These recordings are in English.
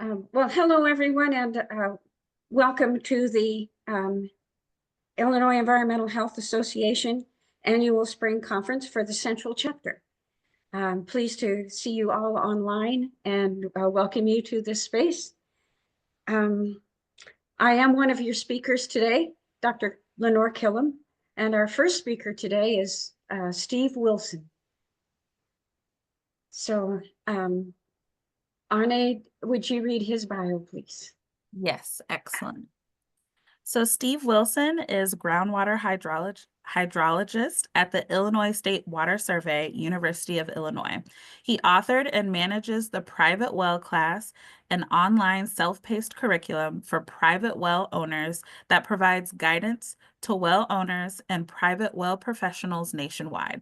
Well, hello, everyone, and welcome to the Illinois Environmental Health Association Annual Spring Conference for the Central Chapter. I'm pleased to see you all online and welcome you to this space. I am one of your speakers today, Dr. Lenore Killam, and our first speaker today is Steve Wilson. So, Arne, would you read his bio, please? Yes, excellent. So Steve Wilson is groundwater hydrologist at the Illinois State Water Survey, University of Illinois. He authored and manages the Private Well class, an online self-paced curriculum for private well owners that provides guidance to well owners and private well professionals nationwide.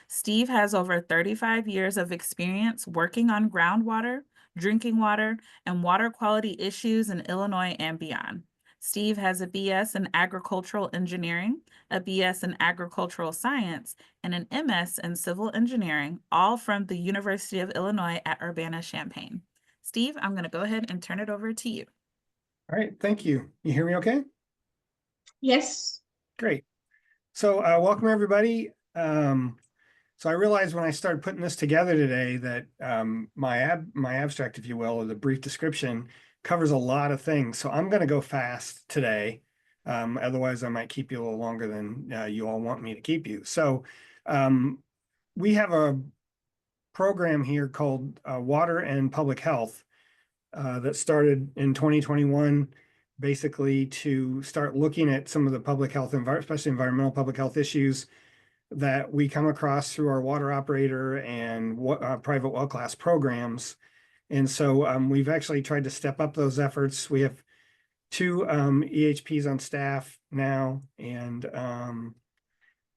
Steve has over 35 years of experience working on groundwater, drinking water, and water quality issues in Illinois and beyond. Steve has a BS in agricultural engineering, a BS in agricultural science, and an MS in civil engineering, all from the University of Illinois at Urbana-Champaign. Steve, I'm going to go ahead and turn it over to you. All right, thank you. You hear me okay? Yes. Great. So welcome everybody. So I realized when I started putting this together today that my abstract, if you will, or the brief description covers a lot of things. So I'm going to go fast today. Otherwise, I might keep you a little longer than you all want me to keep you. So we have a program here called Water and Public Health that started in 2021, basically to start looking at some of the public health, especially environmental public health issues that we come across through our water operator and private well class programs. And so we've actually tried to step up those efforts. We have two EHPs on staff now, and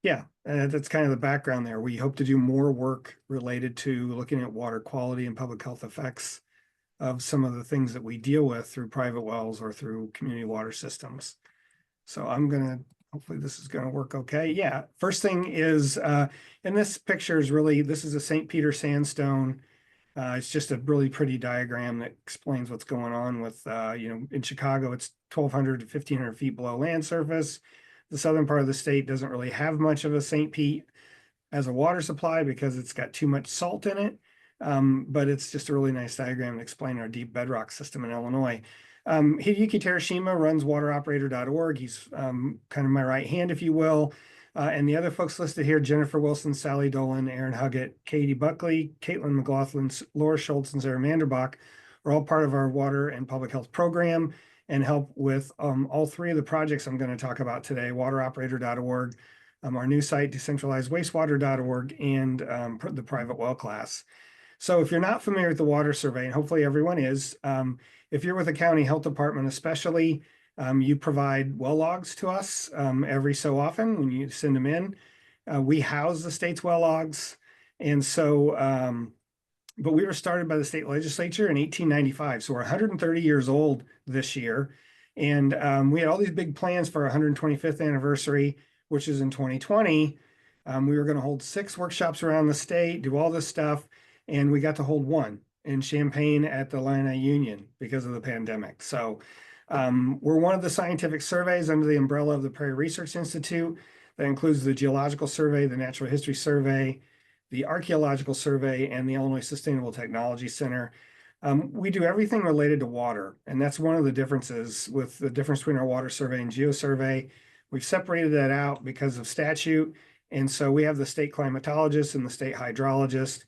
yeah, that's kind of the background there. We hope to do more work related to looking at water quality and public health effects of some of the things that we deal with through private wells or through community water systems. So hopefully this is gonna work okay. Yeah, first thing is, and this picture is really, this is a St. Peter sandstone. It's just a really pretty diagram that explains what's going on with, in Chicago, it's 1,200 to 1,500 feet below land surface. The southern part of the state doesn't really have much of a St. Pete as a water supply because it's got too much salt in it. But it's just a really nice diagram to explain our deep bedrock system in Illinois. Hideyuki Terashima runs wateroperator.org. He's kind of my right hand, if you will. And the other folks listed here, Jennifer Wilson, Sally Dolan, Aaron Huggett, Katie Buckley, Caitlin McLaughlin, Laura Schultz, and Sarah Manderbach are all part of our water and public health program and help with all three of the projects I'm going to talk about today, wateroperator.org, our new site, decentralizedwastewater.org, and the private well class. So if you're not familiar with the water survey, and hopefully everyone is, if you're with the county health department especially, you provide well logs to us every so often when you send them in. We house the state's well logs. And so, but we were started by the state legislature in 1895. So we're 130 years old this year. And we had all these big plans for our 125th anniversary, which is in 2020. We were going to hold 6 workshops around the state, do all this stuff. And we got to hold one in Champaign at the Illini Union because of the pandemic. So we're one of the scientific surveys under the umbrella of the Prairie Research Institute. That includes the Geological Survey, the Natural History Survey, the Archaeological Survey, and the Illinois Sustainable Technology Center. We do everything related to water, and that's one of the differences with the difference between our water survey and geosurvey. We've separated that out because of statute, and so we have the state climatologist and the state hydrologist.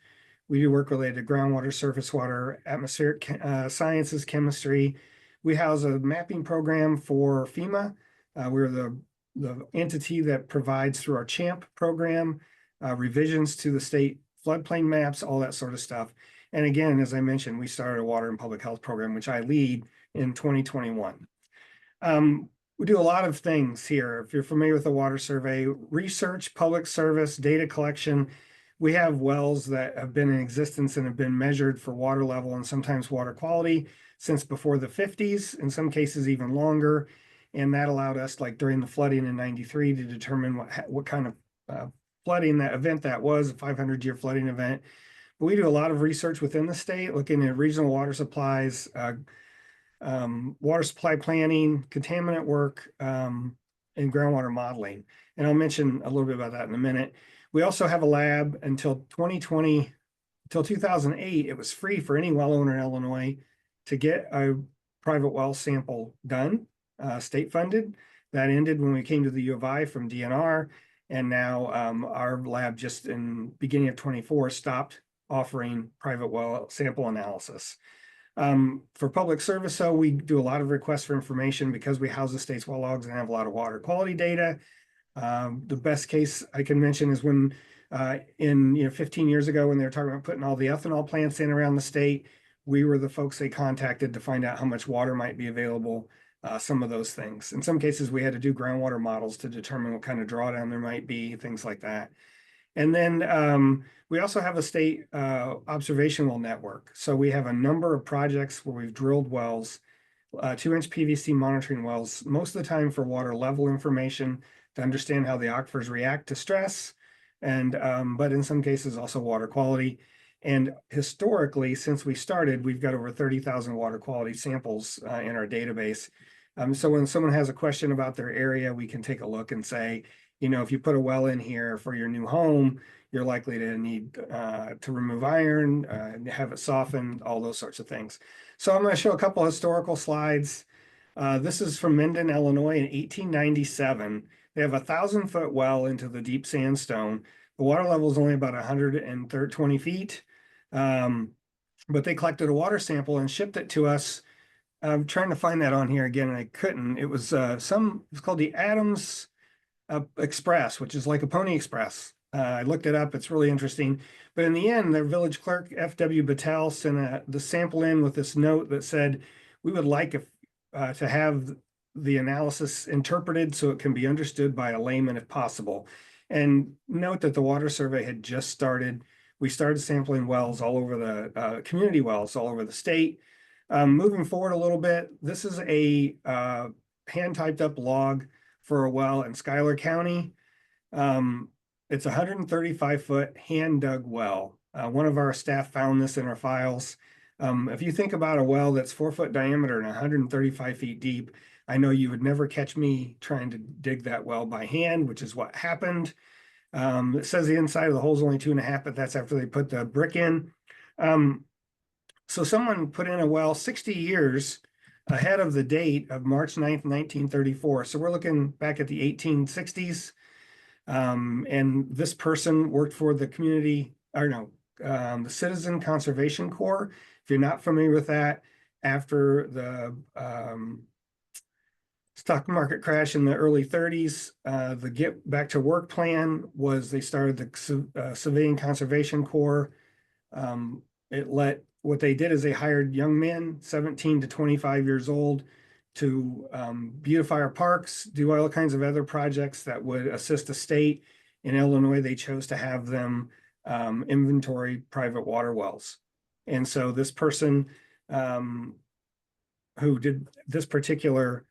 We do work related to groundwater, surface water, atmospheric sciences, chemistry. We house a mapping program for FEMA. We're the entity that provides through our CHAMP program, revisions to the state floodplain maps, all that sort of stuff. And again, as I mentioned, we started a water and public health program, which I lead in 2021. We do a lot of things here. If you're familiar with the water survey, research, public service, data collection. We have wells that have been in existence and have been measured for water level and sometimes water quality since before the 50s, in some cases even longer. And that allowed us, like during the flooding in 93, to determine what kind of flooding that event that was, a 500-year flooding event. but we do a lot of research within the state, looking at regional water supplies, water supply planning, contaminant work, and groundwater modeling. And I'll mention a little bit about that in a minute. We also have a lab until 2020, until 2008, it was free for any well owner in Illinois to get a private well sample done, state funded. That ended when we came to the U of I from DNR. And now our lab just in beginning of 24 stopped offering private well sample analysis. For public service, so we do a lot of requests for information because we house the state's well logs and have a lot of water quality data. The best case I can mention is when 15 years ago, when they were talking about putting all the ethanol plants in around the state, we were the folks they contacted to find out how much water might be available, some of those things. In some cases, we had to do groundwater models to determine what kind of drawdown there might be, things like that. And then we also have a state observational network. So we have a number of projects where we've drilled wells, 2-inch PVC monitoring wells, most of the time for water level information to understand how the aquifers react to stress, and but in some cases also water quality. And historically, since we started, we've got over 30,000 water quality samples in our database. So when someone has a question about their area, we can take a look and say, if you put a well in here for your new home, you're likely to need to remove iron, have it softened, all those sorts of things. So I'm going to show a couple historical slides. This is from Minden, Illinois in 1897. They have a 1,000-foot well into the deep sandstone. The water level is only about 120 feet. But they collected a water sample and shipped it to us. I'm trying to find that on here again, and I couldn't. It was it's called the Adams Express, which is like a Pony Express. I looked it up. It's really interesting. But in the end, their village clerk, F.W. Battelle, sent the sample in with this note that said, we would like to have the analysis interpreted so it can be understood by a layman if possible. And note that the water survey had just started. We started sampling wells all over the community wells all over the state. Moving forward a little bit, this is a hand typed up log for a well in Schuyler County. It's a 135-foot hand dug well. One of our staff found this in our files. If you think about a well that's 4-foot diameter and 135 feet deep, I know you would never catch me trying to dig that well by hand, which is what happened. It says the inside of the hole is only 2.5, but that's after they put the brick in. So someone put in a well 60 years ahead of the date of March 9th, 1934. So we're looking back at the 1860s. And this person worked for the the Citizen Conservation Corps. If you're not familiar with that, after the stock market crash in the early 30s, the Get Back to Work plan was they started the Civilian Conservation Corps. What they did is they hired young men, 17 to 25 years old, to beautify our parks, do all kinds of other projects that would assist the state. In Illinois, they chose to have them inventory private water wells. And so this person who did this particular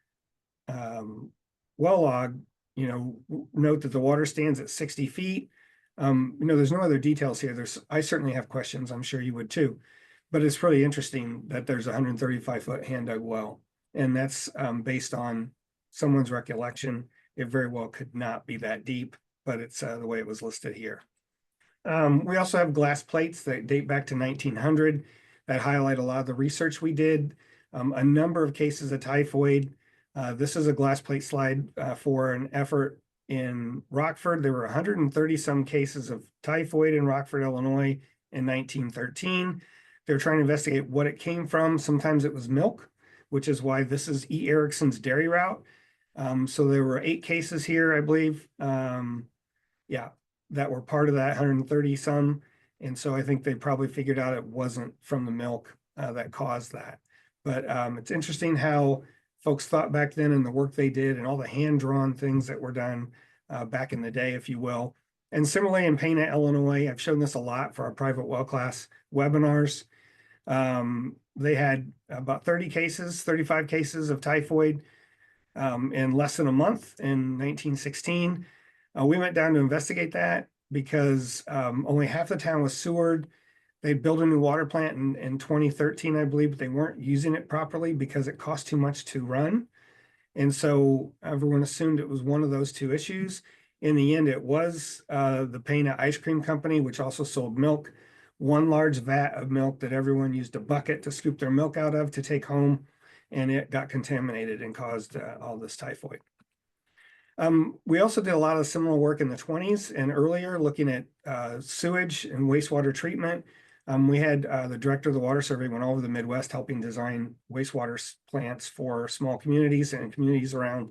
well log, note that the water stands at 60 feet. There's no other details here. I certainly have questions. I'm sure you would too. But it's really interesting that there's a 135-foot hand dug well. And that's based on someone's recollection. It very well could not be that deep, but it's the way it was listed here. We also have glass plates that date back to 1900 that highlight a lot of the research we did. A number of cases of typhoid. This is a glass plate slide for an effort in Rockford. There were 130 some cases of typhoid in Rockford, Illinois in 1913. They were trying to investigate what it came from. Sometimes it was milk, which is why this is E. Erickson's dairy route. So there were 8 cases here, I believe. That were part of that 130 some. And so I think they probably figured out it wasn't from the milk that caused that. But it's interesting how folks thought back then and the work they did and all the hand-drawn things that were done back in the day, if you will. And similarly in Pana, Illinois, I've shown this a lot for our private well class webinars. They had about 35 cases of typhoid in less than a month in 1916. We went down to investigate that because only half the town was sewered. They built a new water plant in 2013, I believe, but they weren't using it properly because it cost too much to run. And so everyone assumed it was one of those two issues. In the end, it was the Pana Ice Cream Company, which also sold milk, one large vat of milk that everyone used a bucket to scoop their milk out of to take home, and it got contaminated and caused all this typhoid. We also did a lot of similar work in the 20s and earlier, looking at sewage and wastewater treatment. We had the director of the water survey went all over the Midwest helping design wastewater plants for small communities and communities around,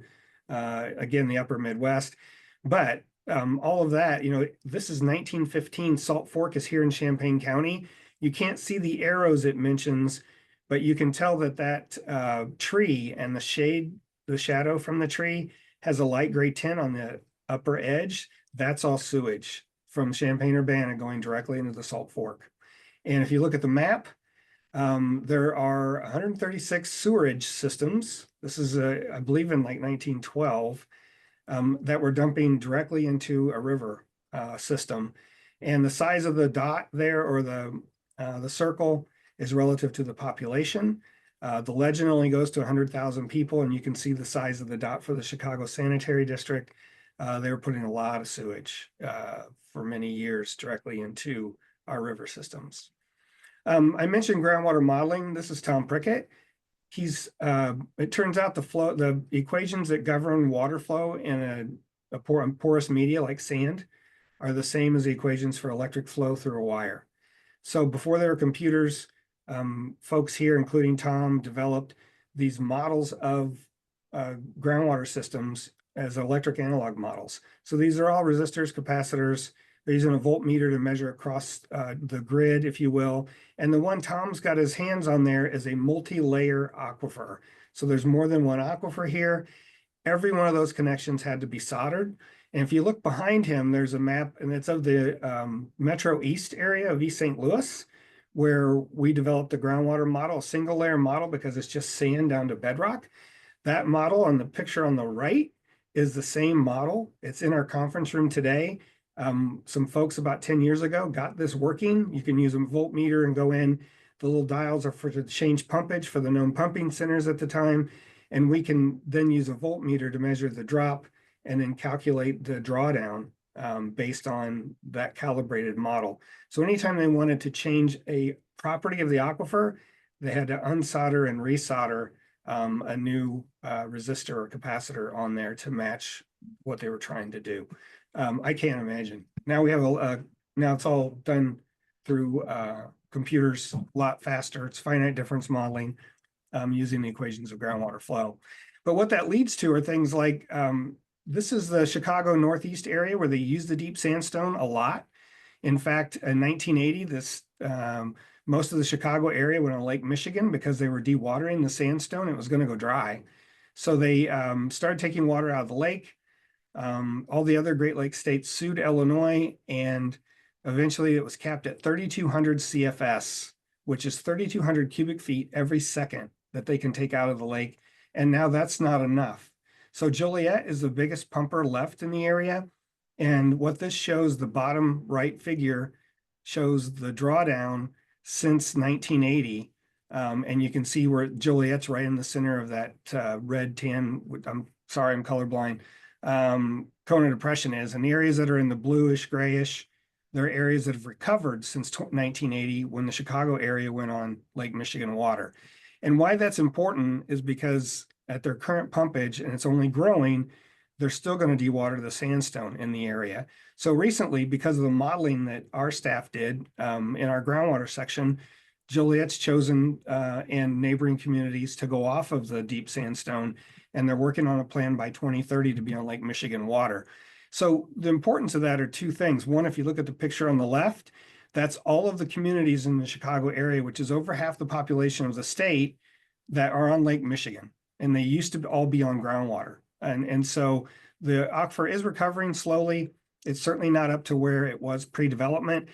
again, the upper Midwest. But all of that, you know, this is 1915. Salt Fork is here in Champaign County. You can't see the arrows it mentions, but you can tell that that tree and the shade, the shadow from the tree has a light gray tint on the upper edge. That's all sewage from Champaign-Urbana going directly into the Salt Fork. And if you look at the map, there are 136 sewerage systems. This is, I believe, in like 1912, that were dumping directly into a river system. And the size of the dot there, or the circle, is relative to the population. The legend only goes to 100,000 people, and you can see the size of the dot for the Chicago Sanitary District. They were putting a lot of sewage for many years directly into our river systems. I mentioned groundwater modeling. This is Tom Prickett. It turns out the equations that govern water flow in a porous media like sand are the same as the equations for electric flow through a wire. So before there were computers, folks here, including Tom, developed these models of groundwater systems as electric analog models. So these are all resistors, capacitors. They're using a voltmeter to measure across the grid, if you will. And the one Tom's got his hands on there is a multi-layer aquifer. So there's more than one aquifer here. Every one of those connections had to be soldered. And if you look behind him, there's a map, and it's of the Metro East area of East St. Louis, where we developed a groundwater model, a single layer model, because it's just sand down to bedrock. That model on the picture on the right is the same model. It's in our conference room today. Some folks about 10 years ago got this working. You can use a voltmeter and go in. The little dials are to change pumpage for the known pumping centers at the time. And we can then use a voltmeter to measure the drop and then calculate the drawdown based on that calibrated model. So anytime they wanted to change a property of the aquifer, they had to unsolder and resolder a new resistor or capacitor on there to match what they were trying to do. I can't imagine. Now we have now it's all done through computers a lot faster. It's finite difference modeling using the equations of groundwater flow. But what that leads to are things like, this is the Chicago Northeast area where they use the deep sandstone a lot. In fact, in 1980, most of the Chicago area went on Lake Michigan because they were dewatering the sandstone. It was going to go dry. So they started taking water out of the lake. All the other Great Lakes states sued Illinois, and eventually it was capped at 3,200 CFS, which is 3,200 cubic feet every second that they can take out of the lake. And now that's not enough. So Joliet is the biggest pumper left in the area. And what this shows, the bottom right figure shows the drawdown since 1980. And you can see where Joliet's right in the center of that red tan, I'm sorry, I'm colorblind, cone of depression is. And the areas that are in the bluish, grayish, there are areas that have recovered since 1980 when the Chicago area went on Lake Michigan water. And why that's important is because at their current pumpage, and it's only growing, they're still going to dewater the sandstone in the area. So recently, because of the modeling that our staff did in our groundwater section, Joliet's chosen and neighboring communities to go off of the deep sandstone, and they're working on a plan by 2030 to be on Lake Michigan water. So the importance of that are two things. One, if you look at the picture on the left, that's all of the communities in the Chicago area, which is over half the population of the state, that are on Lake Michigan. And they used to all be on groundwater. And so the aquifer is recovering slowly. It's certainly not up to where it was pre-development.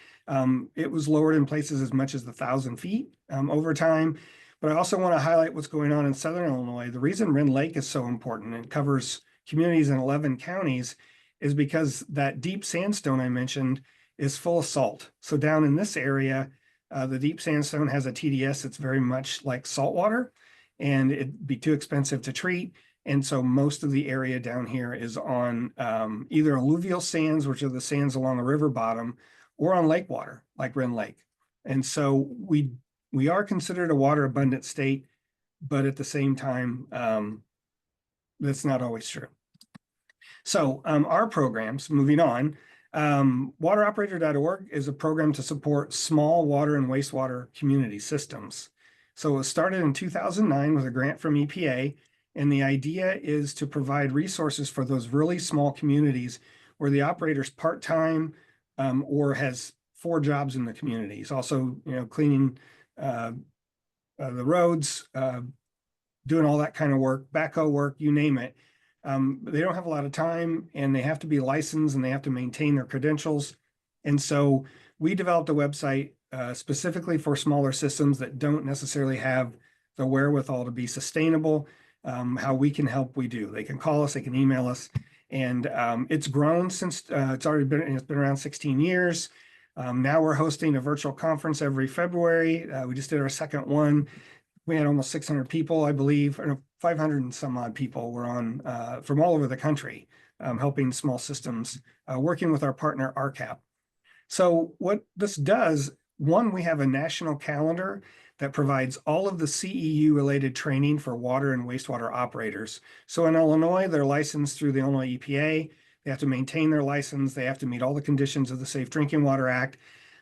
It was lowered in places as much as 1,000 feet over time. But I also want to highlight what's going on in Southern Illinois. The reason Wren Lake is so important and covers communities in 11 counties is because that deep sandstone I mentioned is full of salt. So down in this area, The deep sandstone has a TDS that's very much like saltwater, and it'd be too expensive to treat. And so most of the area down here is on either alluvial sands, which are the sands along the river bottom, or on lake water, like Wren Lake. And so we are considered a water abundant state, but at the same time, that's not always true. So our programs, moving on, wateroperator.org is a program to support small water and wastewater community systems. So it was started in 2009 with a grant from EPA, and the idea is to provide resources for those really small communities where the operator's part-time or has 4 jobs in the community. He's also, cleaning the roads, doing all that kind of work, backhoe work, you name it. They don't have a lot of time, and they have to be licensed, and they have to maintain their credentials. And so we developed a website specifically for smaller systems that don't necessarily have the wherewithal to be sustainable. How we can help, we do. They can call us, they can email us, and it's grown since it's been around 16 years. Now we're hosting a virtual conference every February. We just did our second one. We had almost 600 people, I believe, or 500 and some odd people were on from all over the country, helping small systems, working with our partner RCAP. So what this does, one, we have a national calendar that provides all of the CEU related training for water and wastewater operators. So in Illinois, they're licensed through the Illinois EPA. They have to maintain their license. They have to meet all the conditions of the Safe Drinking Water Act.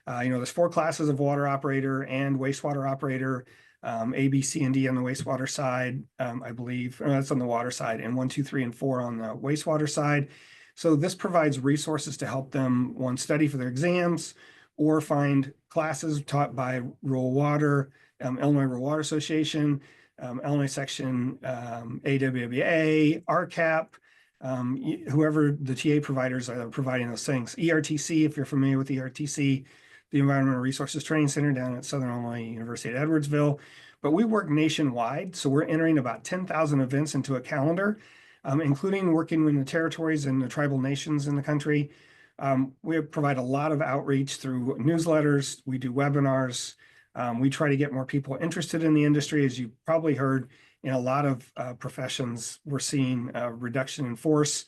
There's 4 classes of water operator and wastewater operator. A, B, C, and D on the wastewater side, I believe, that's on the water side, and 1, 2, 3, and 4 on the wastewater side. So this provides resources to help them, one, study for their exams, or find classes taught by Rural Water, Illinois Rural Water Association, Illinois Section AWWA, RCAP, whoever the TA providers are providing those things. ERTC, if you're familiar with ERTC, the Environmental Resources Training Center down at Southern Illinois University at Edwardsville. But we work nationwide, so we're entering about 10,000 events into a calendar, including working with the territories and the tribal nations in the country. We provide a lot of outreach through newsletters. We do webinars. We try to get more people interested in the industry. As you probably heard, in a lot of professions, we're seeing a reduction in force,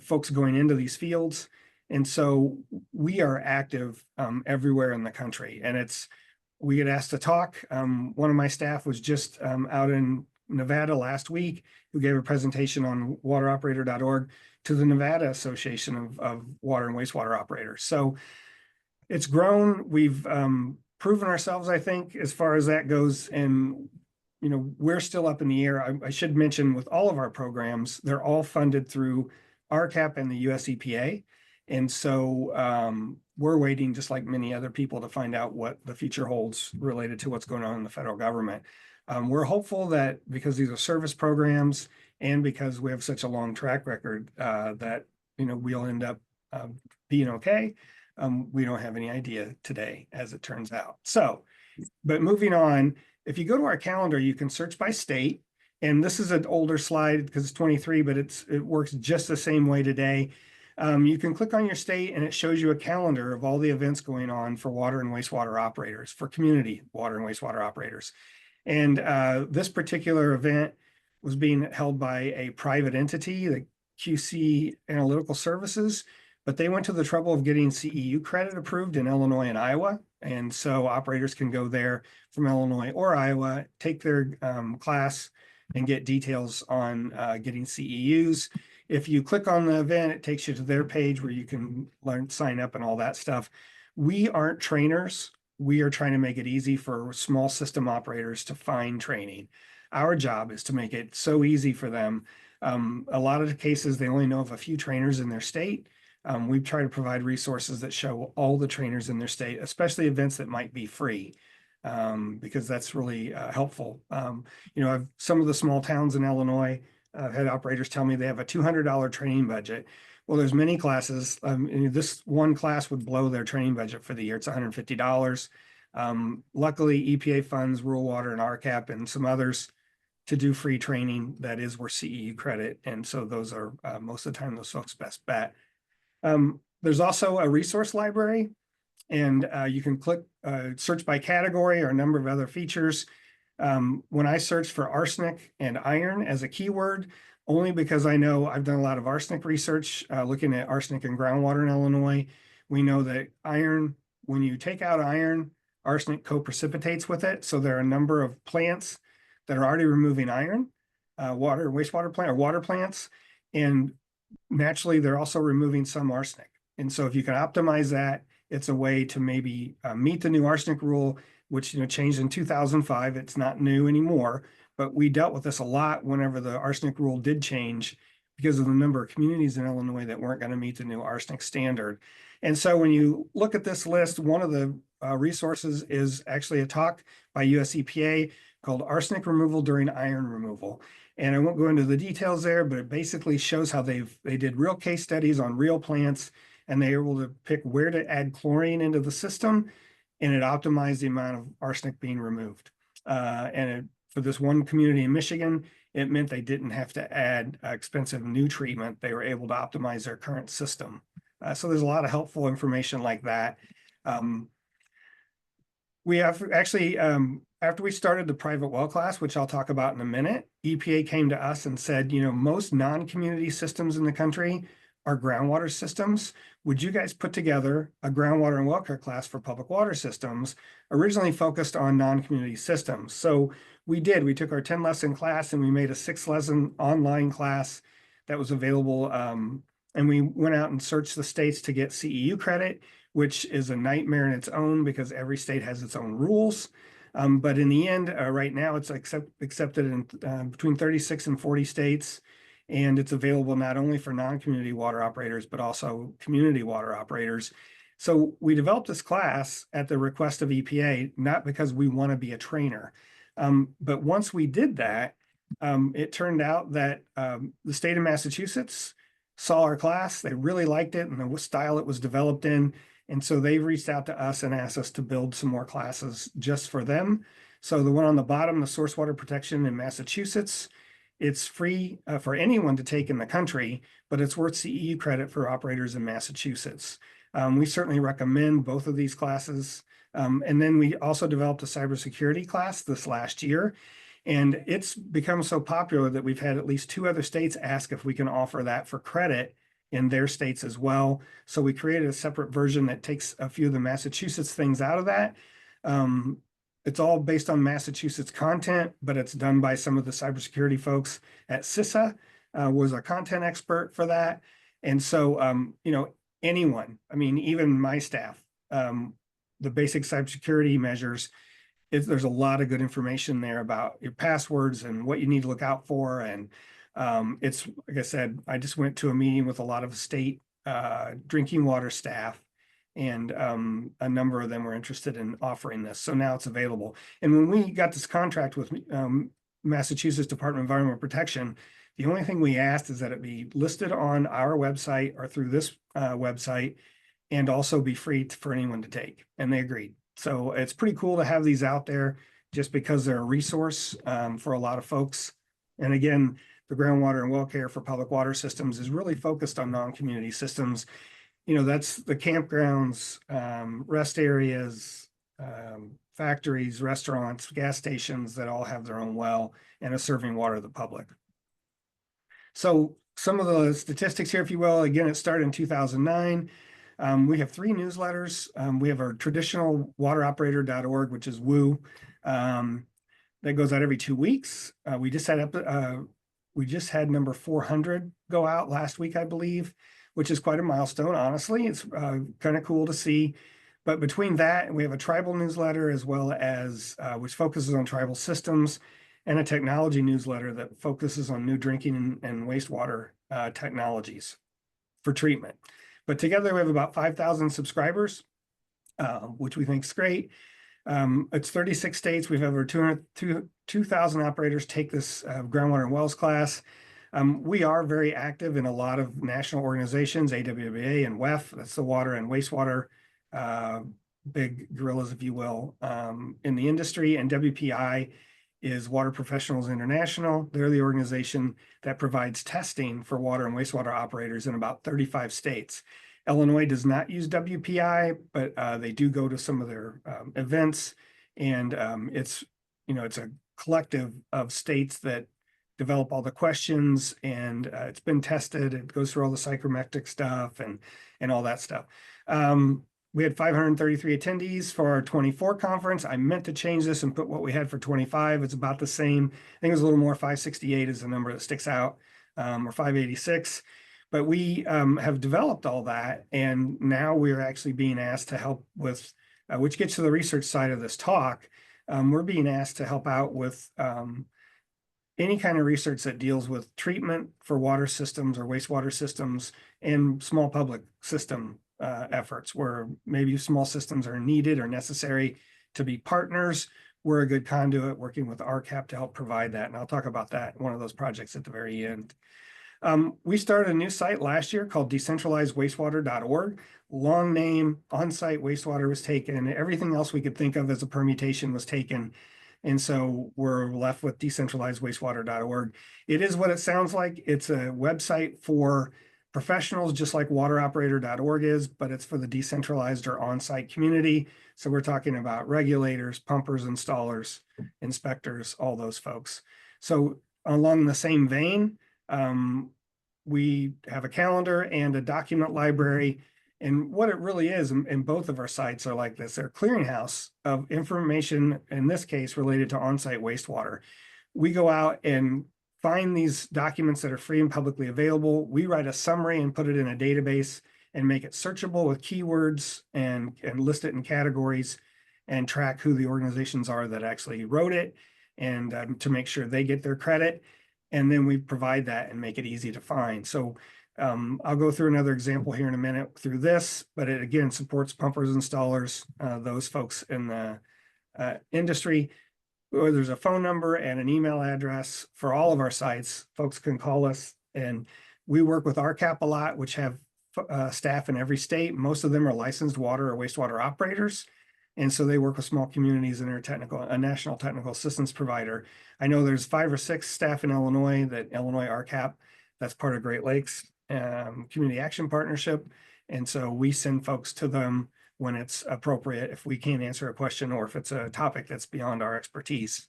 folks going into these fields. And so we are active everywhere in the country, and we get asked to talk. One of my staff was just out in Nevada last week, who gave a presentation on wateroperator.org to the Nevada Association of Water and Wastewater Operators. So it's grown. We've proven ourselves, I think, as far as that goes. And, we're still up in the air. I should mention, with all of our programs, they're all funded through RCAP and the US EPA. And so we're waiting, just like many other people, to find out what the future holds related to what's going on in the federal government. We're hopeful that because these are service programs and because we have such a long track record, that we'll end up being okay. We don't have any idea today, as it turns out. So, but moving on, if you go to our calendar, you can search by state. And this is an older slide because it's 23, but it works just the same way today. You can click on your state, and it shows you a calendar of all the events going on for water and wastewater operators, for community water and wastewater operators. And this particular event was being held by a private entity, the QC Analytical Services, but they went to the trouble of getting CEU credit approved in Illinois and Iowa. And so operators can go there from Illinois or Iowa, take their class, and get details on getting CEUs. If you click on the event, it takes you to their page where you can sign up and all that stuff. We aren't trainers. We are trying to make it easy for small system operators to find training. Our job is to make it so easy for them. A lot of the cases, they only know of a few trainers in their state. We try to provide resources that show all the trainers in their state, especially events that might be free, because that's really helpful. Some of the small towns in Illinois, I've had operators tell me they have a $200 training budget. Well, there's many classes. This one class would blow their training budget for the year. It's $150. Luckily, EPA funds Rural Water and RCAP and some others to do free training that is worth CEU credit. And so those are most of the time those folks' best bet. There's also a resource library. And you can click search by category or a number of other features. When I searched for arsenic and iron as a keyword, only because I know I've done a lot of arsenic research, looking at arsenic in groundwater in Illinois. We know that iron, when you take out iron, arsenic co-precipitates with it. So there are a number of plants that are already removing iron, wastewater plant or water plants, and naturally they're also removing some arsenic. And so if you can optimize that, it's a way to maybe meet the new arsenic rule, which changed in 2005. It's not new anymore, but we dealt with this a lot whenever the arsenic rule did change because of the number of communities in Illinois that weren't going to meet the new arsenic standard. And so when you look at this list, one of the resources is actually a talk by US EPA called Arsenic Removal During Iron Removal. And I won't go into the details there, but it basically shows how they did real case studies on real plants, and they were able to pick where to add chlorine into the system, and it optimized the amount of arsenic being removed. For this one community in Michigan, it meant they didn't have to add expensive new treatment. They were able to optimize their current system. So there's a lot of helpful information like that. We have actually, after we started the private well class, which I'll talk about in a minute, EPA came to us and said, most non-community systems in the country are groundwater systems. Would you guys put together a groundwater and well care class for public water systems, originally focused on non-community systems? So we did. We took our 10-lesson class and we made a 6-lesson online class that was available. And we went out and searched the states to get CEU credit, which is a nightmare in its own because every state has its own rules. But in the end, right now it's accepted in between 36 and 40 states. And it's available not only for non-community water operators, but also community water operators. So we developed this class at the request of EPA, not because we want to be a trainer. But once we did that, it turned out that the state of Massachusetts saw our class. They really liked it and the style it was developed in. And so they reached out to us and asked us to build some more classes just for them. So the one on the bottom, the source water protection in Massachusetts, it's free for anyone to take in the country, but it's worth CEU credit for operators in Massachusetts. We certainly recommend both of these classes. And then we also developed a cybersecurity class this last year. And it's become so popular that we've had at least 2 other states ask if we can offer that for credit in their states as well. So we created a separate version that takes a few of the Massachusetts things out of that. It's all based on Massachusetts content, but it's done by some of the cybersecurity folks at CISA, was a content expert for that. And so, anyone, even my staff, the basic cybersecurity measures, there's a lot of good information there about your passwords and what you need to look out for. And it's, like I said, I just went to a meeting with a lot of state drinking water staff, and a number of them were interested in offering this. So now it's available. And when we got this contract with Massachusetts Department of Environmental Protection, the only thing we asked is that it be listed on our website or through this website, and also be free for anyone to take. And they agreed. So it's pretty cool to have these out there just because they're a resource for a lot of folks. And again, the groundwater and well care for public water systems is really focused on non-community systems. That's the campgrounds, rest areas, factories, restaurants, gas stations that all have their own well and are serving water to the public. So some of the statistics here, if you will, again, it started in 2009. We have 3 newsletters. We have our traditional wateroperator.org, which is WOO, that goes out every 2 weeks. We just had number 400 go out last week, I believe, which is quite a milestone. Honestly, it's kind of cool to see. But between that, we have a tribal newsletter as well as which focuses on tribal systems, and a technology newsletter that focuses on new drinking and wastewater technologies for treatment. But together we have about 5,000 subscribers, which we think is great. It's 36 states. We've over 2,000 operators take this groundwater and wells class. We are very active in a lot of national organizations, AWWA and WEF, that's the water and wastewater big gorillas, if you will, in the industry. And WPI is Water Professionals International. They're the organization that provides testing for water and wastewater operators in about 35 states. Illinois does not use WPI, but they do go to some of their events, and it's a collective of states that develop all the questions, and it's been tested. It goes through all the psychometric stuff and all that stuff. We had 533 attendees for our 24 conference. I meant to change this and put what we had for 25. It's about the same. I think it was a little more. 568 is the number that sticks out, or 586. But we have developed all that, and now we're actually being asked to help with, which gets to the research side of this talk. We're being asked to help out with any kind of research that deals with treatment for water systems or wastewater systems and small public system efforts where maybe small systems are needed or necessary to be partners. We're a good conduit working with RCAP to help provide that. And I'll talk about that, one of those projects at the very end. We started a new site last year called decentralizedwastewater.org. Long name, on-site wastewater was taken. Everything else we could think of as a permutation was taken. And so we're left with decentralizedwastewater.org. It is what it sounds like. It's a website for professionals, just like wateroperator.org is, but it's for the decentralized or on-site community. So we're talking about regulators, pumpers, installers, inspectors, all those folks. So along the same vein, we have a calendar and a document library. And what it really is, and both of our sites are like this, they're a clearinghouse of information, in this case, related to on-site wastewater. We go out and find these documents that are free and publicly available. We write a summary and put it in a database and make it searchable with keywords and list it in categories and track who the organizations are that actually wrote it, and to make sure they get their credit. And then we provide that and make it easy to find. So I'll go through another example here in a minute through this, but it again supports pumpers, installers, those folks in the industry. There's a phone number and an email address for all of our sites. Folks can call us, and we work with RCAP a lot, which have staff in every state. Most of them are licensed water or wastewater operators. And so they work with small communities, and they're a national technical assistance provider. I know there's 5 or 6 staff in Illinois that Illinois RCAP, that's part of Great Lakes Community Action Partnership. And so we send folks to them when it's appropriate, if we can't answer a question or if it's a topic that's beyond our expertise.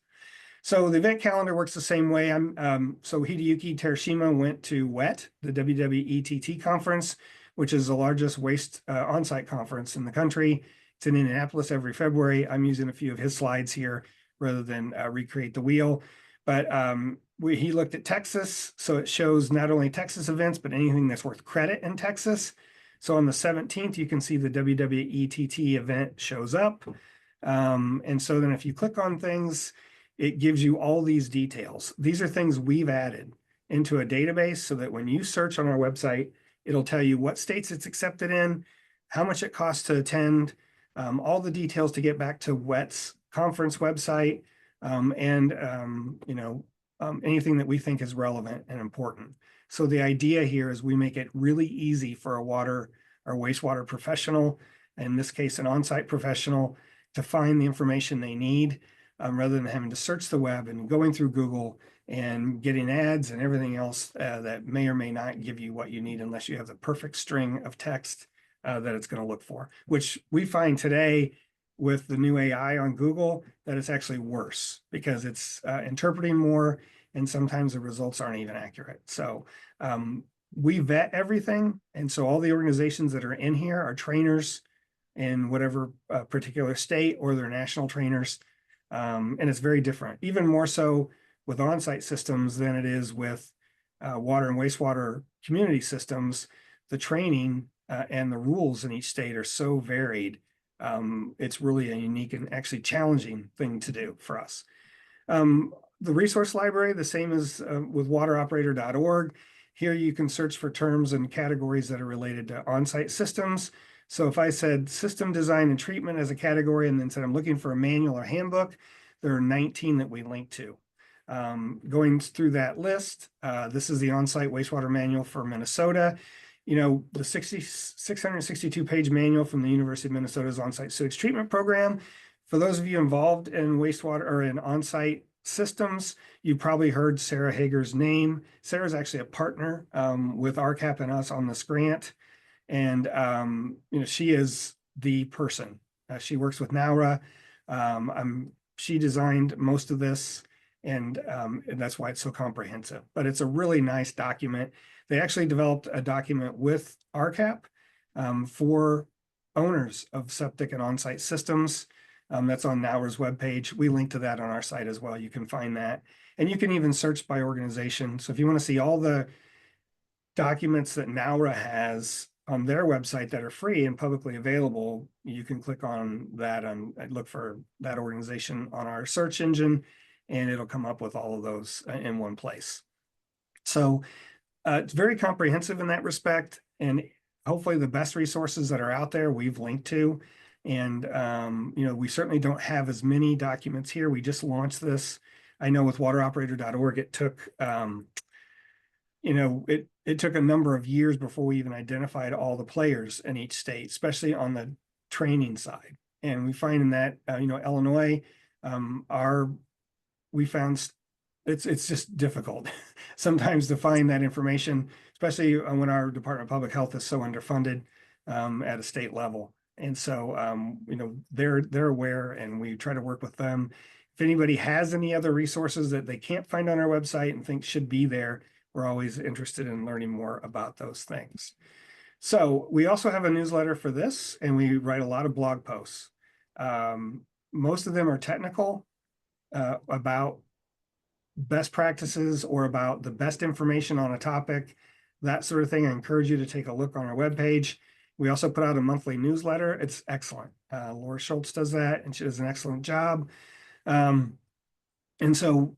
So the event calendar works the same way. So Hideyuki Terashima went to WET, the WWETT conference, which is the largest waste on-site conference in the country. It's in Indianapolis every February. I'm using a few of his slides here rather than recreate the wheel. But he looked at Texas, so it shows not only Texas events, but anything that's worth credit in Texas. So on the 17th, you can see the WWETT event shows up. And so then if you click on things, it gives you all these details. These are things we've added into a database so that when you search on our website, it'll tell you what states it's accepted in, how much it costs to attend, all the details to get back to WET's conference website, and anything that we think is relevant and important. So the idea here is we make it really easy for a water or wastewater professional, in this case, an on-site professional, to find the information they need, rather than having to search the web and going through Google and getting ads and everything else that may or may not give you what you need unless you have the perfect string of text that it's going to look for, which we find today with the new AI on Google that it's actually worse because it's interpreting more, and sometimes the results aren't even accurate. So we vet everything. And so all the organizations that are in here are trainers in whatever particular state, or they're national trainers. And it's very different, even more so with on-site systems than it is with water and wastewater community systems. The training and the rules in each state are so varied. It's really a unique and actually challenging thing to do for us. The resource library, the same as with wateroperator.org. Here you can search for terms and categories that are related to on-site systems. So if I said system design and treatment as a category, and then said I'm looking for a manual or handbook, there are 19 that we link to. Going through that list, this is the on-site wastewater manual for Minnesota. The 662-page manual from the University of Minnesota's on-site sewage treatment program. For those of you involved in wastewater or in on-site systems, you probably heard Sarah Hager's name. Sarah's actually a partner with RCAP and us on this grant. And, she is the person. She works with NAURA. She designed most of this, and that's why it's so comprehensive. But it's a really nice document. They actually developed a document with RCAP for owners of septic and on-site systems. That's on NAURA's webpage. We link to that on our site as well. You can find that. And you can even search by organization. So if you want to see all the documents that NAURA has on their website that are free and publicly available, you can click on that and look for that organization on our search engine, and it'll come up with all of those in one place. So it's very comprehensive in that respect, and hopefully the best resources that are out there we've linked to. And we certainly don't have as many documents here. We just launched this. I know with wateroperator.org, it took it took a number of years before we even identified all the players in each state, especially on the training side. And we find in that, Illinois, we found it's just difficult sometimes to find that information, especially when our Department of Public Health is so underfunded at a state level. And so, they're aware, and we try to work with them. If anybody has any other resources that they can't find on our website and think should be there, we're always interested in learning more about those things. So we also have a newsletter for this, and we write a lot of blog posts. Most of them are technical about best practices or about the best information on a topic, that sort of thing. I encourage you to take a look on our webpage. We also put out a monthly newsletter. It's excellent. Laura Schultz does that, and she does an excellent job. And so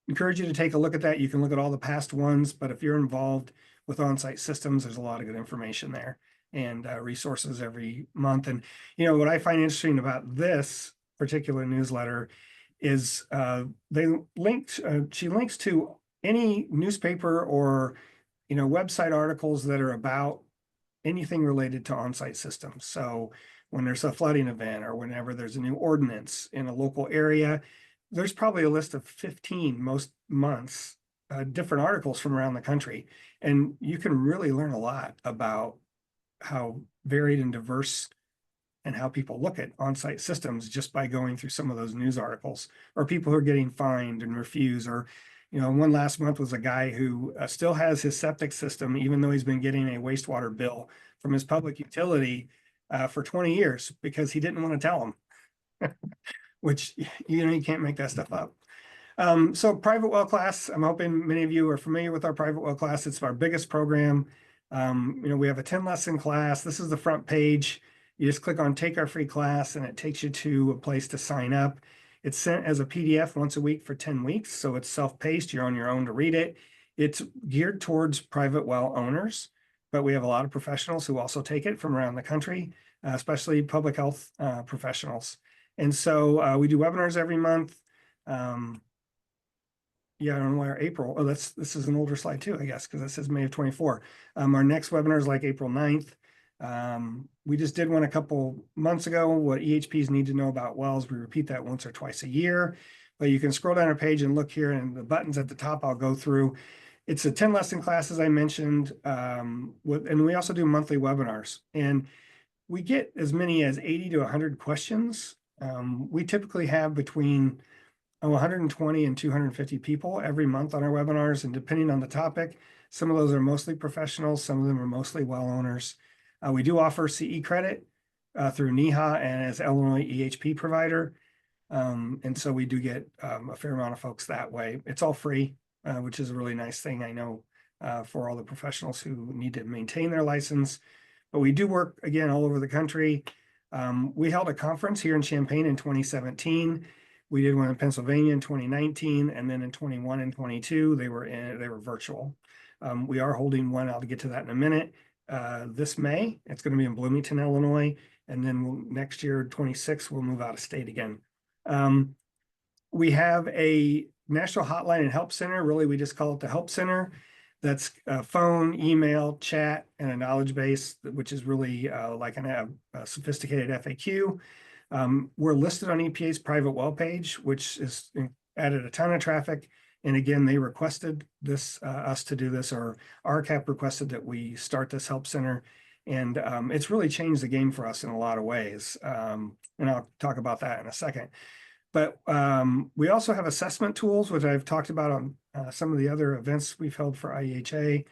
encourage you to take a look at that. You can look at all the past ones, but if you're involved with on-site systems, there's a lot of good information there and resources every month. And, what I find interesting about this particular newsletter is she links to any newspaper or, website articles that are about anything related to on-site systems. So when there's a flooding event or whenever there's a new ordinance in a local area, there's probably a list of 15 most months, different articles from around the country. And you can really learn a lot about how varied and diverse and how people look at on-site systems just by going through some of those news articles, or people who are getting fined and refused. Or, one last month was a guy who still has his septic system, even though he's been getting a wastewater bill from his public utility for 20 years because he didn't want to tell him. Which, you can't make that stuff up. So private well class, I'm hoping many of you are familiar with our private well class. It's our biggest program. We have a 10-lesson class. This is the front page. You just click on take our free class and it takes you to a place to sign up. It's sent as a PDF once a week for 10 weeks. So it's self-paced. You're on your own to read it. It's geared towards private well owners, but we have a lot of professionals who also take it from around the country, especially public health professionals. And so we do webinars every month. Yeah, I don't know why April. Oh, this is an older slide too, I guess, because it says May of 24. Our next webinar is like April 9th. We just did one a couple months ago, what EHPs need to know about wells. We repeat that once or twice a year, but you can scroll down our page and look here, and the buttons at the top I'll go through. It's a 10-lesson class, as I mentioned, and we also do monthly webinars. And we get as many as 80 to 100 questions. We typically have between 120 and 250 people every month on our webinars, and depending on the topic, some of those are mostly professionals, some of them are mostly well owners. We do offer CE credit through NEHA and as Illinois EHP provider, and so we do get a fair amount of folks that way. It's all free, which is a really nice thing, I know, for all the professionals who need to maintain their license. But we do work, again, all over the country. We held a conference here in Champaign in 2017. We did one in Pennsylvania in 2019, and then in 21 and 22, they were virtual. We are holding one, I'll get to that in a minute, this May. It's going to be in Bloomington, Illinois, and then next year, 26, we'll move out of state again. We have a national hotline and help center. Really, we just call it the help center. That's phone, email, chat, and a knowledge base, which is really like a sophisticated FAQ. We're listed on EPA's private well page, which is added a ton of traffic. And again, they requested this us to do this, or RCAP requested that we start this help center. And it's really changed the game for us in a lot of ways. And I'll talk about that in a second. But we also have assessment tools, which I've talked about on some of the other events we've held for IEHA.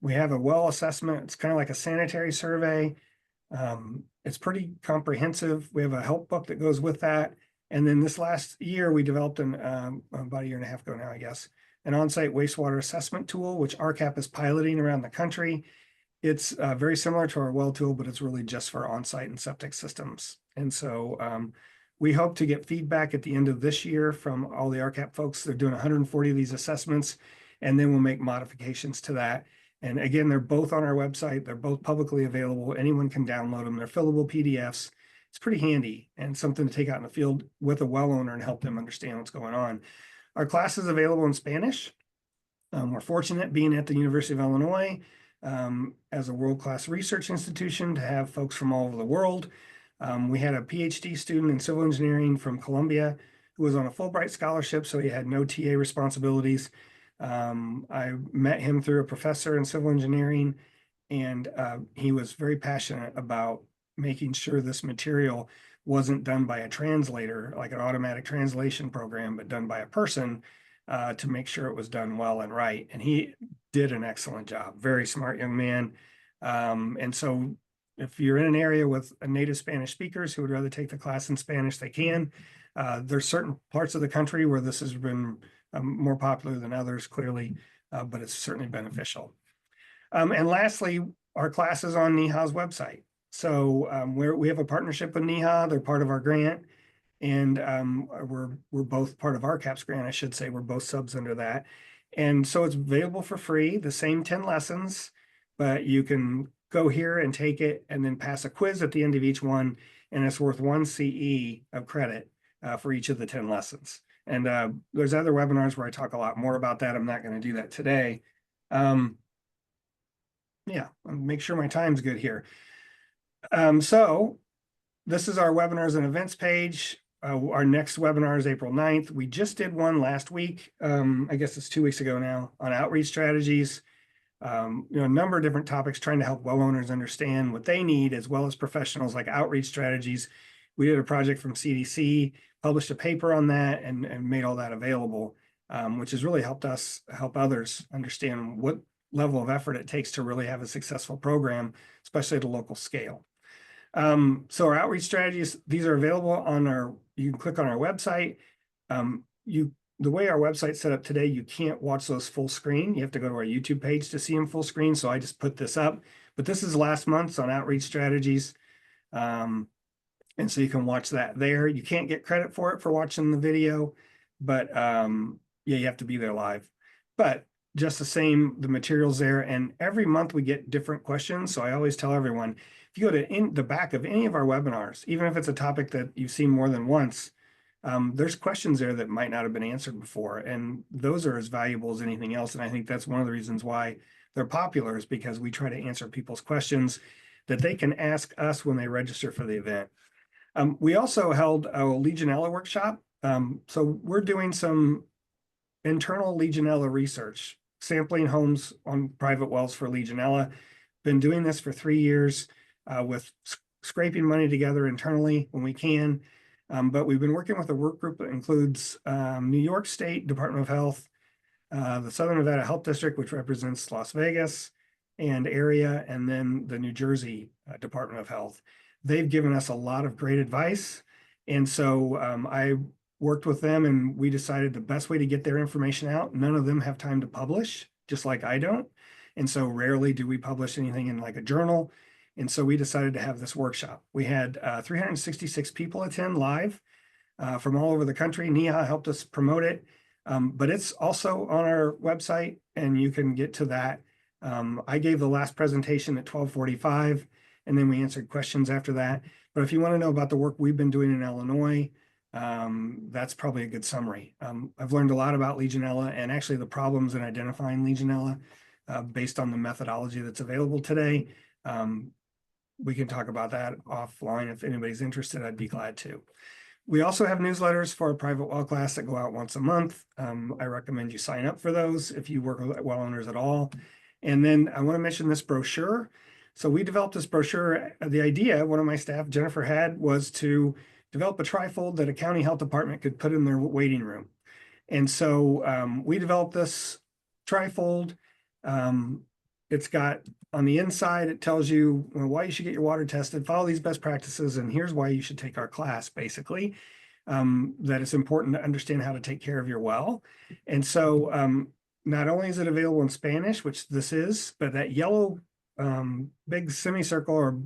We have a well assessment. It's kind of like a sanitary survey. It's pretty comprehensive. We have a help book that goes with that. And then this last year, we developed about a year and a half ago now, I guess, an on-site wastewater assessment tool, which RCAP is piloting around the country. It's very similar to our well tool, but it's really just for on-site and septic systems. And so we hope to get feedback at the end of this year from all the RCAP folks. They're doing 140 of these assessments, and then we'll make modifications to that. And again, they're both on our website. They're both publicly available. Anyone can download them. They're fillable PDFs. It's pretty handy and something to take out in the field with a well owner and help them understand what's going on. Our class is available in Spanish. We're fortunate being at the University of Illinois as a world-class research institution to have folks from all over the world. We had a PhD student in civil engineering from Columbia who was on a Fulbright scholarship, so he had no TA responsibilities. I met him through a professor in civil engineering, and he was very passionate about making sure this material wasn't done by a translator, like an automatic translation program, but done by a person to make sure it was done well and right. And he did an excellent job. Very smart young man. And so if you're in an area with a native Spanish speakers who would rather take the class in Spanish, they can. There's certain parts of the country where this has been more popular than others, clearly, but it's certainly beneficial. And lastly, our class is on NEHA's website. So we have a partnership with NEHA. They're part of our grant. And we're both part of RCAP's grant, I should say. We're both subs under that. And so it's available for free, the same 10 lessons, but you can go here and take it and then pass a quiz at the end of each one. And it's worth 1 CE of credit for each of the 10 lessons. And there's other webinars where I talk a lot more about that. I'm not going to do that today. Yeah, I'll make sure my time's good here. So this is our webinars and events page. Our next webinar is April 9th. We just did one last week. I guess it's 2 weeks ago now on outreach strategies. A number of different topics trying to help well owners understand what they need, as well as professionals like outreach strategies. We did a project from CDC, published a paper on that, and made all that available, which has really helped us help others understand what level of effort it takes to really have a successful program, especially at a local scale. So our outreach strategies, these are available on you can click on our website. The way our website's set up today, you can't watch those full screen. You have to go to our YouTube page to see them full screen. So I just put this up, but this is last month's on outreach strategies. And so you can watch that there. You can't get credit for it for watching the video, but yeah, you have to be there live. But just the same, the material's there. And every month we get different questions. So I always tell everyone, if you go to the back of any of our webinars, even if it's a topic that you've seen more than once, there's questions there that might not have been answered before. And those are as valuable as anything else. And I think that's one of the reasons why they're popular, is because we try to answer people's questions that they can ask us when they register for the event. We also held a Legionella workshop. So we're doing some internal Legionella research, sampling homes on private wells for Legionella. Been doing this for 3 years with scraping money together internally when we can. But we've been working with a work group that includes New York State Department of Health, the Southern Nevada Health District, which represents Las Vegas and area, and then the New Jersey Department of Health. They've given us a lot of great advice. And so I worked with them, and we decided the best way to get their information out, none of them have time to publish, just like I don't. And so rarely do we publish anything in like a journal. And so we decided to have this workshop. We had 366 people attend live from all over the country. NEHA helped us promote it, but it's also on our website, and you can get to that. I gave the last presentation at 12:45, and then we answered questions after that. But if you want to know about the work we've been doing in Illinois, that's probably a good summary. I've learned a lot about Legionella and actually the problems in identifying Legionella based on the methodology that's available today. We can talk about that offline. If anybody's interested, I'd be glad to. We also have newsletters for a private well class that go out once a month. I recommend you sign up for those if you work with well owners at all. And then I want to mention this brochure. So we developed this brochure. The idea, one of my staff, Jennifer, had was to develop a trifold that a county health department could put in their waiting room. And so we developed this trifold. It's got on the inside, it tells you why you should get your water tested, follow these best practices, and here's why you should take our class, basically. That it's important to understand how to take care of your well. And so not only is it available in Spanish, which this is, but that yellow big semicircle or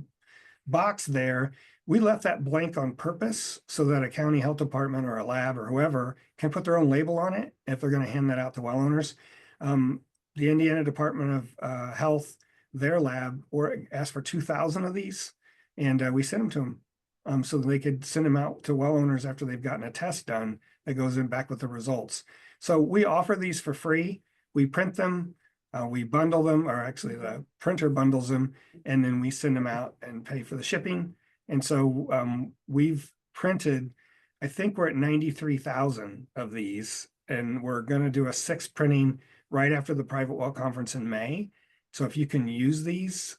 box there, we left that blank on purpose so that a county health department or a lab or whoever can put their own label on it if they're going to hand that out to well owners. The Indiana Department of Health, their lab, asked for 2,000 of these, and we sent them to them so that they could send them out to well owners after they've gotten a test done that goes in back with the results. So we offer these for free. We print them, we bundle them, or actually the printer bundles them, and then we send them out and pay for the shipping. And so we've printed, I think we're at 93,000 of these, and we're going to do a 6th printing right after the private well conference in May. So if you can use these,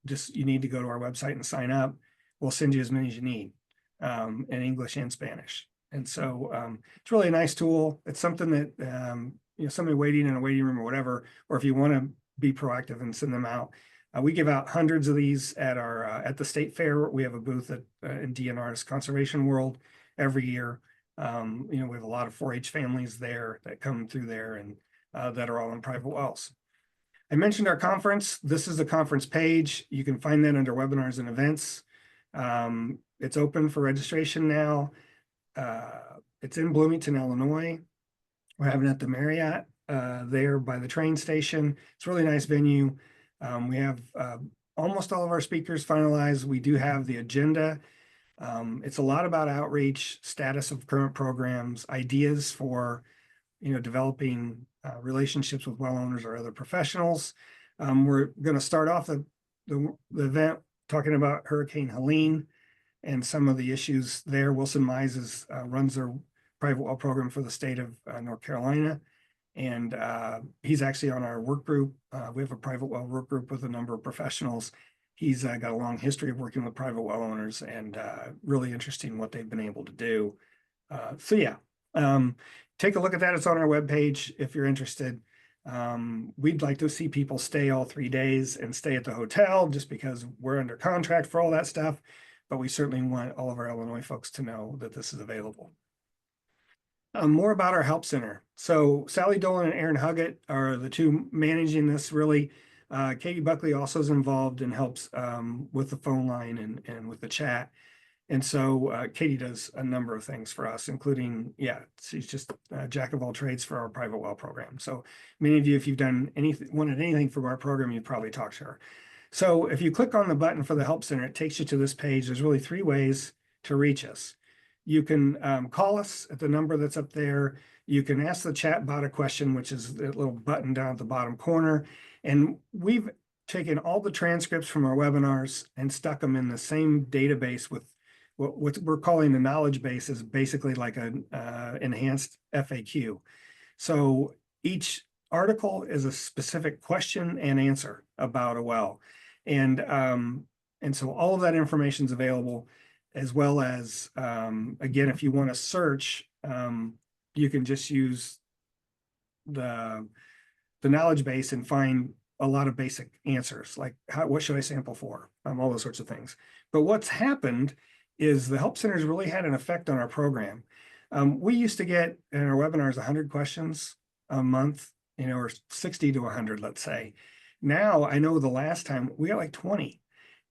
just you need to go to our website and sign up. We'll send you as many as you need in English and Spanish. And so it's really a nice tool. It's something that somebody waiting in a waiting room or whatever, or if you want to be proactive and send them out. We give out hundreds of these at our at the state fair. We have a booth at in DNR's Conservation World every year. We have a lot of 4-H families there that come through there and that are all on private wells. I mentioned our conference. This is the conference page. You can find that under webinars and events. It's open for registration now. It's in Bloomington, Illinois. We're having it at the Marriott there by the train station. It's a really nice venue. We have almost all of our speakers finalized. We do have the agenda. It's a lot about outreach, status of current programs, ideas for developing relationships with well owners or other professionals. We're going to start off the event talking about Hurricane Helene and some of the issues there. Wilson Mize runs their private well program for the state of North Carolina. And he's actually on our work group. We have a private well work group with a number of professionals. He's got a long history of working with private well owners and really interesting what they've been able to do. Take a look at that. It's on our webpage if you're interested. We'd like to see people stay all 3 days and stay at the hotel just because we're under contract for all that stuff. But we certainly want all of our Illinois folks to know that this is available. More about our help center. So Sally Dolan and Aaron Huggett are the two managing this really. Katie Buckley also is involved and helps with the phone line and with the chat. And so Katie does a number of things for us, including, she's just a jack of all trades for our private well program. So many of you, if you've done wanted anything from our program, you'd probably talk to her. So if you click on the button for the help center, it takes you to this page. There's really 3 ways to reach us. You can call us at the number that's up there. You can ask the chat bot a question, which is the little button down at the bottom corner. And we've taken all the transcripts from our webinars and stuck them in the same database with what we're calling the knowledge base, is basically like an enhanced FAQ. So each article is a specific question and answer about a well. And so all of that information is available, as well as, again, if you want to search, you can just use the knowledge base and find a lot of basic answers, like what should I sample for, all those sorts of things. But what's happened is the help centers really had an effect on our program. We used to get in our webinars 100 questions a month, or 60 to 100, let's say. Now I know the last time we got like 20.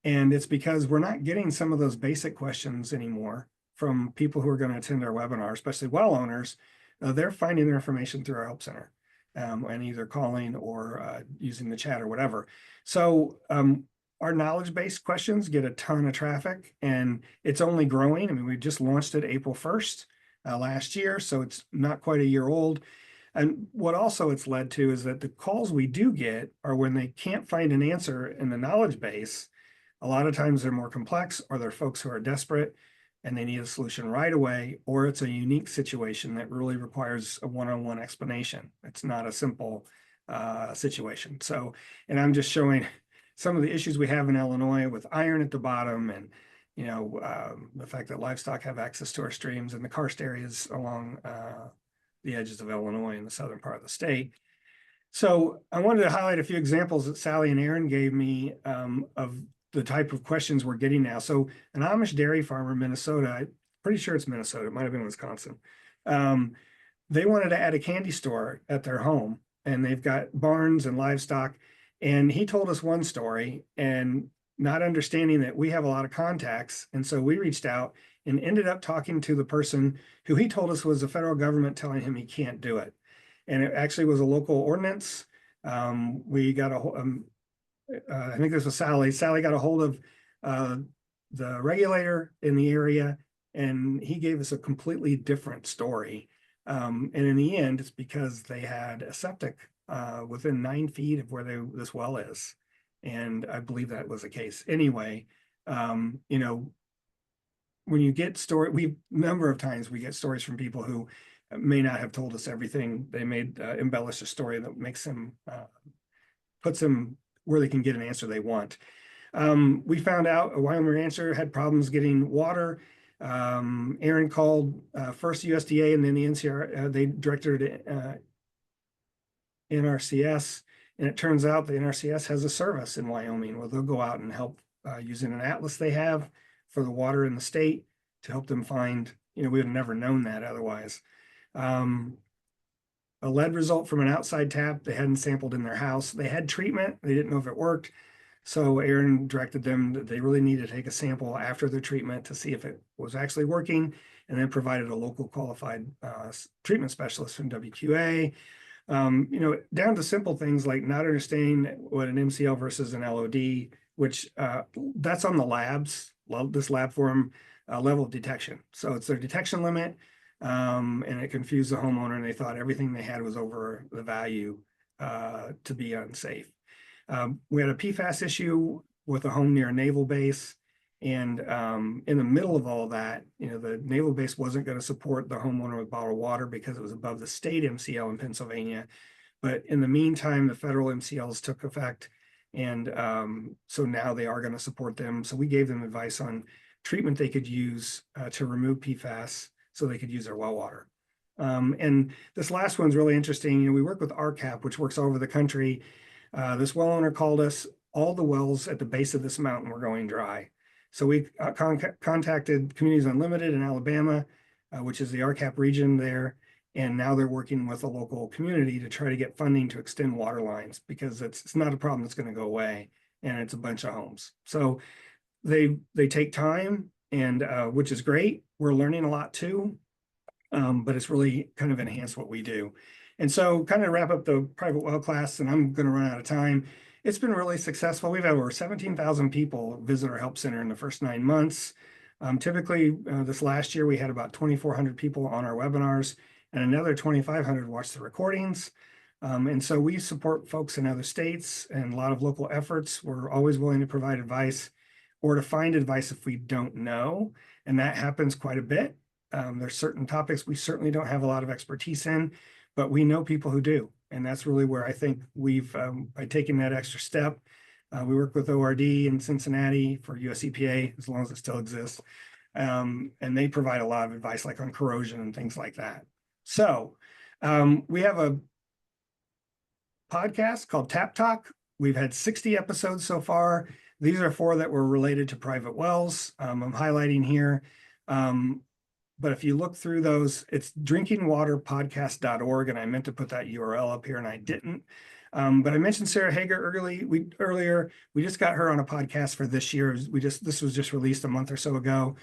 And it's because we're not getting some of those basic questions anymore from people who are going to attend our webinar, especially well owners. They're finding their information through our help center and either calling or using the chat or whatever. So our knowledge-based questions get a ton of traffic, and it's only growing. I mean, we just launched it April 1st last year, so it's not quite a year old. And what also it's led to is that the calls we do get are when they can't find an answer in the knowledge base. A lot of times they're more complex, or they're folks who are desperate and they need a solution right away, or it's a unique situation that really requires a one-on-one explanation. It's not a simple situation. So, and I'm just showing some of the issues we have in Illinois with iron at the bottom and, the fact that livestock have access to our streams and the karst areas along the edges of Illinois in the southern part of the state. So I wanted to highlight a few examples that Sally and Aaron gave me of the type of questions we're getting now. So an Amish dairy farmer in Minnesota, I'm pretty sure it's Minnesota, it might have been Wisconsin. They wanted to add a candy store at their home, and they've got barns and livestock. And he told us one story, and not understanding that we have a lot of contacts. And so we reached out and ended up talking to the person who he told us was the federal government telling him he can't do it. And it actually was a local ordinance. We got I think this was Sally. Sally got a hold of the regulator in the area, and he gave us a completely different story. And in the end, it's because they had a septic within 9 feet of where this well is. And I believe that was the case. Anyway, when you get number of times we get stories from people who may not have told us everything. They may embellish a story that makes them, puts them where they can get an answer they want. We found out a Wyoming rancher had problems getting water. Aaron called first USDA and then the NCR, they directed it NRCS, and it turns out the NRCS has a service in Wyoming where they'll go out and help using an atlas they have for the water in the state to help them find, we would have never known that otherwise. A lead result from an outside tap they hadn't sampled in their house. They had treatment, they didn't know if it worked. So Aaron directed them that they really needed to take a sample after their treatment to see if it was actually working, and then provided a local qualified treatment specialist from WQA. Down to simple things like not understanding what an MCL versus an LOD, which that's on the labs, this lab form level of detection. So it's their detection limit, and it confused the homeowner, and they thought everything they had was over the value to be unsafe. We had a PFAS issue with a home near a naval base. And in the middle of all of that, the naval base wasn't going to support the homeowner with bottled water because it was above the state MCL in Pennsylvania. But in the meantime, the federal MCLs took effect. And so now they are going to support them. So we gave them advice on treatment they could use to remove PFAS so they could use their well water. And this last one's really interesting. We work with RCAP, which works all over the country. This well owner called us. All the wells at the base of this mountain were going dry. So we contacted Communities Unlimited in Alabama, which is the RCAP region there. And now they're working with a local community to try to get funding to extend water lines because it's not a problem that's going to go away. And it's a bunch of homes. So they take time, and which is great. We're learning a lot too, but it's really kind of enhanced what we do. And so kind of wrap up the private well class, and I'm going to run out of time. It's been really successful. We've had over 17,000 people visit our help center in the first 9 months. Typically, this last year, we had about 2,400 people on our webinars, and another 2,500 watched the recordings. And so we support folks in other states and a lot of local efforts. We're always willing to provide advice or to find advice if we don't know, and that happens quite a bit. There's certain topics we certainly don't have a lot of expertise in, but we know people who do. And that's really where I think we've, by taking that extra step, we work with ORD in Cincinnati for US EPA, as long as it still exists. And they provide a lot of advice like on corrosion and things like that. So we have a podcast called Tap Talk. We've had 60 episodes so far. These are 4 that were related to private wells. I'm highlighting here. But if you look through those, it's drinkingwaterpodcast.org, and I meant to put that URL up here and I didn't. But I mentioned Sarah Hager earlier. We just got her on a podcast for this year. This was just released a month or so ago,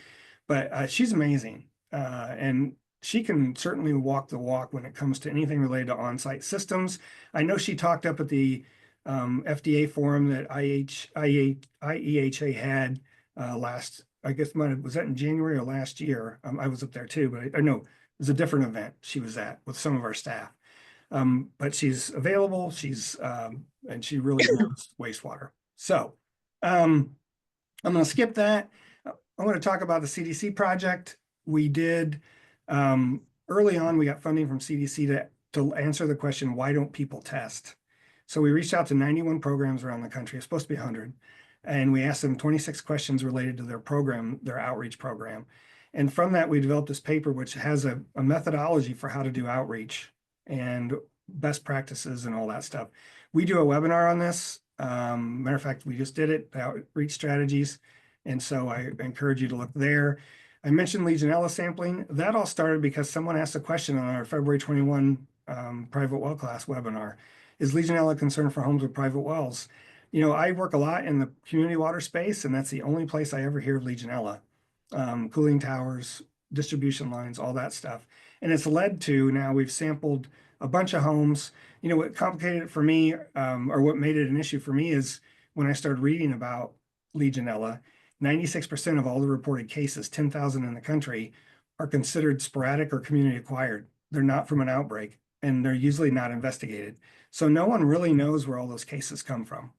but she's amazing. And she can certainly walk the walk when it comes to anything related to on-site systems. I know she talked up at the FDA forum that IEHA had last, I guess, was that in January or last year? I was up there too, but I know it was a different event she was at with some of our staff. But she's available, and she really knows wastewater. So I'm going to skip that. I want to talk about the CDC project. We did, early on, we got funding from CDC to answer the question, why don't people test? So we reached out to 91 programs around the country. It's supposed to be 100. And we asked them 26 questions related to their program, their outreach program. And from that, we developed this paper, which has a methodology for how to do outreach and best practices and all that stuff. We do a webinar on this. Matter of fact, we just did it, outreach strategies. And so I encourage you to look there. I mentioned Legionella sampling. That all started because someone asked a question on our February 21 private well class webinar. Is Legionella a concern for homes with private wells? You know, I work a lot in the community water space, and that's the only place I ever hear of Legionella. Cooling towers, distribution lines, all that stuff. And it's led to, now we've sampled a bunch of homes. You know, what complicated it for me, or what made it an issue for me, is when I started reading about Legionella, 96% of all the reported cases, 10,000 in the country, are considered sporadic or community acquired. They're not from an outbreak, and they're usually not investigated. So no one really knows where all those cases come from.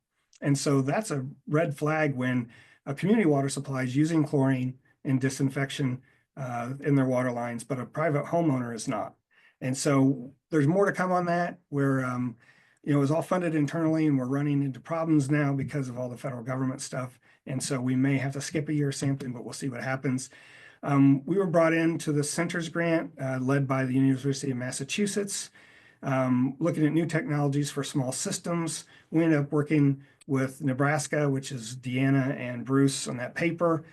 And so that's a red flag when a community water supply is using chlorine and disinfection in their water lines, but a private homeowner is not. And so there's more to come on that, where you know, it was all funded internally, and we're running into problems now because of all the federal government stuff. And so we may have to skip a year of sampling, but we'll see what happens. We were brought into the Centers Grant led by the University of Massachusetts, looking at new technologies for small systems. We ended up working with Nebraska, which is Deanna and Bruce on that paper,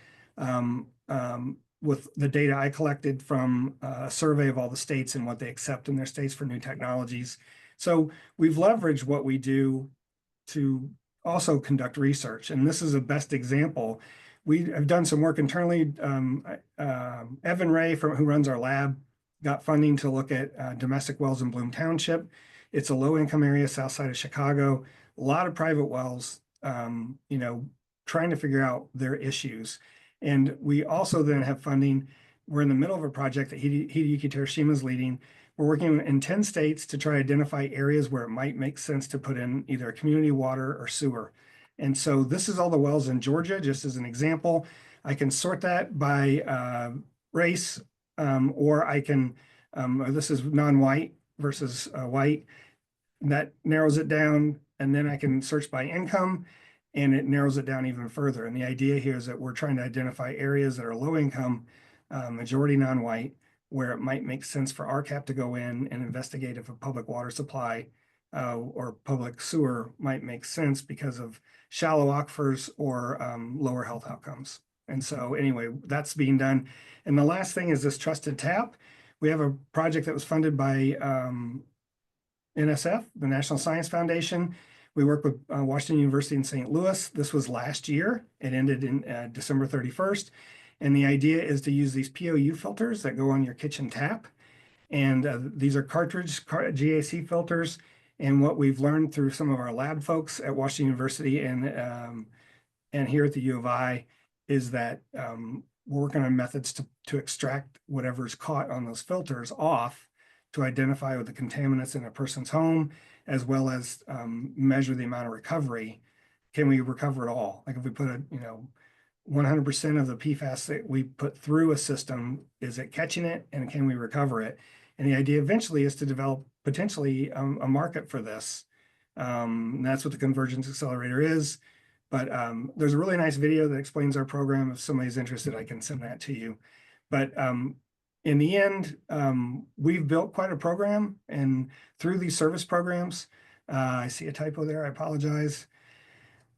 with the data I collected from a survey of all the states and what they accept in their states for new technologies. So we've leveraged what we do to also conduct research. And this is a best example. We have done some work internally. Evan Ray, who runs our lab, got funding to look at domestic wells in Bloom Township. It's a low-income area south side of Chicago. A lot of private wells, you know, trying to figure out their issues. And we also then have funding. We're in the middle of a project that Hideyuki Terashima is leading. We're working in 10 states to try to identify areas where it might make sense to put in either a community water or sewer. And so this is all the wells in Georgia, just as an example. I can sort that by race, or I can, this is non-white versus white. And that narrows it down. And then I can search by income, and it narrows it down even further. And the idea here is that we're trying to identify areas that are low income, majority non-white, where it might make sense for RCAP to go in and investigate if a public water supply or public sewer might make sense because of shallow aquifers or lower health outcomes. And so anyway, that's being done. And the last thing is this trusted tap. We have a project that was funded by NSF, the National Science Foundation. We work with Washington University in St. Louis. This was last year. It ended in December 31st. And the idea is to use these POU filters that go on your kitchen tap. And these are cartridge GAC filters. And what we've learned through some of our lab folks at Washington University and here at the U of I is that we're working on methods to extract whatever's caught on those filters off to identify the contaminants in a person's home, as well as measure the amount of recovery. Can we recover it all? Like if we put 100% of the PFAS that we put through a system, is it catching it, and can we recover it? And the idea eventually is to develop potentially a market for this. And that's what the Convergence Accelerator is. But there's a really nice video that explains our program. If somebody's interested, I can send that to you. But in the end, we've built quite a program, and through these service programs, I see a typo there, I apologize.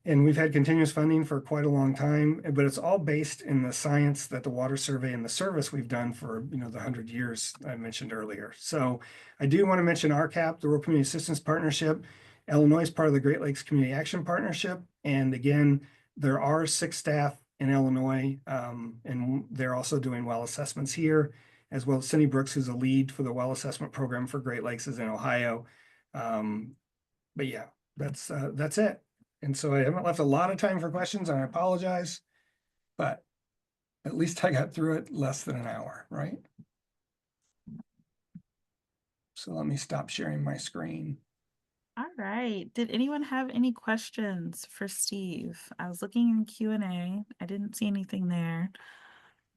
And we've had continuous funding for quite a long time, but it's all based in the science that the water survey and the service we've done for the 100 years I mentioned earlier. So I do want to mention RCAP, the Rural Community Assistance Partnership. Illinois is part of the Great Lakes Community Action Partnership. And again, there are 6 staff in Illinois, and they're also doing well assessments here, as well as Cindy Brooks, who's a lead for the well assessment program for Great Lakes, is in Ohio. But yeah, that's it. And so I haven't left a lot of time for questions, and I apologize, but at least I got through it less than an hour, right? So let me stop sharing my screen. All right. Did anyone have any questions for Steve? I was looking in Q&A. I didn't see anything there.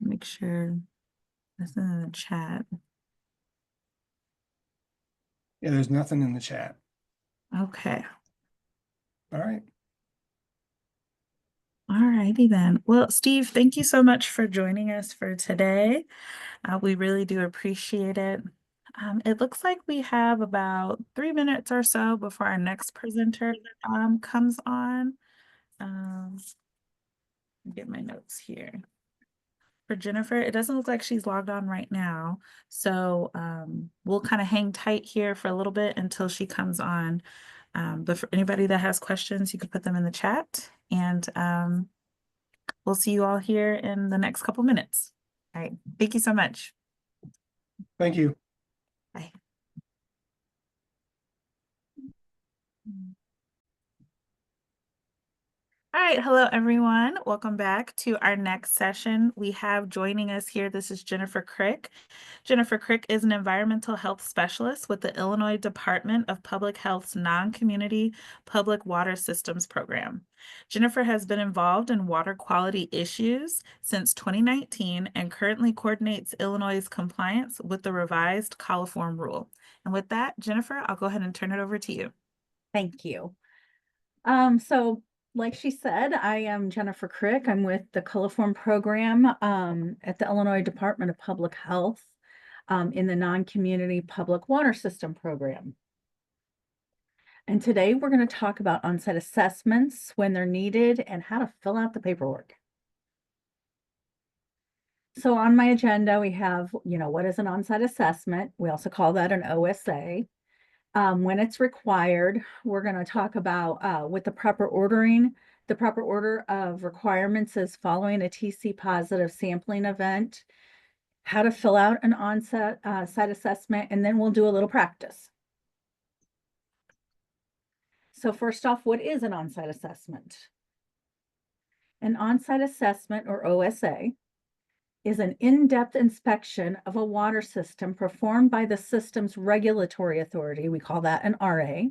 Make sure this is in the chat. Yeah, there's nothing in the chat. Okay. All right. All righty then. Well, Steve, thank you so much for joining us for today. We really do appreciate it. It looks like we have about 3 minutes or so before our next presenter comes on. Get my notes here. For Jennifer, it doesn't look like she's logged on right now. So we'll kind of hang tight here for a little bit until she comes on. But for anybody that has questions, you can put them in the chat, and we'll see you all here in the next couple minutes. All right. Thank you so much. Thank you. Bye. All right, hello everyone. Welcome back to our next session. We have joining us here, this is Jennifer Crick. Jennifer Crick is an environmental health specialist with the Illinois Department of Public Health's Non-Community Public Water Systems Program. Jennifer has been involved in water quality issues since 2019 and currently coordinates Illinois' compliance with the revised coliform rule. And with that, Jennifer, I'll go ahead and turn it over to you. Thank you. So like she said, I am Jennifer Crick. I'm with the coliform program at the Illinois Department of Public Health in the non-community public water system program. And today we're going to talk about on-site assessments when they're needed and how to fill out the paperwork. So on my agenda, we have, what is an on-site assessment? We also call that an OSA. When it's required, we're going to talk about with the proper ordering. The proper order of requirements is following a TC positive sampling event, how to fill out an on-site site assessment, and then we'll do a little practice. So first off, what is an on-site assessment? An on-site assessment, or OSA, is an in-depth inspection of a water system performed by the system's regulatory authority. We call that an RA.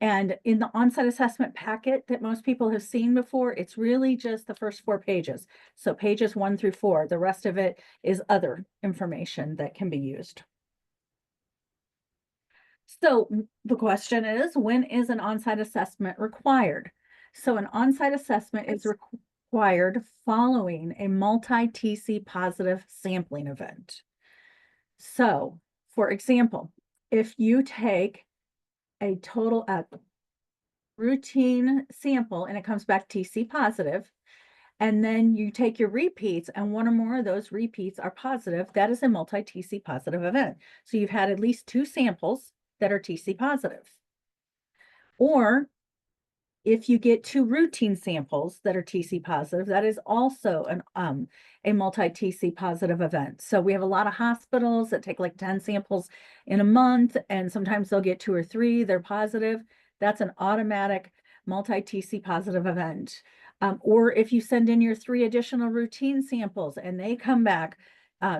And in the on-site assessment packet that most people have seen before, it's really just the first 4 pages. So pages 1 through 4, the rest of it is other information that can be used. So the question is, when is an on-site assessment required? So an on-site assessment is required following a multi-TC positive sampling event. So, for example, if you take a total routine sample and it comes back TC positive, and then you take your repeats and one or more of those repeats are positive, that is a multi-TC positive event. So you've had at least 2 samples that are TC positive. Or if you get 2 routine samples that are TC positive, that is also a multi-TC positive event. So we have a lot of hospitals that take like 10 samples in a month, and sometimes they'll get 2 or 3, they're positive. That's an automatic multi-TC positive event. Or if you send in your 3 additional routine samples and they come back,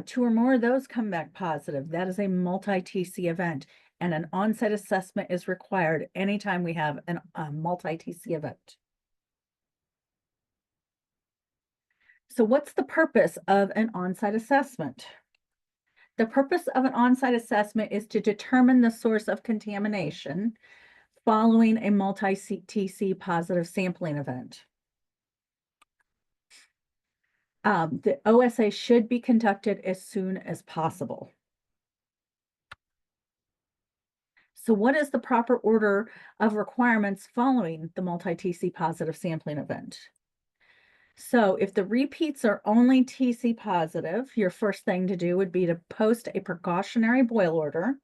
2 or more of those come back positive, that is a multi-TC event. And an on-site assessment is required anytime we have a multi-TC event. So what's the purpose of an on-site assessment? The purpose of an on-site assessment is to determine the source of contamination following a multi-TC positive sampling event. The OSA should be conducted as soon as possible. So what is the proper order of requirements following the multi-TC positive sampling event? So if the repeats are only TC positive, your first thing to do would be to post a precautionary boil order,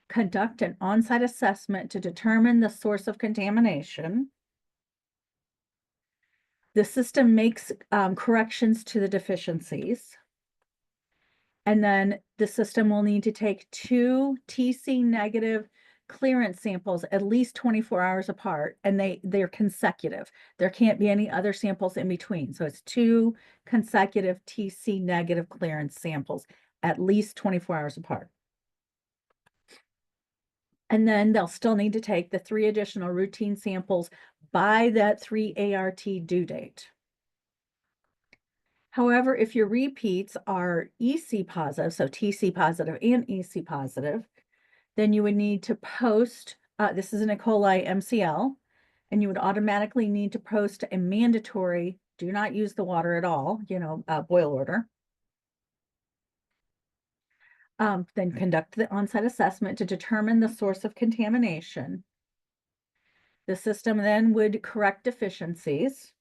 conduct an on-site assessment to determine the source of contamination. The system makes corrections to the deficiencies. And then the system will need to take 2 TC negative clearance samples at least 24 hours apart, and they're consecutive. There can't be any other samples in between. So it's 2 consecutive TC negative clearance samples at least 24 hours apart. And then they'll still need to take the 3 additional routine samples by that 3 ART due date. However, if your repeats are EC positive, so TC positive and EC positive, then you would need to post This is an E. coli MCL, and you would automatically need to post a mandatory, do not use the water at all, boil order. Then conduct the on-site assessment to determine the source of contamination. The system then would correct deficiencies.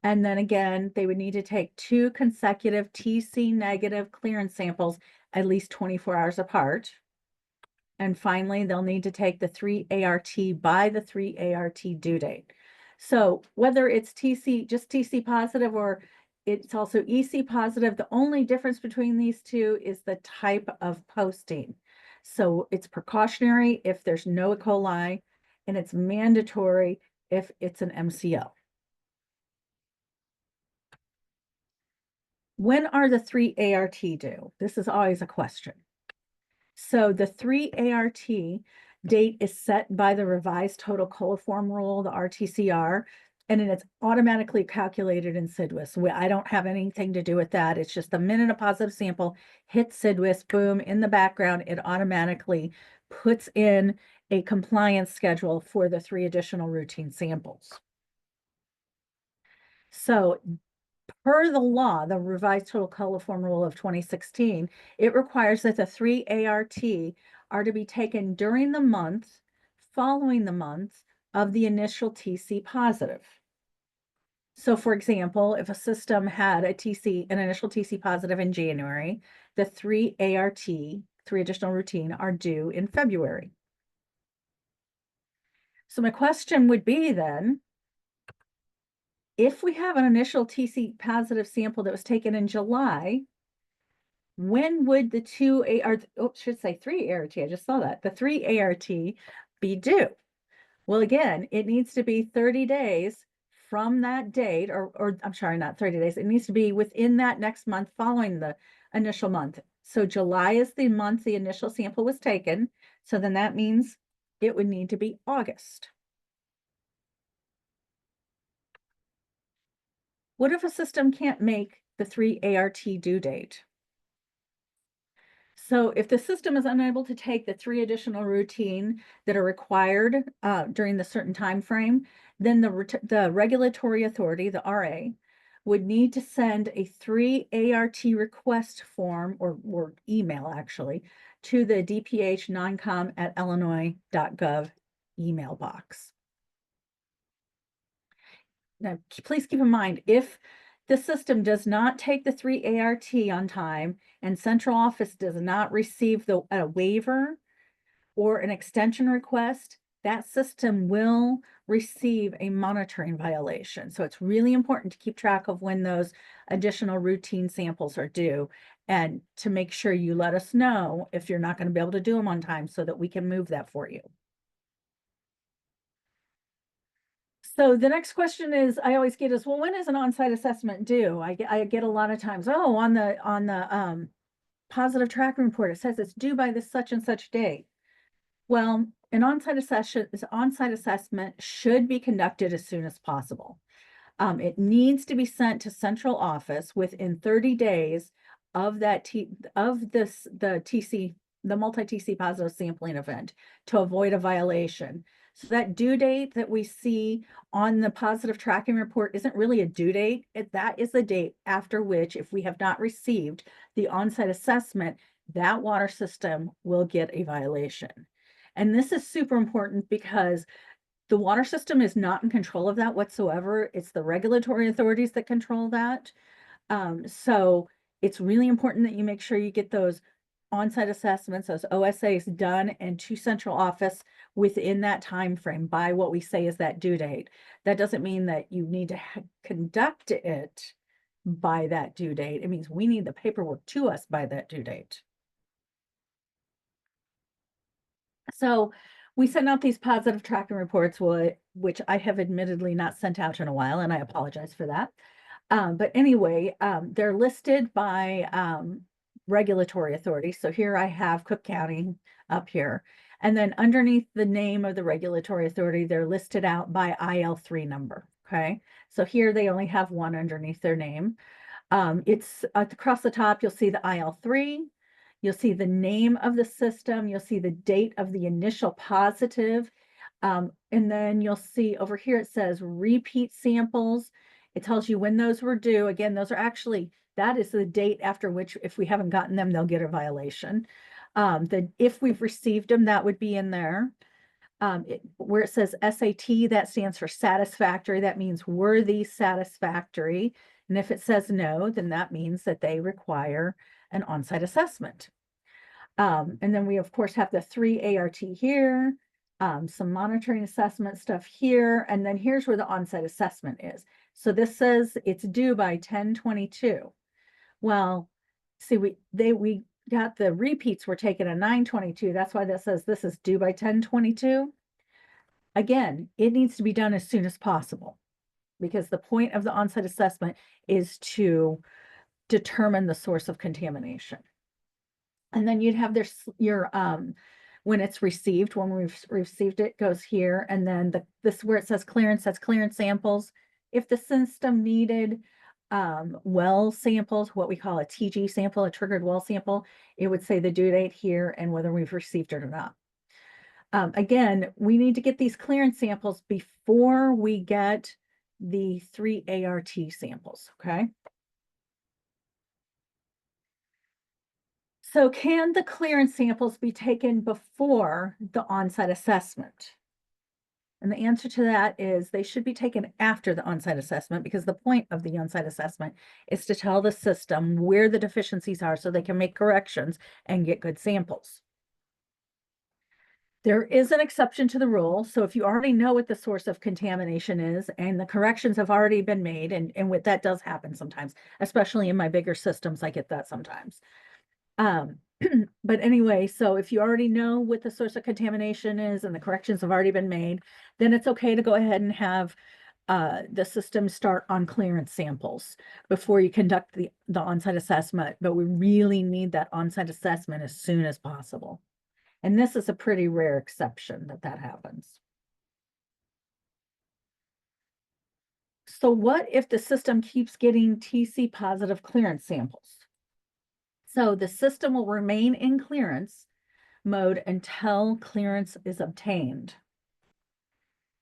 And then again, they would need to take 2 consecutive TC negative clearance samples at least 24 hours apart. And finally, they'll need to take the 3 ART by the 3 ART due date. So whether it's just TC positive, or it's also EC positive, the only difference between these two is the type of posting. So it's precautionary if there's no E. coli, and it's mandatory if it's an MCL. When are the 3 ART due? This is always a question. So the 3 ART date is set by the revised total coliform rule, the RTCR, and then it's automatically calculated in CIDWIS. I don't have anything to do with that. It's just the minute a positive sample hits CIDWIS, boom, in the background, it automatically puts in a compliance schedule for the 3 additional routine samples. So per the law, the revised total coliform rule of 2016, it requires that the 3 ART are to be taken during the month following the month of the initial TC positive. So for example, if a system had an initial TC positive in January, the 3 ART, 3 additional routine, are due in February. So my question would be then, if we have an initial TC positive sample that was taken in July, when would the 3 ART, I just saw that, the 3 ART be due? Well, again, it needs to be 30 days from that date, or I'm sorry, not 30 days. It needs to be within that next month following the initial month. So July is the month the initial sample was taken. So then that means it would need to be August. What if a system can't make the 3 ART due date? So if the system is unable to take the 3 additional routine that are required during the certain time frame, then the regulatory authority, the RA, would need to send a 3 ART request form or email actually to the dph.noncom@illinois.gov email box. Now, please keep in mind, if the system does not take the 3 ART on time and central office does not receive a waiver or an extension request, that system will receive a monitoring violation. So it's really important to keep track of when those additional routine samples are due, and to make sure you let us know if you're not going to be able to do them on time so that we can move that for you. So the next question I always get is, well, when is an on-site assessment due? I get a lot of times, oh, on the positive tracking report, it says it's due by this such and such date. Well, an on-site assessment should be conducted as soon as possible. It needs to be sent to central office within 30 days of the multi-TC positive sampling event, to avoid a violation. So that due date that we see on the positive tracking report isn't really a due date. That is the date after which, if we have not received the on-site assessment, that water system will get a violation. And this is super important because the water system is not in control of that whatsoever. It's the regulatory authorities that control that. So it's really important that you make sure you get those on-site assessments, those OSAs, done and to central office within that time frame by what we say is that due date. That doesn't mean that you need to conduct it by that due date. It means we need the paperwork to us by that due date. So we send out these positive tracking reports, which I have admittedly not sent out in a while, and I apologize for that. But anyway, they're listed by regulatory authority. So here I have Cook County up here. And then underneath the name of the regulatory authority, they're listed out by IL3 number. Okay. So here they only have one underneath their name. It's across the top, you'll see the IL3. You'll see the name of the system. You'll see the date of the initial positive. And then you'll see over here, it says repeat samples. It tells you when those were due. Again, those are actually, that is the date after which, if we haven't gotten them, they'll get a violation. If we've received them, that would be in there. Where it says SAT, that stands for satisfactory. That means were these satisfactory? And if it says no, then that means that they require an on-site assessment. And then we, of course, have the 3 ART here, some monitoring assessment stuff here, and then here's where the on-site assessment is. So this says it's due by 10/22. Well, see, we got the repeats were taken at 9/22. That's why that says this is due by 10/22. Again, it needs to be done as soon as possible because the point of the on-site assessment is to determine the source of contamination. And then you'd have your when it's received, when we've received it goes here, and then this where it says clearance, that's clearance samples. If the system needed well samples, what we call a TG sample, a triggered well sample, it would say the due date here and whether we've received it or not. Again, we need to get these clearance samples before we get the 3 ART samples, okay? So can the clearance samples be taken before the on-site assessment? And the answer to that is they should be taken after the on-site assessment because the point of the on-site assessment is to tell the system where the deficiencies are so they can make corrections and get good samples. There is an exception to the rule. So if you already know what the source of contamination is and the corrections have already been made, and what that does happen sometimes, especially in my bigger systems, I get that sometimes. But anyway, so if you already know what the source of contamination is and the corrections have already been made, then it's okay to go ahead and have the system start on clearance samples before you conduct the on-site assessment. But we really need that on-site assessment as soon as possible. And this is a pretty rare exception that happens. So what if the system keeps getting TC positive clearance samples? So the system will remain in clearance mode until clearance is obtained.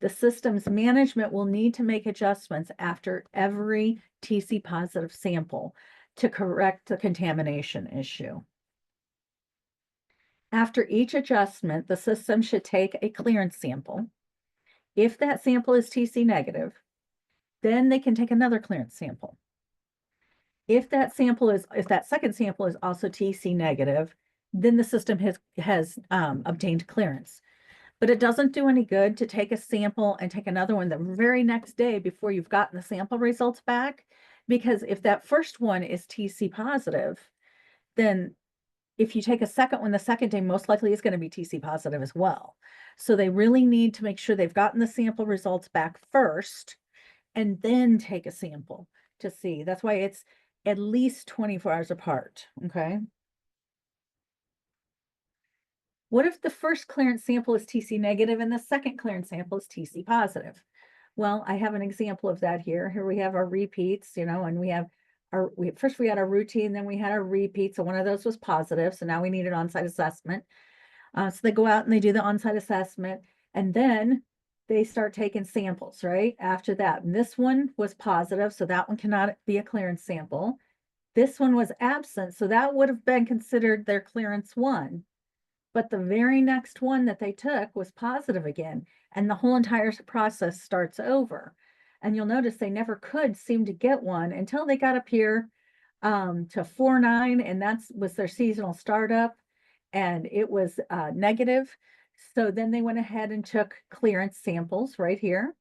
The system's management will need to make adjustments after every TC positive sample to correct the contamination issue. After each adjustment, the system should take a clearance sample. If that sample is TC negative, then they can take another clearance sample. If that second sample is also TC negative, then the system has obtained clearance. But it doesn't do any good to take a sample and take another one the very next day before you've gotten the sample results back, because if that first one is TC positive, then if you take a second one the second day, most likely it's going to be TC positive as well. So they really need to make sure they've gotten the sample results back first and then take a sample to see. That's why it's at least 24 hours apart, okay? What if the first clearance sample is TC negative and the second clearance sample is TC positive? Well, I have an example of that here. Here we have our repeats, and we have first we had our routine, then we had our repeat. So one of those was positive. So now we need an on-site assessment. So they go out and they do the on-site assessment, and then they start taking samples, right? After that, and this one was positive, so that one cannot be a clearance sample. This one was absent, so that would have been considered their clearance one. But the very next one that they took was positive again, and the whole entire process starts over. And you'll notice they never could seem to get one until they got up here to 4.9, and that was their seasonal startup, and it was negative. So then they went ahead and took clearance samples right here.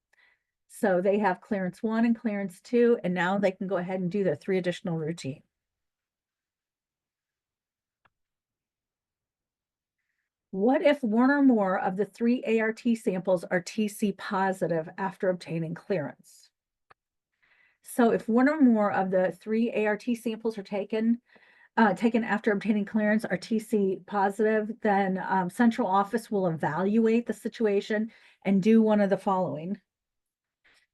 So they have clearance 1 and clearance 2, and now they can go ahead and do the 3 additional routine. What if one or more of the 3 ART samples are TC positive after obtaining clearance? So if one or more of the 3 ART samples are taken after obtaining clearance are TC positive, then central office will evaluate the situation and do one of the following.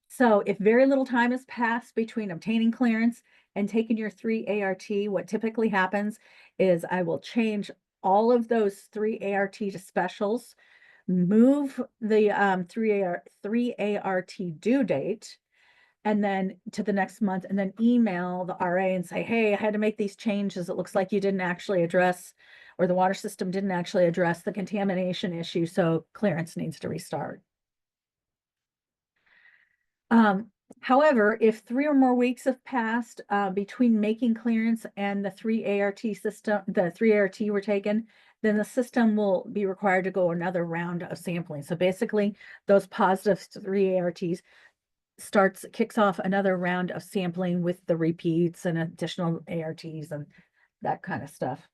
So if very little time has passed between obtaining clearance and taken your 3 ART, what typically happens is I will change all of those 3 ART to specials, move the 3 ART due date, and then to the next month, and then email the RA and say, hey, I had to make these changes. It looks like you didn't actually address, or the water system didn't actually address the contamination issue, so clearance needs to restart. However, if 3 or more weeks have passed between making clearance and the 3 ART system, the 3 ART were taken, then the system will be required to go another round of sampling. So basically, those positive 3 ARTs kicks off another round of sampling with the repeats and additional ARTs and that kind of stuff.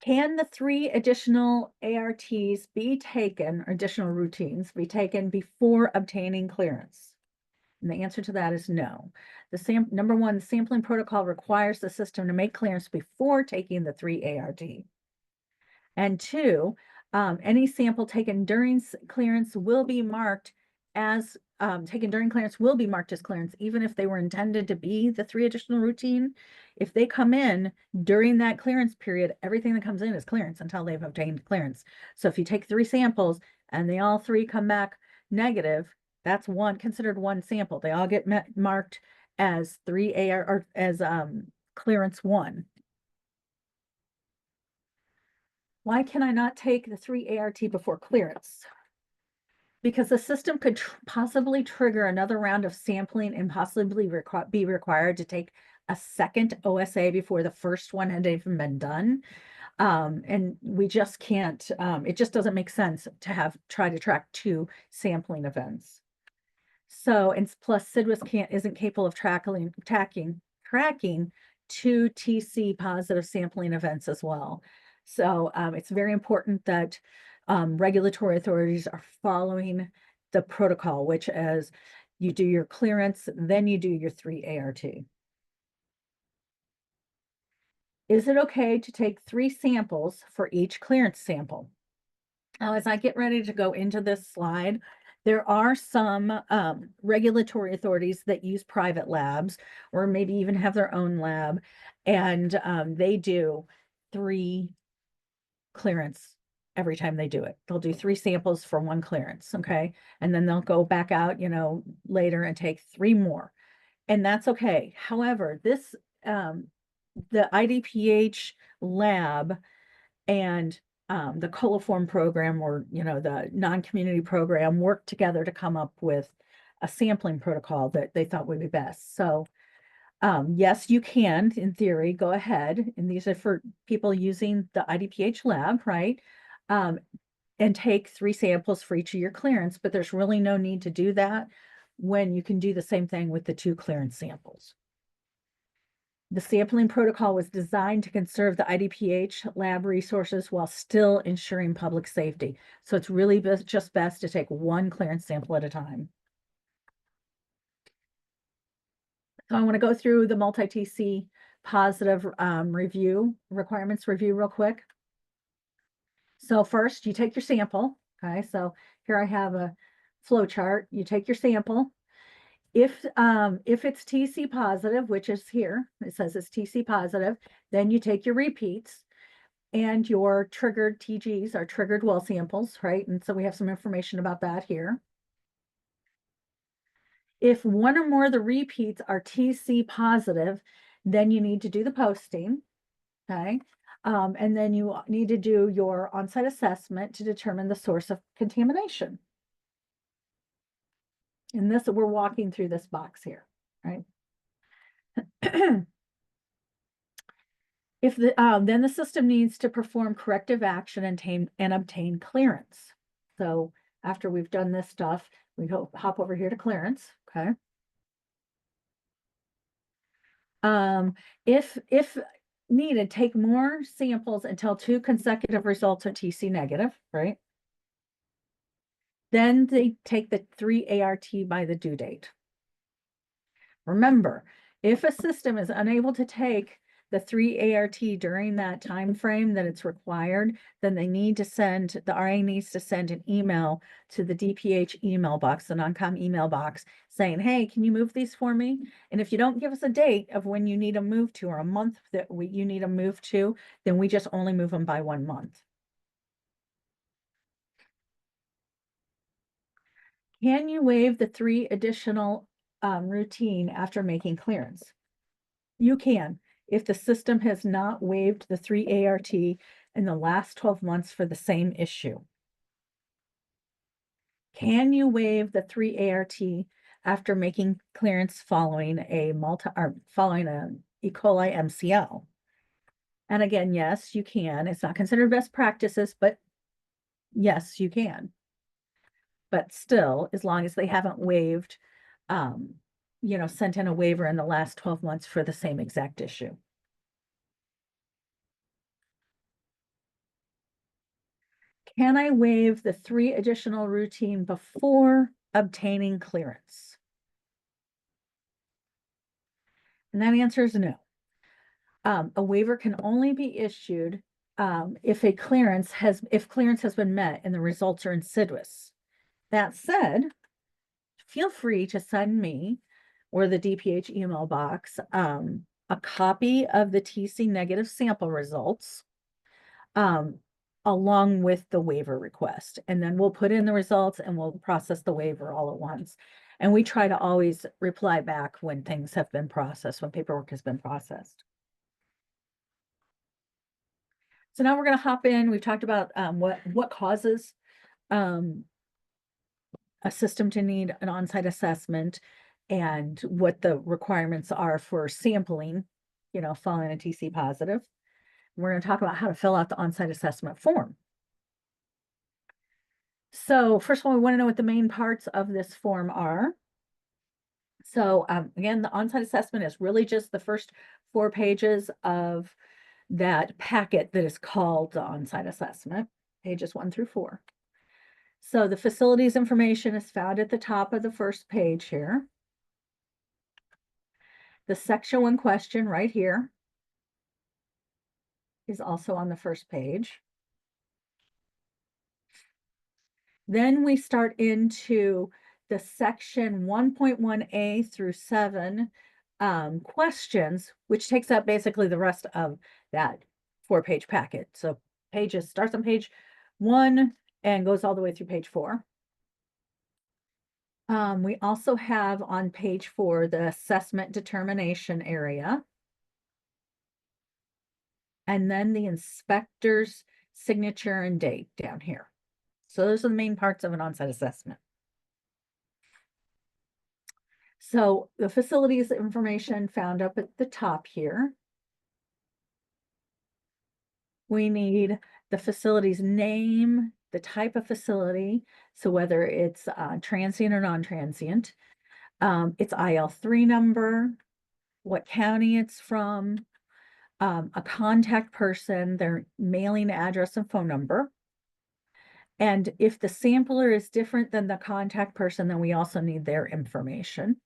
Can the 3 additional ARTs be taken, or additional routines be taken before obtaining clearance? And the answer to that is no. Number one, the sampling protocol requires the system to make clearance before taking the 3 ART. And 2, any sample taken during clearance will be marked as clearance, even if they were intended to be the 3 additional routine. If they come in during that clearance period, everything that comes in is clearance until they've obtained clearance. So if you take 3 samples and they all 3 come back negative, that's considered one sample. They all get marked as 3 AR or as clearance 1. Why can I not take the 3 ART before clearance? Because the system could possibly trigger another round of sampling and possibly be required to take a second OSA before the first one had even been done. And we just can't, it just doesn't make sense to try to track 2 sampling events. So, and plus CIDWIS isn't capable of tracking 2 TC positive sampling events as well. So it's very important that regulatory authorities are following the protocol, which is you do your clearance, then you do your 3 ART. Is it okay to take 3 samples for each clearance sample? Now, as I get ready to go into this slide, there are some regulatory authorities that use private labs or maybe even have their own lab, and they do 3 clearance every time they do it. They'll do 3 samples for 1 clearance, okay? And then they'll go back out, later and take 3 more. And that's okay. However, this the IDPH lab and the coliform program, or the non-community program, worked together to come up with a sampling protocol that they thought would be best. So yes, you can, in theory, go ahead, and these are for people using the IDPH lab, right? And take 3 samples for each of your clearance, but there's really no need to do that when you can do the same thing with the 2 clearance samples. The sampling protocol was designed to conserve the IDPH lab resources while still ensuring public safety. So it's really just best to take 1 clearance sample at a time. So I want to go through the multi-TC positive requirements review real quick. So first, you take your sample. Okay, so here I have a flow chart. You take your sample. If it's TC positive, which is here, it says it's TC positive, then you take your repeats, and your triggered TGs are triggered well samples, right? And so we have some information about that here. If 1 or more of the repeats are TC positive, then you need to do the posting, okay? And then you need to do your on-site assessment to determine the source of contamination. And this, we're walking through this box here, right? Then the system needs to perform corrective action and obtain clearance. So after we've done this stuff, we hop over here to clearance, okay? If needed, take more samples until 2 consecutive results are TC negative, right? Then they take the 3 ART by the due date. Remember, if a system is unable to take the 3 ART during that time frame that it's required, then they need to send, the RA needs to send an email to the DPH email box, the non-com email box, saying, hey, can you move these for me? And if you don't give us a date of when you need them moved to, or a month that you need them moved to, then we just only move them by 1 month. Can you waive the 3 additional routine after making clearance? You can, if the system has not waived the 3 ART in the last 12 months for the same issue. Can you waive the 3 ART after making clearance following a E. coli MCL? And again, yes, you can. It's not considered best practices, but yes, you can. But still, as long as they haven't waived, sent in a waiver in the last 12 months for the same exact issue. Can I waive the 3 additional routine before obtaining clearance? And that answer is no. A waiver can only be issued if clearance has been met and the results are insidious. That said, feel free to send me or the DPH email box a copy of the TC negative sample results along with the waiver request. And then we'll put in the results and we'll process the waiver all at once. And we try to always reply back when things have been processed, when paperwork has been processed. So now we're going to hop in. We've talked about what causes a system to need an on-site assessment and what the requirements are for sampling, following a TC positive. We're going to talk about how to fill out the on-site assessment form. So first of all, we want to know what the main parts of this form are. So again, the on-site assessment is really just the first 4 pages of that packet that is called the on-site assessment, pages 1 through 4. So the facilities information is found at the top of the first page here. The section 1 question right here is also on the first page. Then we start into the section 1.1a through 7 questions, which takes up basically the rest of that 4-page packet. So starts on page 1 and goes all the way through page 4. We also have on page 4 the assessment determination area. And then the inspector's signature and date down here. So those are the main parts of an on-site assessment. So the facilities information found up at the top here. We need the facility's name, the type of facility, so whether it's transient or non-transient, its IL3 number, what county it's from, a contact person, their mailing address and phone number. And if the sampler is different than the contact person, then we also need their information.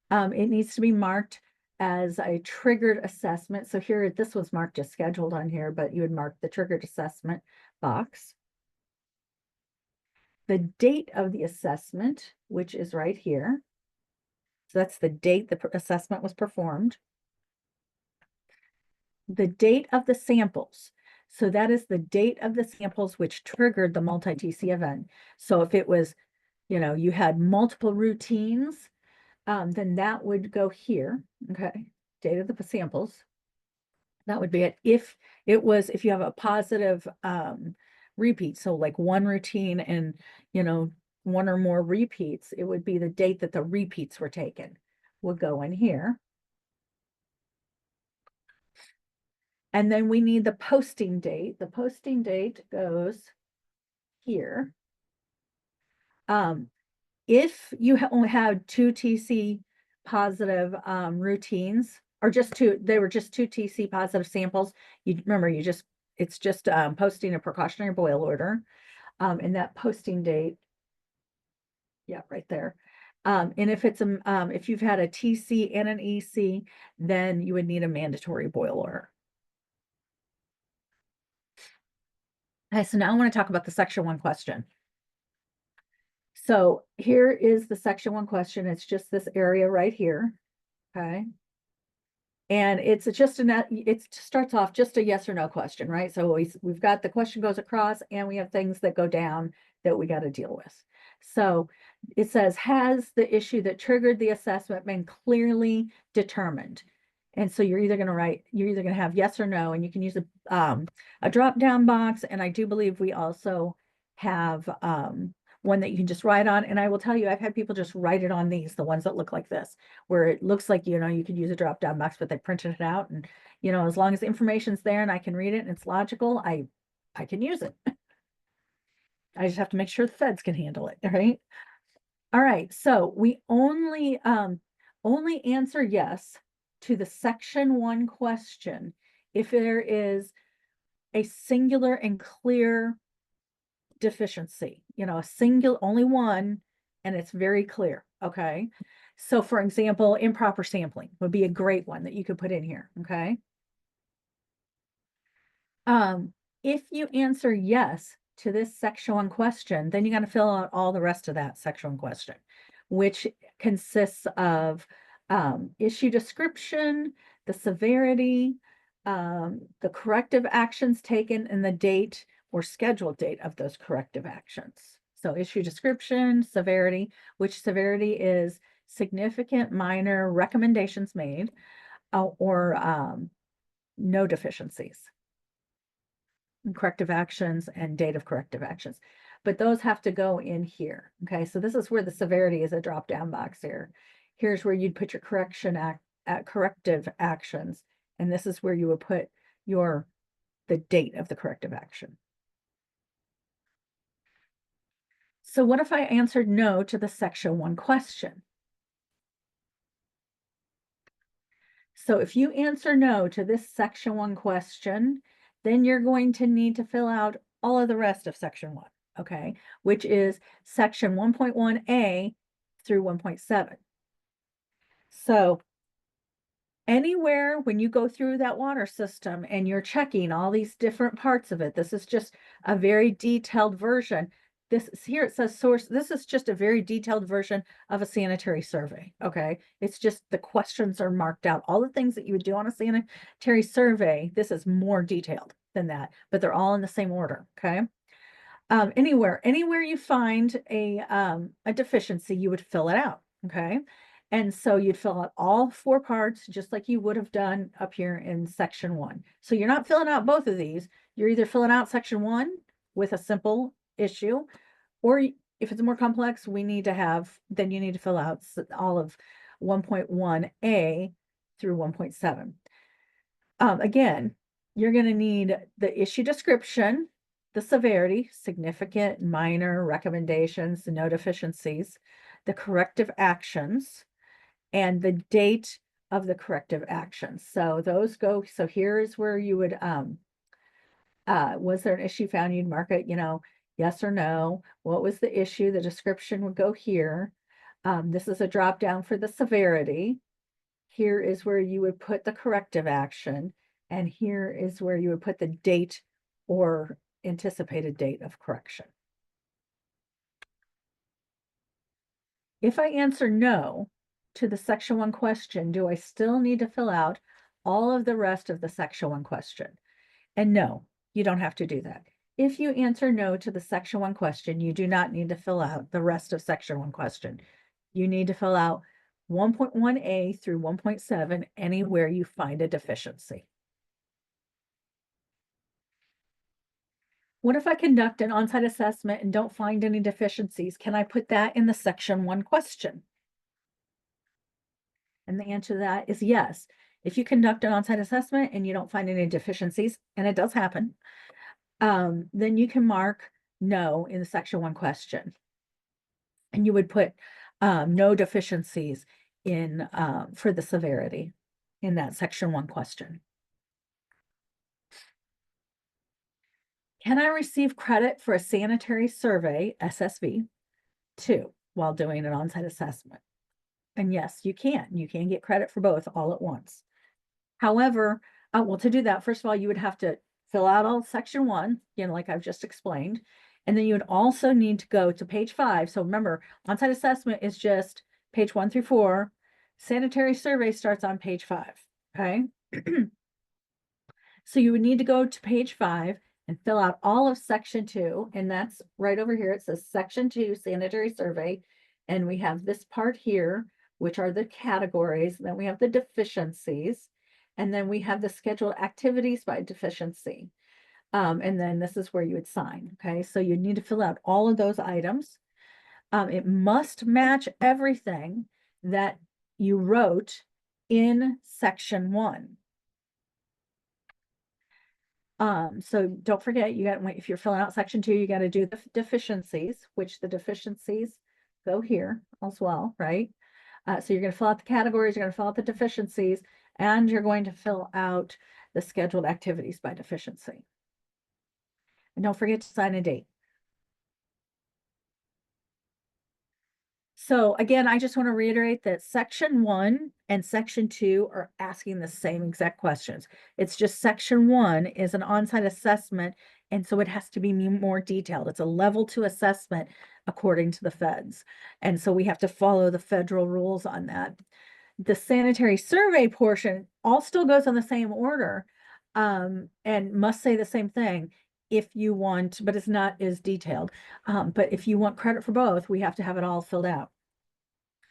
It needs to be marked as a triggered assessment. So here, this was marked as scheduled on here, but you would mark the triggered assessment box. The date of the assessment, which is right here. So that's the date the assessment was performed. The date of the samples. So that is the date of the samples which triggered the multi-TC event. So if it was, you had multiple routines, then that would go here, okay? Date of the samples. That would be it. If you have a positive repeat, so like 1 routine and, 1 or more repeats, it would be the date that the repeats were taken, would go in here. And then we need the posting date. The posting date goes here. If you only had 2 TC positive routines, or they were just 2 TC positive samples, it's just posting a precautionary boil order. And that posting date, yeah, right there, And if it's if you've had a TC and an EC, then you would need a mandatory boil order. Okay, so now I want to talk about the section 1 question. So here is the section 1 question. It's just this area right here. Okay. And it's just it starts off just a yes or no question, right? So we've got the question goes across and we have things that go down that we got to deal with. So it says, has the issue that triggered the assessment been clearly determined? And so you're either going to have yes or no, and you can use a drop down box. And I do believe we also have one that you can just write on. And I will tell you, I've had people just write it on these, the ones that look like this, where it looks like, you know, you could use a drop down box, but they printed it out. And, you know, as long as the information's there and I can read it and it's logical, I can use it. I just have to make sure the feds can handle it, right? All right, so we only answer yes to the section 1 question if there is a singular and clear deficiency, you know, a single, only one, and it's very clear, okay? So for example, improper sampling would be a great one that you could put in here, okay? If you answer yes to this section 1 question, then you got to fill out all the rest of that section 1 question, which consists of issue description, the severity, the corrective actions taken, and the date or scheduled date of those corrective actions. So issue description, severity, which severity is significant, minor, recommendations made, or no deficiencies. Corrective actions and date of corrective actions. But those have to go in here. Okay, so this is where the severity is a drop down box here. Here's where you'd put your corrective actions, and this is where you would put the date of the corrective action. So what if I answered no to the section 1 question? So if you answer no to this section 1 question, then you're going to need to fill out all of the rest of section 1, okay? Which is section 1.1a through 1.7. So anywhere when you go through that water system and you're checking all these different parts of it, this is just a very detailed version. This here it says source. This is just a very detailed version of a sanitary survey. Okay. It's just the questions are marked out. All the things that you would do on a sanitary survey, this is more detailed than that, but they're all in the same order. Okay. Anywhere you find a deficiency, you would fill it out. Okay. And so you'd fill out all 4 parts, just like you would have done up here in section 1. So you're not filling out both of these. You're either filling out section 1 with a simple issue, or if it's more complex, then you need to fill out all of 1.1a through 1.7. Again, you're going to need the issue description, the severity, significant, minor, recommendations, no deficiencies, the corrective actions, and the date of the corrective actions. So those go, so here's where you would, was there an issue found? You'd mark it, you know, yes or no. What was the issue? The description would go here. This is a drop down for the severity. Here is where you would put the corrective action. And here is where you would put the date or anticipated date of correction. If I answer no to the section 1 question, do I still need to fill out all of the rest of the section 1 question? And no, you don't have to do that. If you answer no to the section 1 question, you do not need to fill out the rest of section 1 question. You need to fill out 1.1a through 1.7 anywhere you find a deficiency. What if I conduct an on-site assessment and don't find any deficiencies? Can I put that in the section 1 question? And the answer to that is yes. If you conduct an on-site assessment and you don't find any deficiencies, and it does happen, then you can mark no in the section 1 question. And you would put no deficiencies in for the severity in that section 1 question. Can I receive credit for a sanitary survey, SSV? 2. while doing an on-site assessment. And yes, you can get credit for both all at once. However, well, to do that, first of all, you would have to fill out all section 1, like I've just explained. And then you would also need to go to page 5. So remember, on-site assessment is just page 1 through 4. Sanitary survey starts on page 5, okay? So you would need to go to page 5 and fill out all of section 2, and that's right over here. It says section 2 sanitary survey, and we have this part here, which are the categories. Then we have the deficiencies, and then we have the scheduled activities by deficiency. And then this is where you would sign. Okay, so you need to fill out all of those items. It must match everything that you wrote in section 1. So don't forget, you got, if you're filling out section 2, you got to do the deficiencies, which the deficiencies go here as well, right? So you're going to fill out the categories, you're going to fill out the deficiencies, and you're going to fill out the scheduled activities by deficiency. And don't forget to sign a date. So again, I just want to reiterate that section 1 and section 2 are asking the same exact questions. It's just section 1 is an on-site assessment, and so it has to be more detailed. It's a level 2 assessment according to the feds. And so we have to follow the federal rules on that. The sanitary survey portion all still goes on the same order, and must say the same thing if you want, but it's not as detailed. But if you want credit for both, we have to have it all filled out.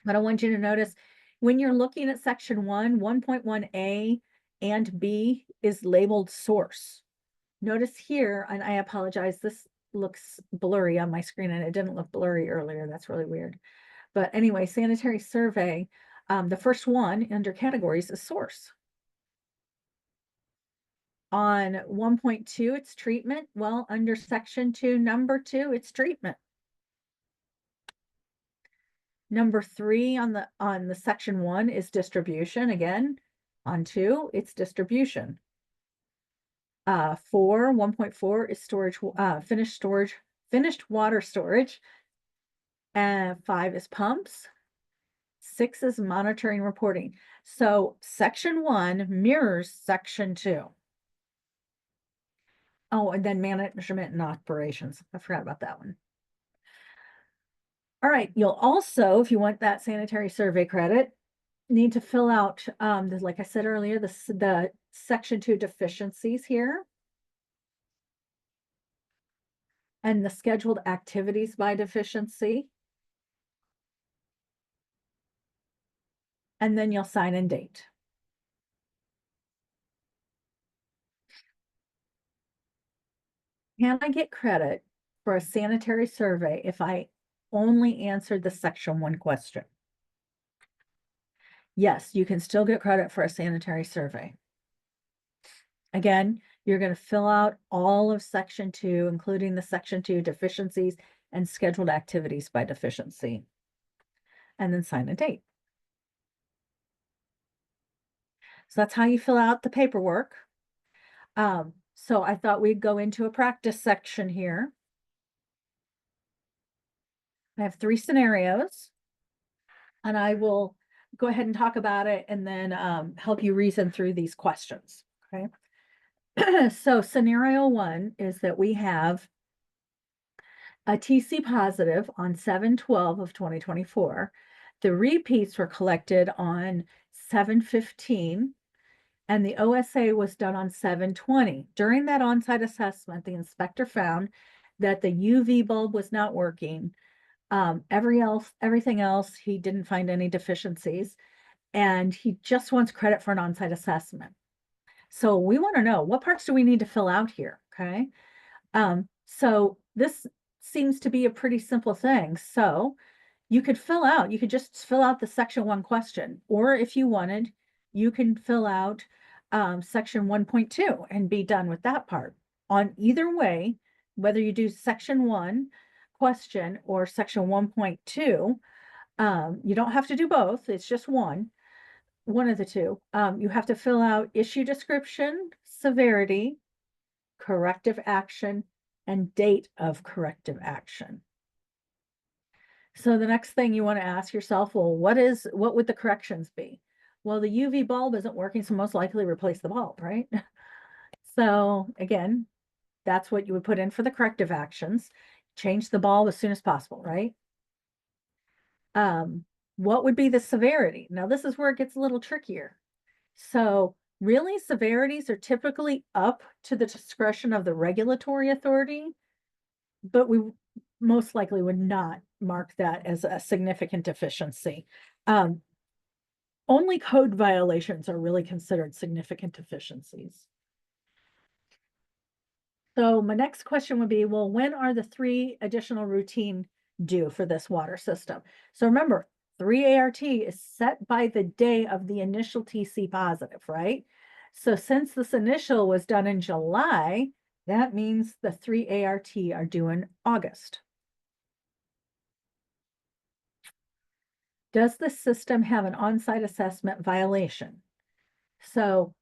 But I want you to notice when you're looking at section 1, 1.1a and b is labeled source. Notice here, and I apologize, this looks blurry on my screen and it didn't look blurry earlier. That's really weird. But anyway, sanitary survey, the first one under categories is source. On 1.2, it's treatment. Well, under section 2, number 2, it's treatment. Number 3 on the section 1 is distribution. Again, on 2, it's distribution. 1.4 is storage, finished water storage. 5 is pumps. 6 is monitoring reporting. So section 1 mirrors section 2. Oh, and then management and operations. I forgot about that one. All right, you'll also, if you want that sanitary survey credit, need to fill out, like I said earlier, the section 2 deficiencies here. And the scheduled activities by deficiency. And then you'll sign and date. Can I get credit for a sanitary survey if I only answered the section 1 question? Yes, you can still get credit for a sanitary survey. Again, you're going to fill out all of section 2, including the section 2 deficiencies and scheduled activities by deficiency, and then sign a date. So that's how you fill out the paperwork. So I thought we'd go into a practice section here. I have 3 scenarios, and I will go ahead and talk about it and then help you reason through these questions, okay? So scenario 1 is that we have a TC positive on 7/12 of 2024. The repeats were collected on 7/15, and the OSA was done on 7/20. During that on-site assessment, the inspector found that the UV bulb was not working. Everything else, he didn't find any deficiencies, and he just wants credit for an on-site assessment. So we want to know, what parts do we need to fill out here? Okay. So this seems to be a pretty simple thing. So you could just fill out the section 1 question, or if you wanted, you can fill out section 1.2 and be done with that part. On either way, whether you do section 1 question or section 1.2, you don't have to do both. It's just one of the two. You have to fill out issue description, severity, corrective action, and date of corrective action. So the next thing you want to ask yourself, well, what would the corrections be? Well, the UV bulb isn't working, so most likely replace the bulb, right? So again, that's what you would put in for the corrective actions. Change the bulb as soon as possible, right? What would be the severity? Now, this is where it gets a little trickier. So really, severities are typically up to the discretion of the regulatory authority, but we most likely would not mark that as a significant deficiency. Only code violations are really considered significant deficiencies. So my next question would be, well, when are the 3 additional routine due for this water system? So remember, 3 ART is set by the day of the initial TC positive, right? So since this initial was done in July, that means the 3 ART are due in August. Does the system have an on-site assessment violation? So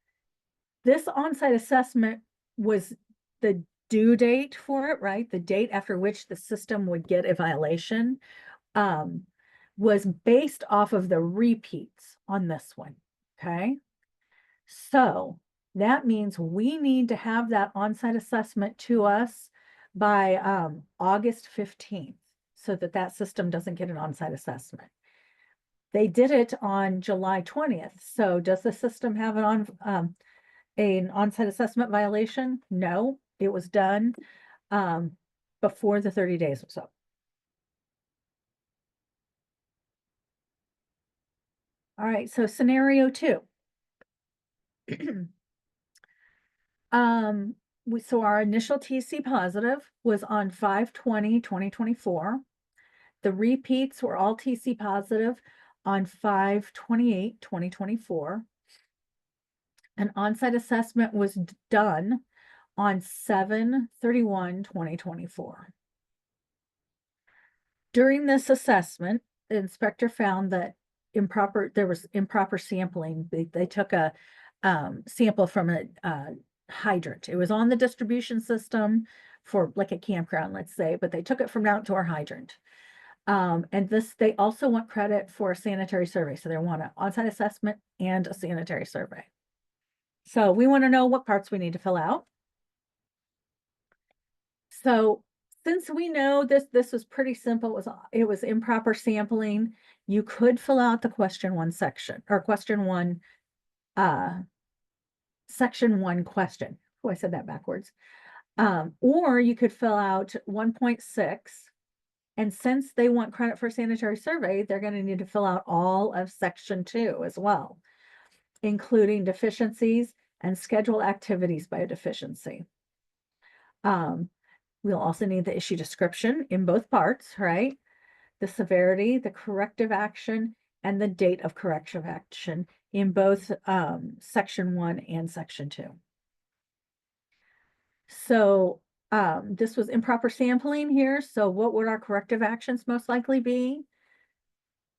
this on-site assessment was the due date for it, right? The date after which the system would get a violation was based off of the repeats on this one, okay? So that means we need to have that on-site assessment to us by August 15th so that that system doesn't get an on-site assessment. They did it on July 20th. So does the system have an on-site assessment violation? No, it was done before the 30 days was up. All right, so scenario 2. So our initial TC positive was on 5/20/2024. The repeats were all TC positive on 5/28/2024. An on-site assessment was done on 7/31/2024. During this assessment, the inspector found that there was improper sampling. They took a sample from a hydrant. It was on the distribution system for like a campground, let's say, but they took it from an outdoor hydrant. And they also want credit for a sanitary survey. So they want an on-site assessment and a sanitary survey. So we want to know what parts we need to fill out. So since we know this was pretty simple, it was improper sampling, you could fill out the question 1 section or question 1, section 1 question. Oh, I said that backwards. Or you could fill out 1.6. And since they want credit for sanitary survey, they're going to need to fill out all of section 2 as well, including deficiencies and schedule activities by a deficiency. We'll also need the issue description in both parts, right? The severity, the corrective action, and the date of corrective action in both section 1 and section 2. So this was improper sampling here. So what would our corrective actions most likely be?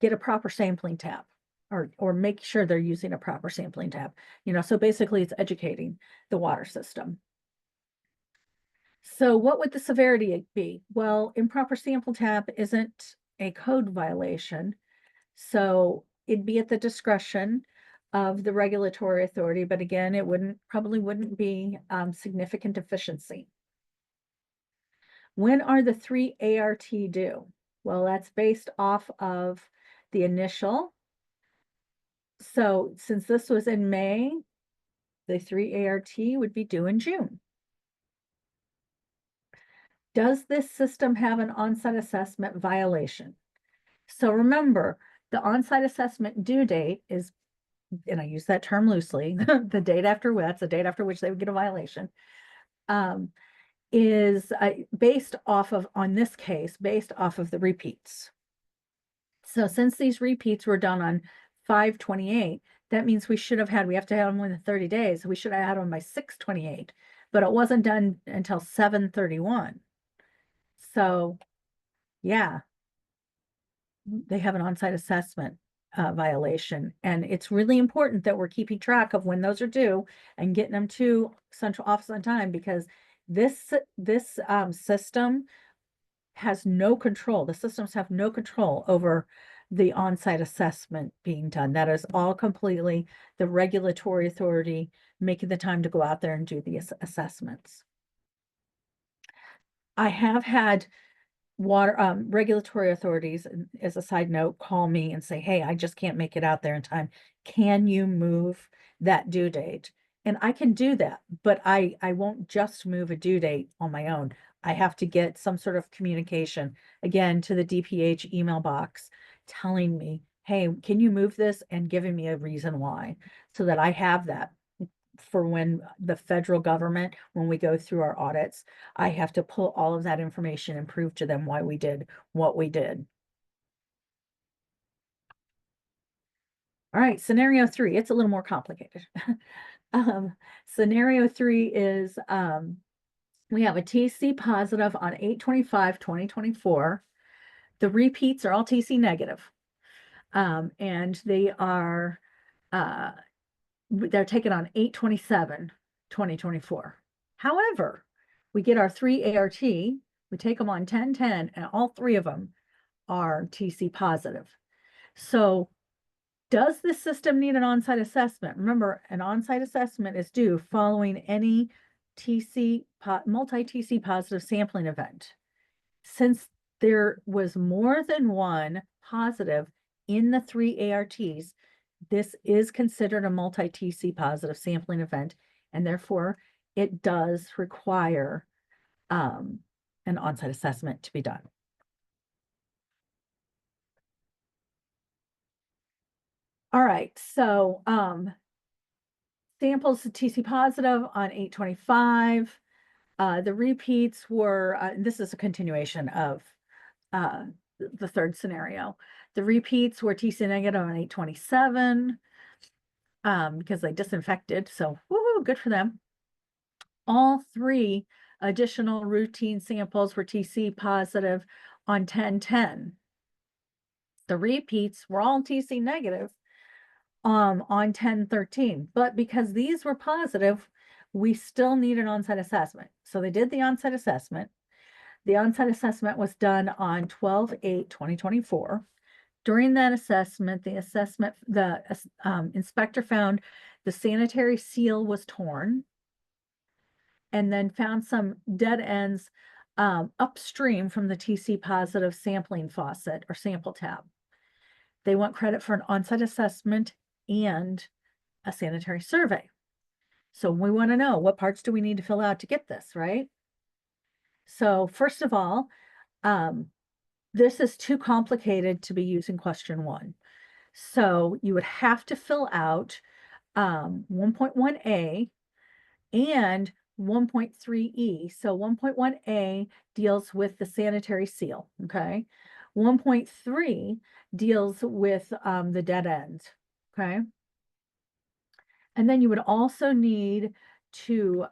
Get a proper sampling tab or make sure they're using a proper sampling tab. So basically it's educating the water system. So what would the severity be? Well, improper sample tab isn't a code violation. So it'd be at the discretion of the regulatory authority, but again, it probably wouldn't be significant deficiency. When are the 3 ART due? Well, that's based off of the initial. So since this was in May, the 3 ART would be due in June. Does this system have an on-site assessment violation? So remember, the on-site assessment due date is, and I use that term loosely, the date after that's the date after which they would get a violation, is based off of, on this case, based off of the repeats. So since these repeats were done on 5/28, that means we have to have them within 30 days. We should have had them by 6/28, but it wasn't done until 7/31. So yeah, they have an on-site assessment violation. And it's really important that we're keeping track of when those are due and getting them to central office on time, because this system has no control. The systems have no control over the on-site assessment being done. That is all completely the regulatory authority making the time to go out there and do the assessments. I have had regulatory authorities, as a side note, call me and say, hey, I just can't make it out there in time. Can you move that due date? And I can do that, but I won't just move a due date on my own. I have to get some sort of communication, again, to the DPH email box telling me, hey, can you move this, and giving me a reason why, so that I have that for when the federal government, when we go through our audits, I have to pull all of that information and prove to them why we did what we did. All right, scenario 3, it's a little more complicated. Scenario 3 is we have a TC positive on 8/25/2024. The repeats are all TC negative. And they are they're taken on 8/27/2024. However, we get our 3 ART, we take them on 10/10, and all 3 of them are TC positive. So does the system need an on-site assessment? Remember, an on-site assessment is due following any multi-TC positive sampling event. Since there was more than one positive in the 3 ARTs, this is considered a multi-TC positive sampling event, and therefore it does require an on-site assessment to be done. All right, so samples TC positive on 8/25. The repeats were, this is a continuation of the third scenario. The repeats were TC negative on 8/27 because they disinfected, so woohoo, good for them. All 3 additional routine samples were TC positive on 10/10. The repeats were all TC negative on 10/13, but because these were positive, we still need an on-site assessment. So they did the on-site assessment. The on-site assessment was done on 12/8/2024. During that assessment, the inspector found the sanitary seal was torn, and then found some dead ends upstream from the TC positive sampling faucet or sample tab. They want credit for an on-site assessment and a sanitary survey. So we want to know, what parts do we need to fill out to get this, right? So first of all, this is too complicated to be using question 1. So you would have to fill out 1.1a and 1.3e. So 1.1a deals with the sanitary seal, okay? 1.3 deals with the dead ends, okay? And then you would also need to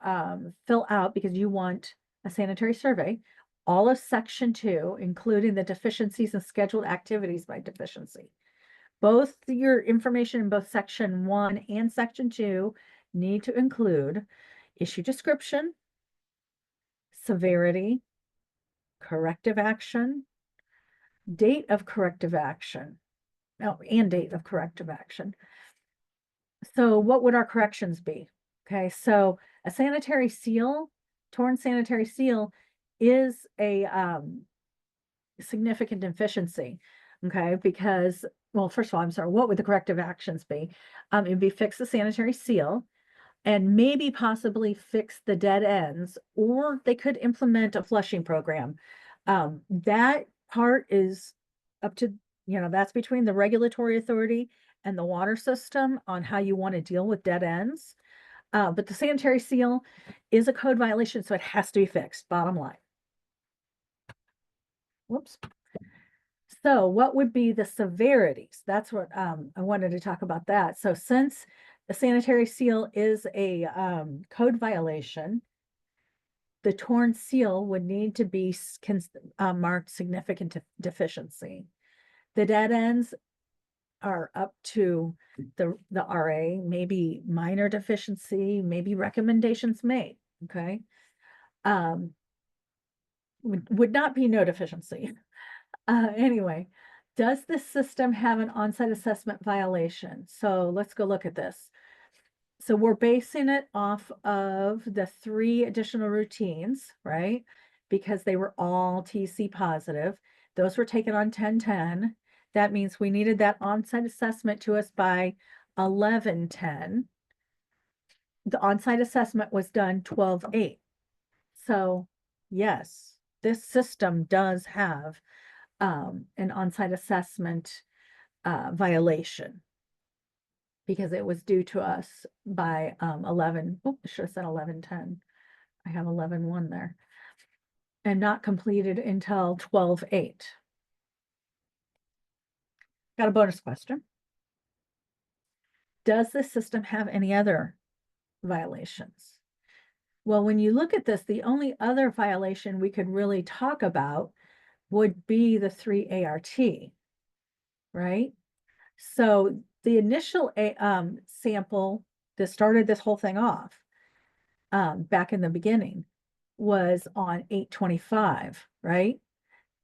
fill out, because you want a sanitary survey, all of section 2, including the deficiencies and scheduled activities by deficiency. Both your information in both section 1 and section 2 need to include issue description, severity, corrective action, date of corrective action, and date of corrective action. So what would our corrections be? Okay, so a sanitary seal, torn sanitary seal, is a significant deficiency, okay? Because, well, first of all, I'm sorry, what would the corrective actions be? It'd be fix the sanitary seal, and maybe possibly fix the dead ends, or they could implement a flushing program. That part is up to, that's between the regulatory authority and the water system on how you want to deal with dead ends. But the sanitary seal is a code violation, so it has to be fixed, bottom line. Whoops. So what would be the severities? That's what I wanted to talk about that. So since the sanitary seal is a code violation, the torn seal would need to be marked significant deficiency. The dead ends are up to the RA, maybe minor deficiency, maybe recommendations made, okay? would not be no deficiency. Anyway, does this system have an on-site assessment violation? So let's go look at this. So we're basing it off of the 3 additional routines, right? Because they were all TC positive. Those were taken on 10/10. That means we needed that on-site assessment to us by 11/10. The on-site assessment was done 12/8. So yes, this system does have an on-site assessment violation because it was due to us by 11, oh, I should have said 11/10. I have 11/1 there. And not completed until 12/8. Got a bonus question. Does this system have any other violations? Well, when you look at this, the only other violation we could really talk about would be the 3 ART, right? So the initial sample that started this whole thing off back in the beginning was on 8/25, right?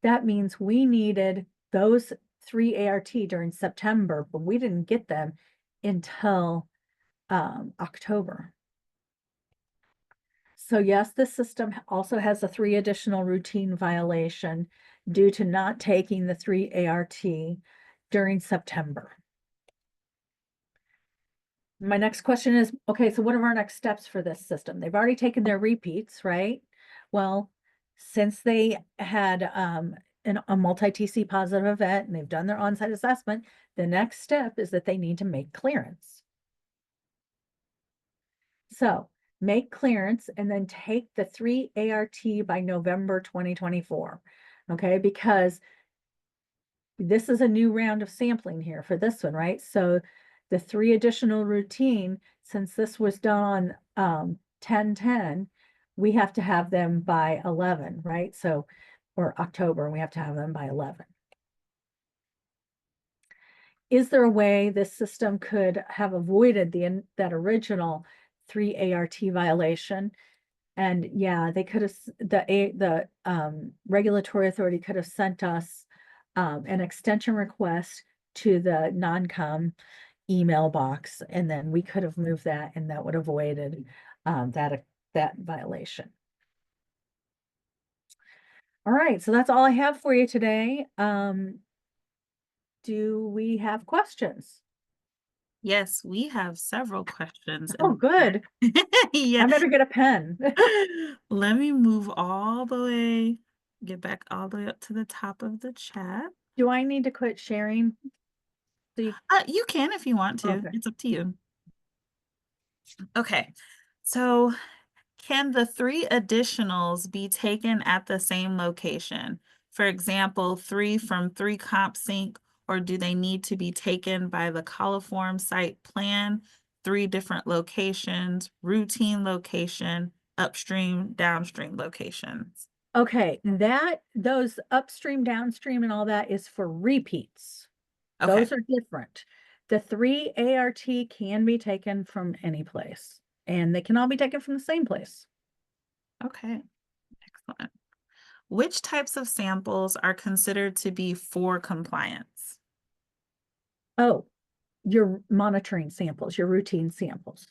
That means we needed those 3 ART during September, but we didn't get them until October. So yes, this system also has a 3 additional routine violation due to not taking the 3 ART during September. My next question is, okay, so what are our next steps for this system? They've already taken their repeats, right? Well, since they had a multi-TC positive event and they've done their on-site assessment, the next step is that they need to make clearance. So make clearance and then take the 3 ART by November 2024. Okay, because this is a new round of sampling here for this one, right? So the 3 additional routine, since this was done on 10/10, we have to have them by 11, right? So, or October, we have to have them by 11. Is there a way this system could have avoided that original 3 ART violation? And yeah, they could have, the regulatory authority could have sent us an extension request to the non-com email box, and then we could have moved that, and that would have avoided that violation. All right, so that's all I have for you today. Do we have questions? Yes, we have several questions. Oh, good. Yeah. I better get a pen. Let me move all the way, get back all the way up to the top of the chat. Do I need to quit sharing? So You can if you want to. Okay. It's up to you. Okay, so can the 3 additionals be taken at the same location? For example, 3 from 3 comp sync, or do they need to be taken by the coliform site plan, 3 different locations, routine location, upstream, downstream locations? Okay, those upstream, downstream, and all that is for repeats. Okay, Those are different. The 3 ART can be taken from any place, and they can all be taken from the same place. okay, excellent. Which types of samples are considered to be for compliance? Oh, your monitoring samples, your routine samples.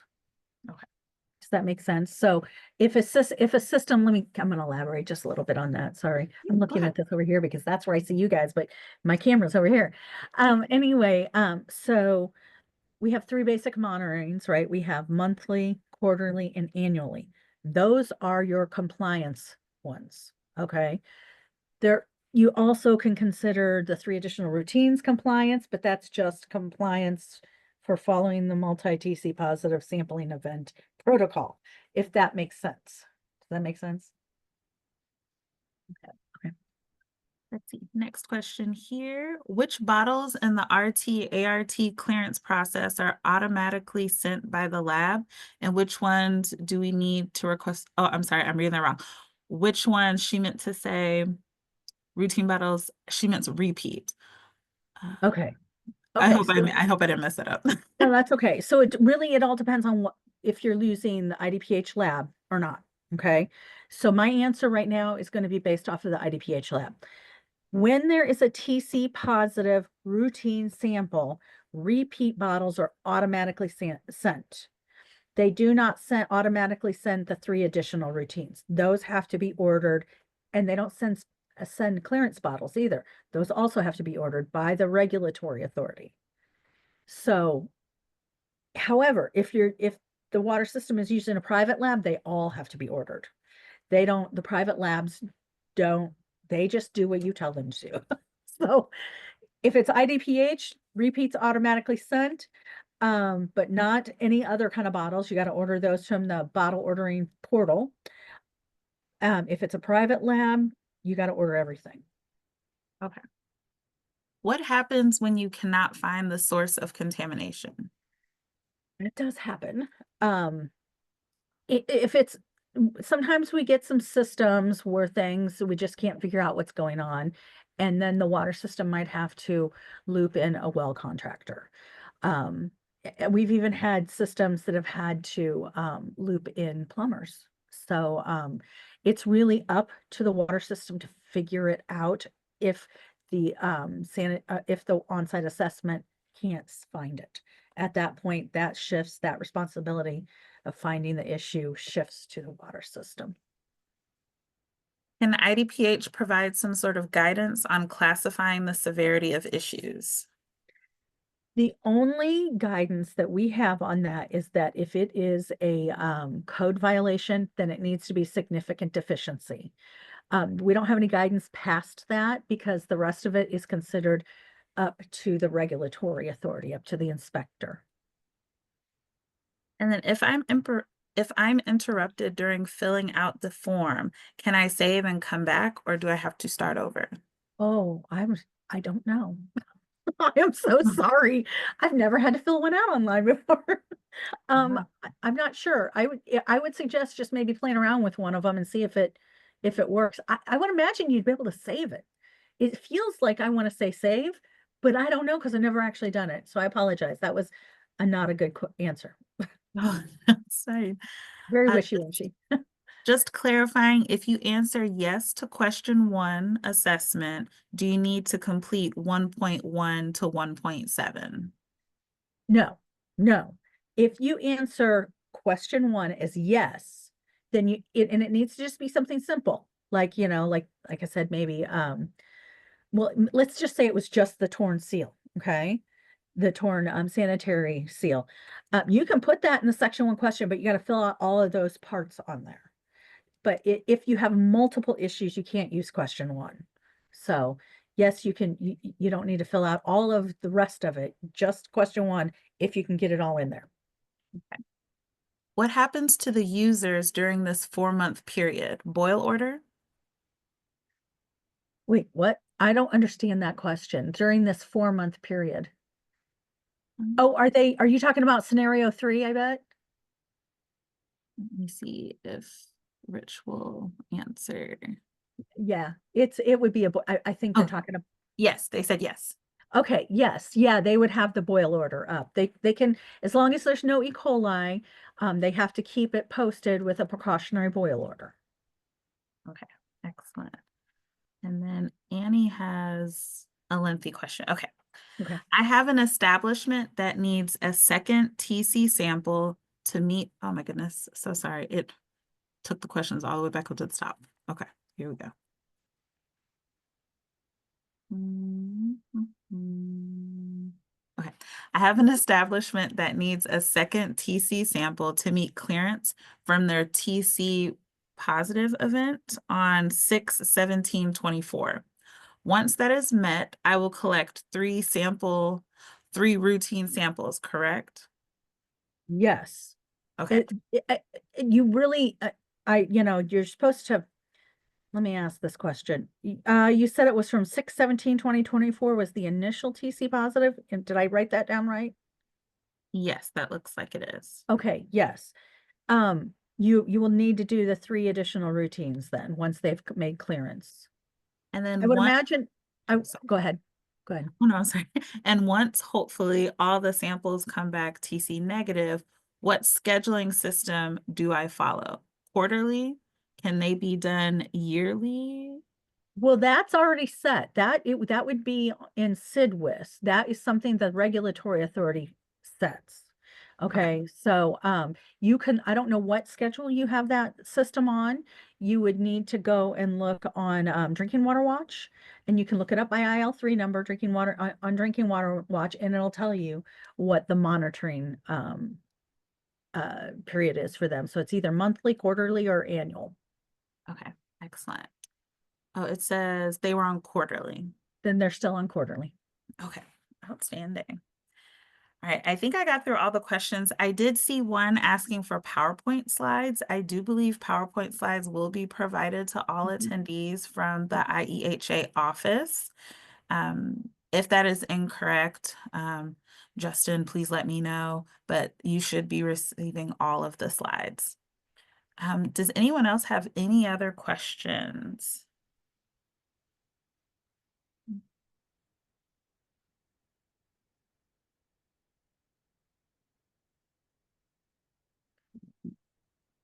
Okay. Does that make sense? So if a system, I'm gonna elaborate just a little bit on that. Sorry. I'm looking ahead. at this over here because that's where I see you guys, but my camera's over here. Anyway, so we have 3 basic monitorings, right? We have monthly, quarterly, and annually. Those are your compliance ones, okay? You also can consider the 3 additional routines compliance, but that's just compliance for following the multi-TC positive sampling event protocol, if that makes sense. Does that make sense? Okay. Let's see, next question here. Which bottles in the RT-ART clearance process are automatically sent by the lab? And which ones do we need to request? Oh, I'm sorry, I'm reading that wrong. Which ones she meant to say routine bottles, she meant to repeat. Okay. I Okay, hope I didn't mess it up. no, that's okay. So it all depends on if you're using the IDPH lab or not. Okay, so my answer right now is going to be based off of the IDPH lab. When there is a TC positive routine sample, repeat bottles are automatically sent. They do not automatically send the 3 additional routines. Those have to be ordered, and they don't send clearance bottles either. Those also have to be ordered by the regulatory authority. So, however, if the water system is used in a private lab, they all have to be ordered. The private labs don't, they just do what you tell them to do. So if it's IDPH, repeats automatically sent, but not any other kind of bottles. You got to order those from the bottle ordering portal. If it's a private lab, you got to order everything. Okay. What happens when you cannot find the source of contamination? It does happen. If it's, sometimes we get some systems where we just can't figure out what's going on. And then the water system might have to loop in a well contractor. We've even had systems that have had to loop in plumbers. So it's really up to the water system to figure it out if the if the on-site assessment can't find it. At that point, that shifts, that responsibility of finding the issue shifts to the water system. Can IDPH provide some sort of guidance on classifying the severity of issues? The only guidance that we have on that is that if it is a code violation, then it needs to be significant deficiency. We don't have any guidance past that because the rest of it is considered up to the regulatory authority, up to the inspector. And then if I'm interrupted during filling out the form, can I save and come back, or do I have to start over? Oh, I don't know. I am so sorry. I've never had to fill one out online before. Wow. I'm not sure. I would suggest just maybe playing around with one of them and see if it works. I would imagine you'd be able to save it. It feels like I want to say save, but I don't know because I've never actually done it. So I apologize. That was not a good answer. Oh, sorry. Very Uh, wishy-washy. Just clarifying, if you answer yes to question 1 assessment, do you need to complete 1.1 to 1.7? No, no. If you answer question 1 as yes, then and it needs to just be something simple. Like, like I said, maybe, well, let's just say it was just the torn seal. Okay. The torn sanitary seal. You can put that in the section 1 question, but you got to fill out all of those parts on there. But if you have multiple issues, you can't use question 1. So yes, you can, you don't need to fill out all of the rest of it, just question 1, if you can get it all in there. Okay. What happens to the users during this 4-month period? Boil order? Wait, what? I don't understand that question. During this 4-month period. Oh, are you talking about scenario 3, I bet? Let me see if Rich will answer. Yeah, it would be I think they're talking about. Yes, they said yes. Okay, yes, yeah, they would have the boil order up. They can, as long as there's no E. coli, they have to keep it posted with a precautionary boil order. Okay, excellent. And then Annie has a lengthy question. Okay. Okay. I have an establishment that needs a second TC sample to meet, oh my goodness, so sorry. It took the questions all the way back up to the top. Okay, here we go. Okay, I have an establishment that needs a second TC sample to meet clearance from their TC positive event on 6/17/24. Once that is met, I will collect 3 routine samples, correct? Yes. Okay. You really, you're supposed to, let me ask this question. You said it was from 6/17/2024 was the initial TC positive, and did I write that down right? Yes, that looks like it is. Okay, yes. You will need to do the 3 additional routines then, once they've made clearance. And then I would imagine, go ahead. Go ahead. Oh, no, I'm sorry. And once hopefully all the samples come back TC negative, what scheduling system do I follow? quarterly? Can they be done yearly? Well, that's already set. That would be in SIDWIS. That is something the regulatory authority sets. Okay, so you can, I don't know what schedule you have that system on. You would need to go and look on Drinking Water Watch, and you can look it up by IL3 number, Drinking Water on Drinking Water Watch, and it'll tell you what the monitoring period is for them. So it's either monthly, quarterly, or annual. Okay, excellent. Oh, it says they were on quarterly. Then they're still on quarterly. Okay, outstanding. All right, I think I got through all the questions. I did see one asking for PowerPoint slides. I do believe PowerPoint slides will be provided to all attendees from the IEHA office. If that is incorrect, Justin, please let me know, but you should be receiving all of the slides. Does anyone else have any other questions?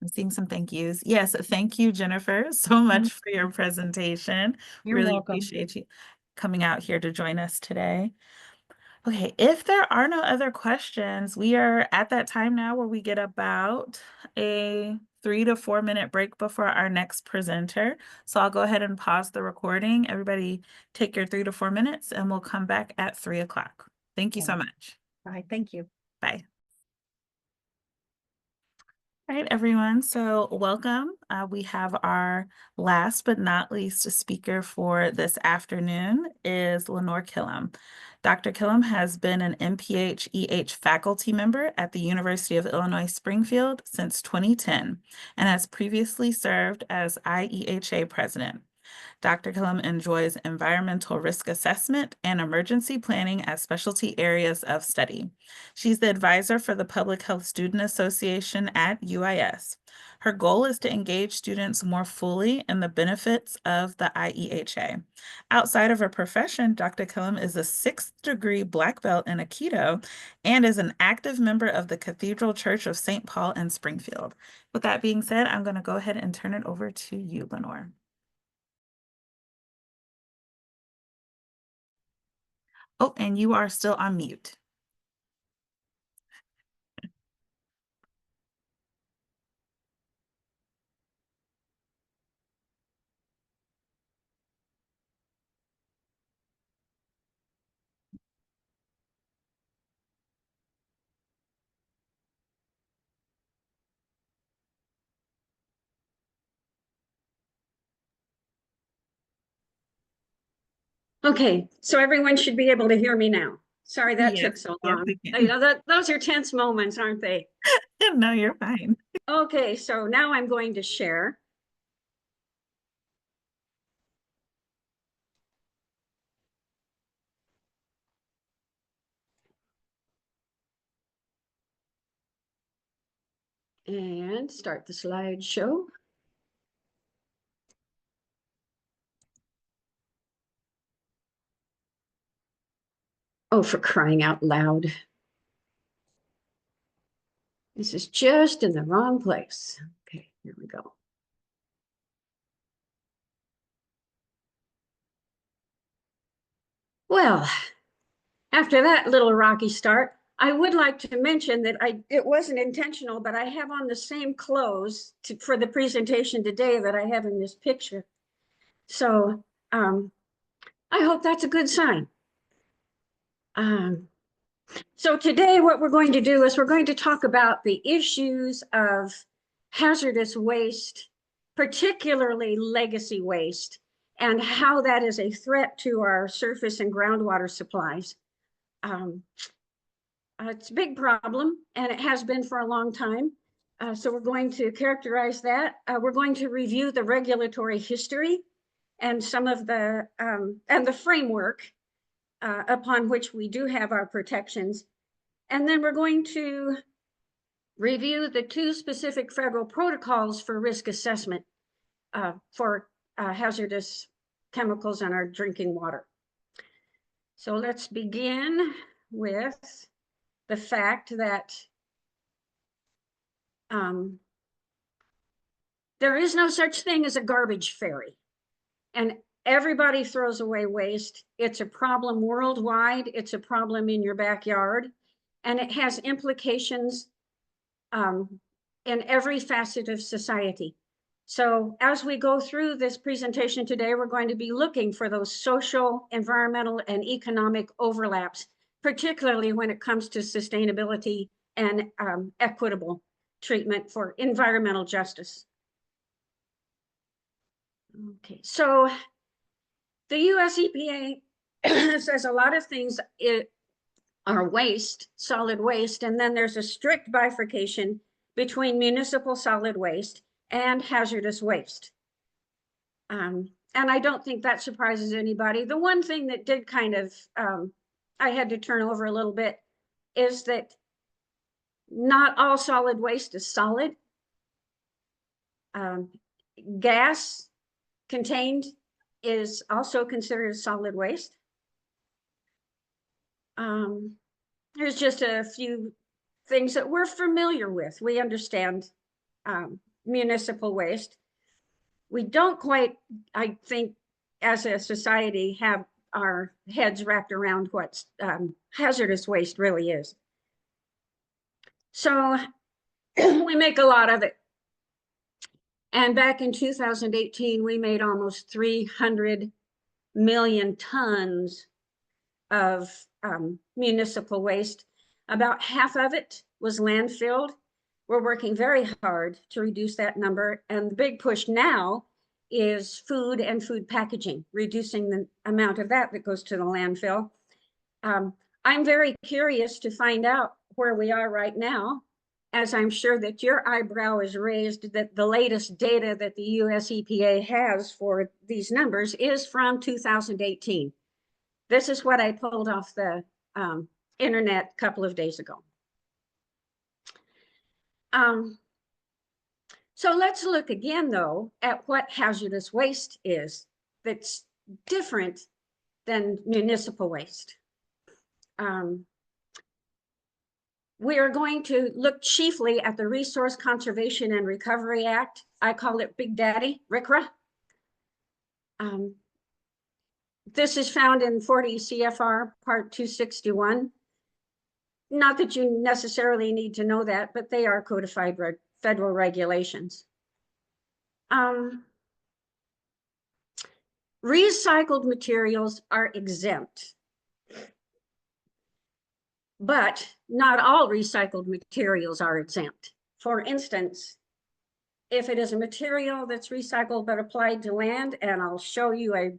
I'm seeing some thank yous. Yes, thank you, Jennifer, so much for your presentation. You're Really welcome. appreciate you coming out here to join us today. Okay, if there are no other questions, we are at that time now where we get about a 3 to 4 minute break before our next presenter. So I'll go ahead and pause the recording. Everybody take your 3 to 4 minutes and we'll come back at 3 o'clock. Thank you so much. Bye. Thank you. Bye. All right, everyone. So welcome. We have our last but not least speaker for this afternoon is Lenore Killam. Dr. Killam has been an MPH-EH faculty member at the University of Illinois Springfield since 2010 and has previously served as IEHA president. Dr. Killam enjoys environmental risk assessment and emergency planning as specialty areas of study. She's the advisor for the Public Health Student Association at UIS. Her goal is to engage students more fully in the benefits of the IEHA. Outside of her profession, Dr. Killam is a 6th degree Black Belt in Aikido and is an active member of the Cathedral Church of St. Paul in Springfield. With that being said, I'm going to go ahead and turn it over to you, Lenore. Oh, and you are still on mute. Okay, so everyone should be able to hear me now. Sorry that took Yes, so yes, long. we You can. know, those are tense moments, aren't they? No, you're fine. Okay, so now I'm going to share. And start the slideshow. Oh, for crying out loud. This is just in the wrong place. Okay, here we go. Well, after that little rocky start, I would like to mention that it wasn't intentional, but I have on the same clothes for the presentation today that I have in this picture. So I hope that's a good sign. So today what we're going to do is we're going to talk about the issues of hazardous waste, particularly legacy waste, and how that is a threat to our surface and groundwater supplies. It's a big problem, and it has been for a long time. So we're going to characterize that. We're going to review the regulatory history and some of the and the framework upon which we do have our protections. And then we're going to review the 2 specific federal protocols for risk assessment for hazardous chemicals in our drinking water. So let's begin with the fact that There is no such thing as a garbage fairy. And everybody throws away waste. It's a problem worldwide. It's a problem in your backyard. And it has implications in every facet of society. So as we go through this presentation today, we're going to be looking for those social, environmental, and economic overlaps, particularly when it comes to sustainability and equitable treatment for environmental justice. Okay, so the US EPA says a lot of things are waste, solid waste, and then there's a strict bifurcation between municipal solid waste and hazardous waste. And I don't think that surprises anybody. The one thing that did kind of, I had to turn over a little bit, is that not all solid waste is solid. Gas contained is also considered solid waste. There's just a few things that we're familiar with. We understand municipal waste. We don't quite, I think, as a society, have our heads wrapped around what hazardous waste really is. So we make a lot of it. And back in 2018, we made almost 300 million tons of municipal waste. About half of it was landfilled. We're working very hard to reduce that number. And the big push now is food and food packaging, reducing the amount of that goes to the landfill. I'm very curious to find out where we are right now, as I'm sure that your eyebrow is raised that the latest data that the US EPA has for these numbers is from 2018. This is what I pulled off the internet a couple of days ago. So let's look again, though, at what hazardous waste is that's different than municipal waste. We are going to look chiefly at the Resource Conservation and Recovery Act. I call it Big Daddy, RCRA. This is found in 40 CFR Part 261. Not that you necessarily need to know that, but they are codified federal regulations. Recycled materials are exempt, but not all recycled materials are exempt. For instance, if it is a material that's recycled but applied to land, and I'll show you a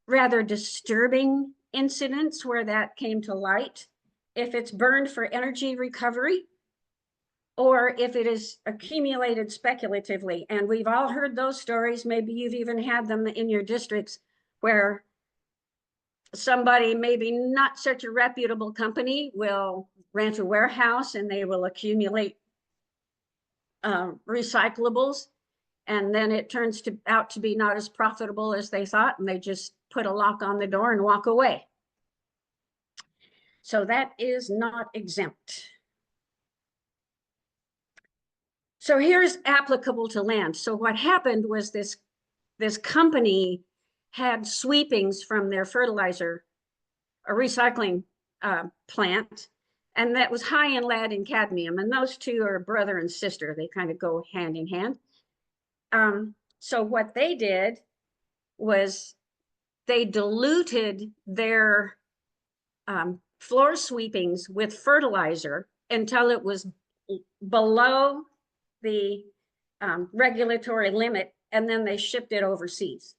rather disturbing incident where that came to light, if it's burned for energy recovery, or if it is accumulated speculatively. And we've all heard those stories. Maybe you've even had them in your districts where somebody, maybe not such a reputable company, will rent a warehouse and they will accumulate recyclables. And then it turns out to be not as profitable as they thought, and they just put a lock on the door and walk away. So that is not exempt. So here's applicable to land. So what happened was this company had sweepings from their fertilizer, a recycling plant, and that was high in lead and cadmium. And those two are brother and sister. They kind of go hand in hand. So what they did was they diluted their floor sweepings with fertilizer until it was below the regulatory limit, and then they shipped it overseas.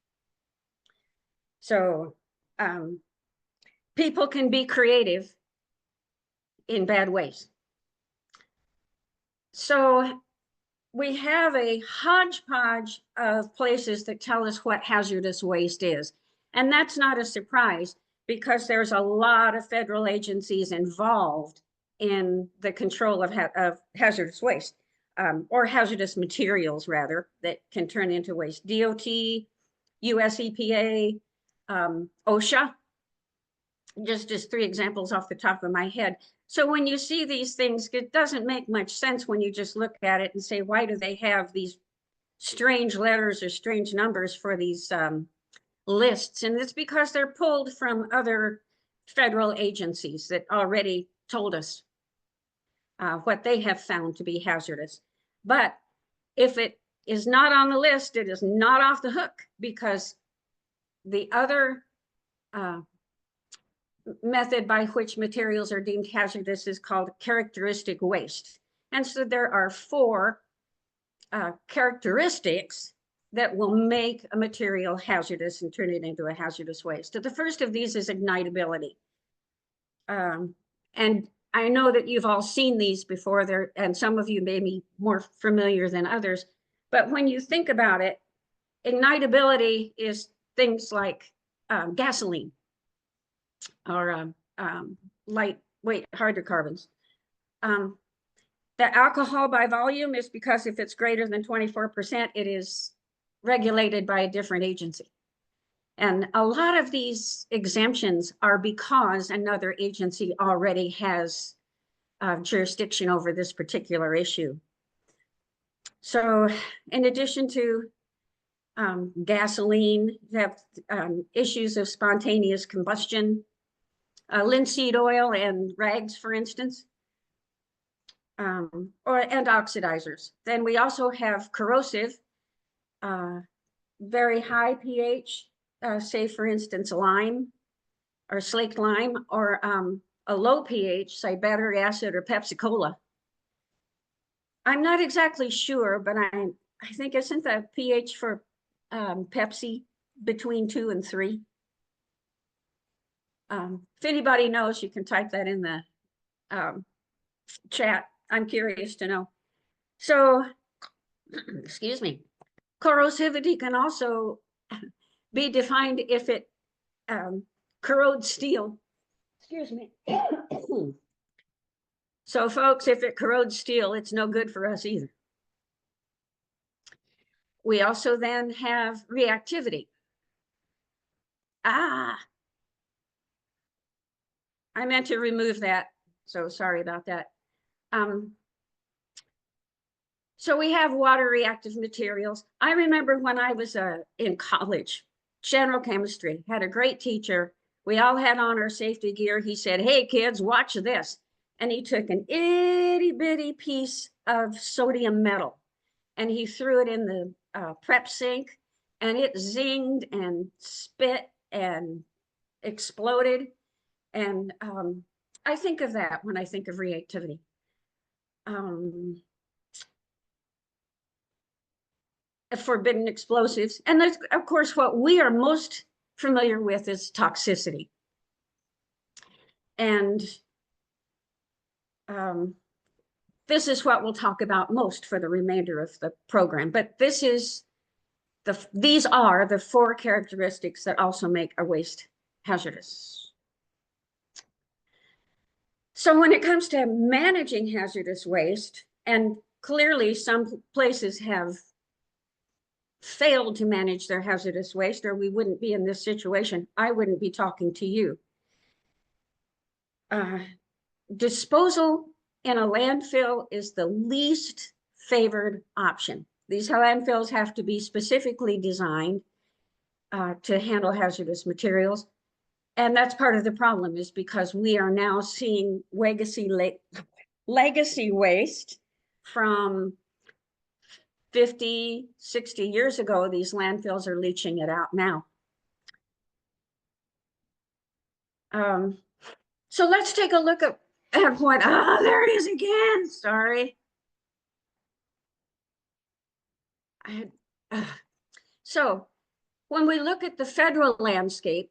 So people can be creative in bad ways. So we have a hodgepodge of places that tell us what hazardous waste is. And that's not a surprise, because there's a lot of federal agencies involved in the control of hazardous waste, or hazardous materials, rather, that can turn into waste. DOT, US EPA, OSHA, just three examples off the top of my head. So when you see these things, it doesn't make much sense when you just look at it and say, why do they have these strange letters or strange numbers for these lists, and it's because they're pulled from other federal agencies that already told us what they have found to be hazardous. But if it is not on the list, it is not off the hook, because the other method by which materials are deemed hazardous is called characteristic waste. And so there are 4 characteristics that will make a material hazardous and turn it into a hazardous waste. So the first of these is ignitability. And I know that you've all seen these before there, and some of you may be more familiar than others. But when you think about it, ignitability is things like gasoline or lightweight hydrocarbons. The alcohol by volume is because if it's greater than 24%, it is regulated by a different agency. And a lot of these exemptions are because another agency already has jurisdiction over this particular issue. So in addition to gasoline, you have issues of spontaneous combustion, linseed oil and rags, for instance, and oxidizers. Then we also have corrosive, very high pH, say for instance, lime or slaked lime, or a low pH, say battery acid or Pepsi Cola. I'm not exactly sure, but I think isn't the pH for Pepsi between 2 and 3? If anybody knows, you can type that in the chat. I'm curious to know. So, excuse me, corrosivity can also be defined if it corrodes steel. Excuse me. So folks, if it corrodes steel, it's no good for us either. We also then have reactivity. I meant to remove that, so sorry about that. So we have water reactive materials. I remember when I was in college, general chemistry, had a great teacher. We all had on our safety gear. He said, "Hey kids, watch this." And he took an itty bitty piece of sodium metal and he threw it in the prep sink, and it zinged and spit and exploded. And I think of that when I think of reactivity. Forbidden explosives. And there's, of course, what we are most familiar with is toxicity. And this is what we'll talk about most for the remainder of the program. But these are the 4 characteristics that also make a waste hazardous. So when it comes to managing hazardous waste, and clearly some places have failed to manage their hazardous waste, or we wouldn't be in this situation. I wouldn't be talking to you. Disposal in a landfill is the least favored option. These landfills have to be specifically designed to handle hazardous materials. And that's part of the problem, is because we are now seeing legacy waste from 50, 60 years ago. These landfills are leaching it out now. So let's take a look at what, there it is again, sorry. So when we look at the federal landscape,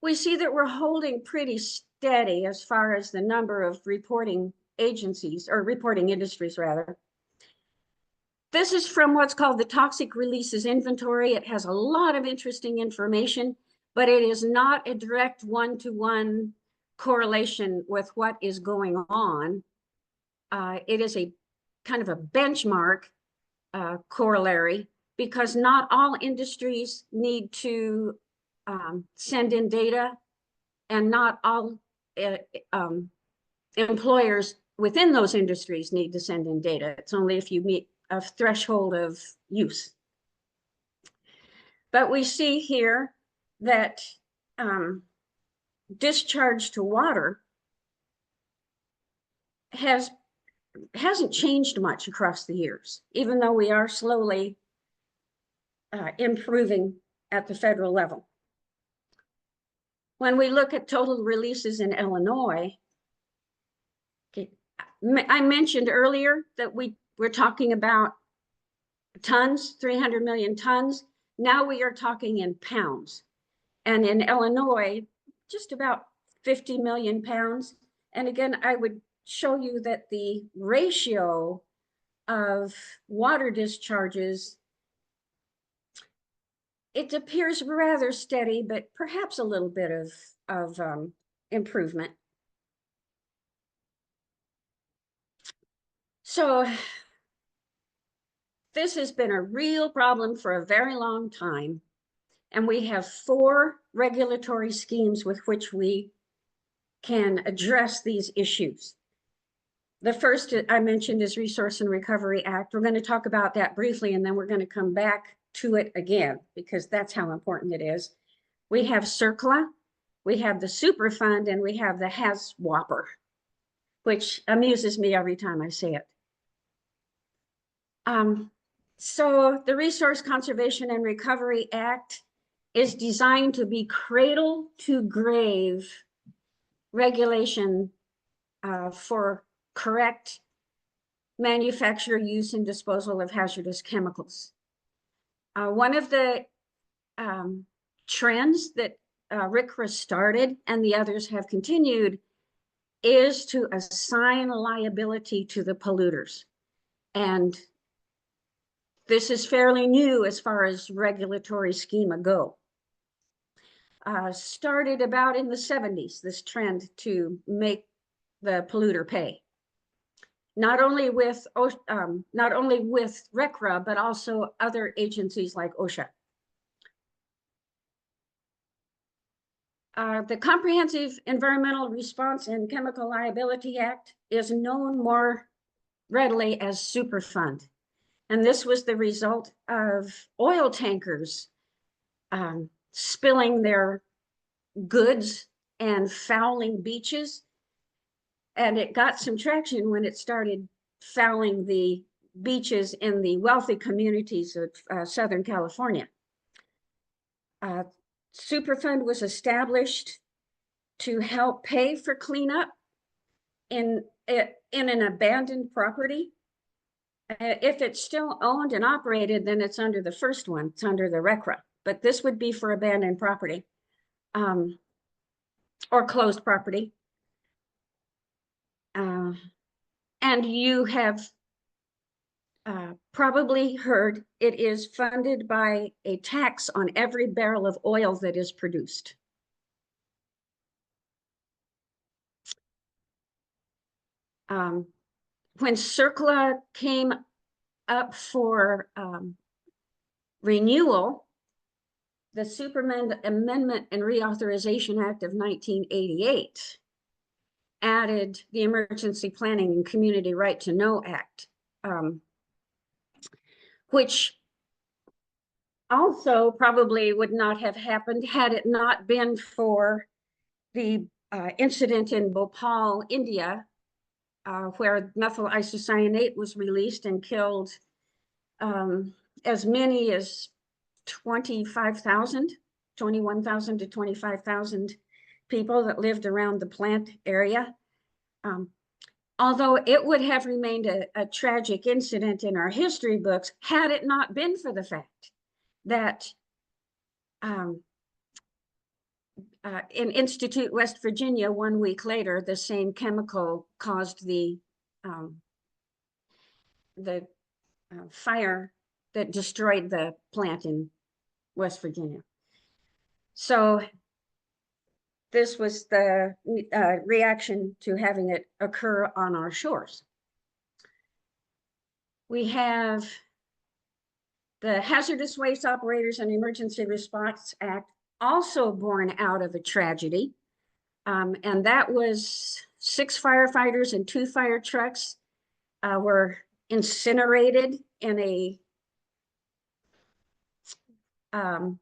we see that we're holding pretty steady as far as the number of reporting agencies, or reporting industries rather. This is from what's called the Toxic Releases Inventory. It has a lot of interesting information, but it is not a direct one-to-one correlation with what is going on. It is a kind of a benchmark corollary, because not all industries need to send in data, and not all employers within those industries need to send in data. It's only if you meet a threshold of use But we see here that discharge to water hasn't changed much across the years, even though we are slowly improving at the federal level. When we look at total releases in Illinois, I mentioned earlier that we're talking about tons, 300 million tons. Now we are talking in pounds. And in Illinois, just about 50 million pounds. And again, I would show you that the ratio of water discharges, it appears rather steady, but perhaps a little bit of improvement. So this has been a real problem for a very long time. And we have 4 regulatory schemes with which we can address these issues. The first I mentioned is Resource and Recovery Act. We're going to talk about that briefly, and then we're going to come back to it again, because that's how important it is. We have CERCLA, we have the Superfund, and we have the HAZWOPER, which amuses me every time I say it. So the Resource Conservation and Recovery Act is designed to be cradle to grave regulation for correct manufacture, use, and disposal of hazardous chemicals. One of the trends that RCRA started and the others have continued is to assign liability to the polluters. And this is fairly new as far as regulatory schema go. Started about in the 70s, this trend to make the polluter pay. Not only with RCRA, but also other agencies like OSHA. The Comprehensive Environmental Response and Chemical Liability Act is known more readily as Superfund. And this was the result of oil tankers spilling their goods and fouling beaches. And it got some traction when it started fouling the beaches in the wealthy communities of Southern California. Superfund was established to help pay for cleanup in an abandoned property. If it's still owned and operated, then it's under the first one, it's under the RCRA, but this would be for abandoned property or closed property. And you have probably heard it is funded by a tax on every barrel of oil that is produced. When CERCLA came up for renewal, the Superfund Amendment and Reauthorization Act of 1988 added the Emergency Planning and Community Right to Know Act, which also probably would not have happened had it not been for the incident in Bhopal, India, where methyl isocyanate was released and killed as many as 21,000 to 25,000 people that lived around the plant area. Although it would have remained a tragic incident in our history books had it not been for the fact that in Institute, West Virginia, 1 week later, the same chemical caused the fire that destroyed the plant in West Virginia. So this was the reaction to having it occur on our shores. We have the Hazardous Waste Operators and Emergency Response Act, also born out of a tragedy. And that was 6 firefighters and 2 fire trucks were incinerated in an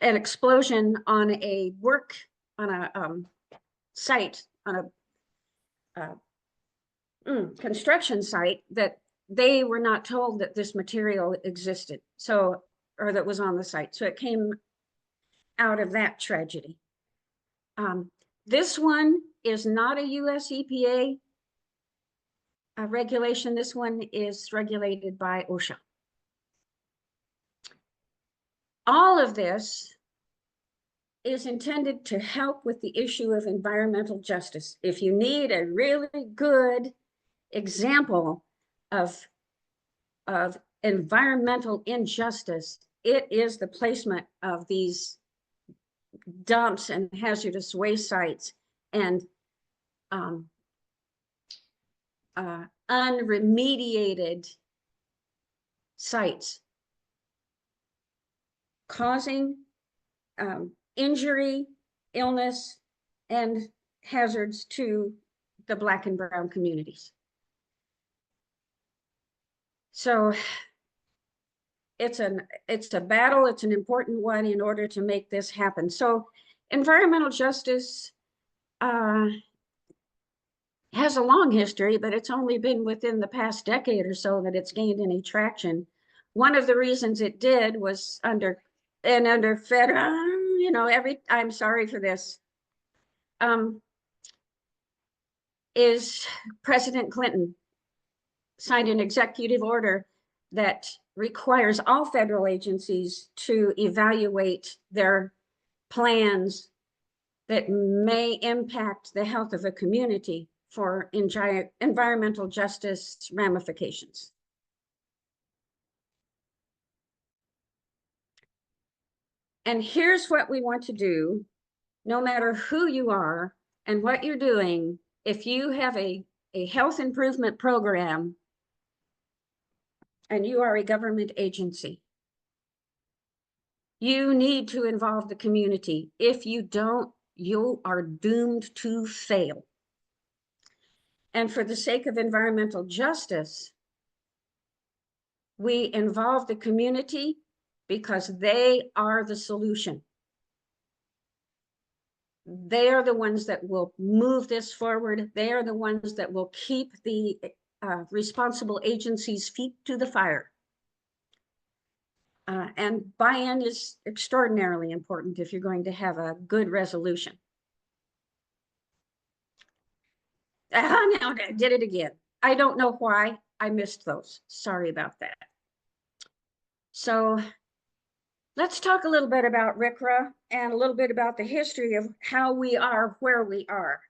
explosion on a site, on a construction site, that they were not told that this material existed, so, or that was on the site. So it came out of that tragedy. This one is not a US EPA regulation. This one is regulated by OSHA. All of this is intended to help with the issue of environmental justice. If you need a really good example of environmental injustice, it is the placement of these dumps and hazardous waste sites and unremediated sites, causing injury, illness, and hazards to the Black and brown communities. So it's a battle, it's an important one in order to make this happen. So environmental justice has a long history, but it's only been within the past decade or so that it's gained any traction. One of the reasons it did was under federal, I'm sorry for this, is President Clinton signed an executive order that requires all federal agencies to evaluate their plans that may impact the health of a community for environmental justice ramifications. And here's what we want to do, no matter who you are and what you're doing. If you have a health improvement program and you are a government agency, you need to involve the community. If you don't, you are doomed to fail. And for the sake of environmental justice, we involve the community because they are the solution. They are the ones that will move this forward. They are the ones that will keep the responsible agencies' feet to the fire. And buy-in is extraordinarily important if you're going to have a good resolution. Now I did it again. I don't know why I missed those. Sorry about that. So let's talk a little bit about RCRA and a little bit about the history of how we are where we are.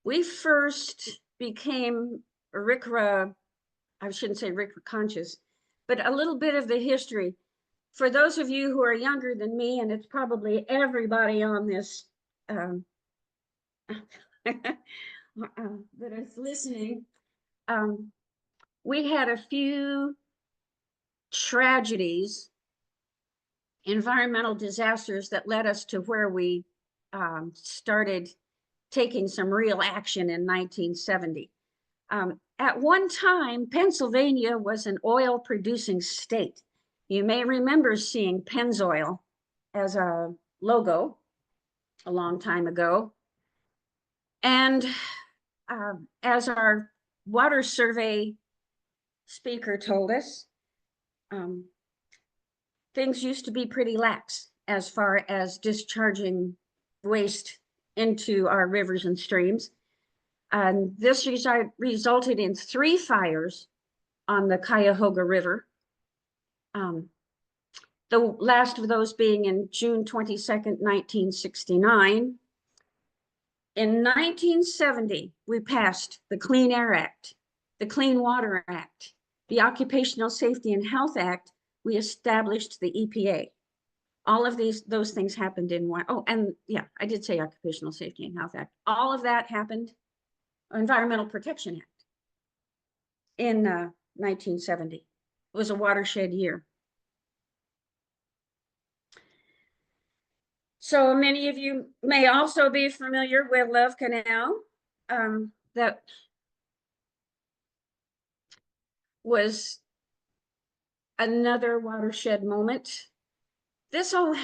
We first became RCRA, I shouldn't say RCRA conscious, but a little bit of the history. For those of you who are younger than me, and it's probably everybody on this that is listening, we had a few tragedies, environmental disasters that led us to where we started taking some real action in 1970. At one time, Pennsylvania was an oil producing state. You may remember seeing Pennzoil as a logo a long time ago. And as our water survey speaker told us, things used to be pretty lax as far as discharging waste into our rivers and streams. And this resulted in 3 fires on the Cuyahoga River. The last of those being in June 22nd, 1969. In 1970, we passed the Clean Air Act, the Clean Water Act, the Occupational Safety and Health Act. We established the EPA. All of those things happened in one. Oh, and yeah, I did say Occupational Safety and Health Act. All of that happened, Environmental Protection Act, in 1970. It was a watershed year. So many of you may also be familiar with Love Canal, that was another watershed moment. This all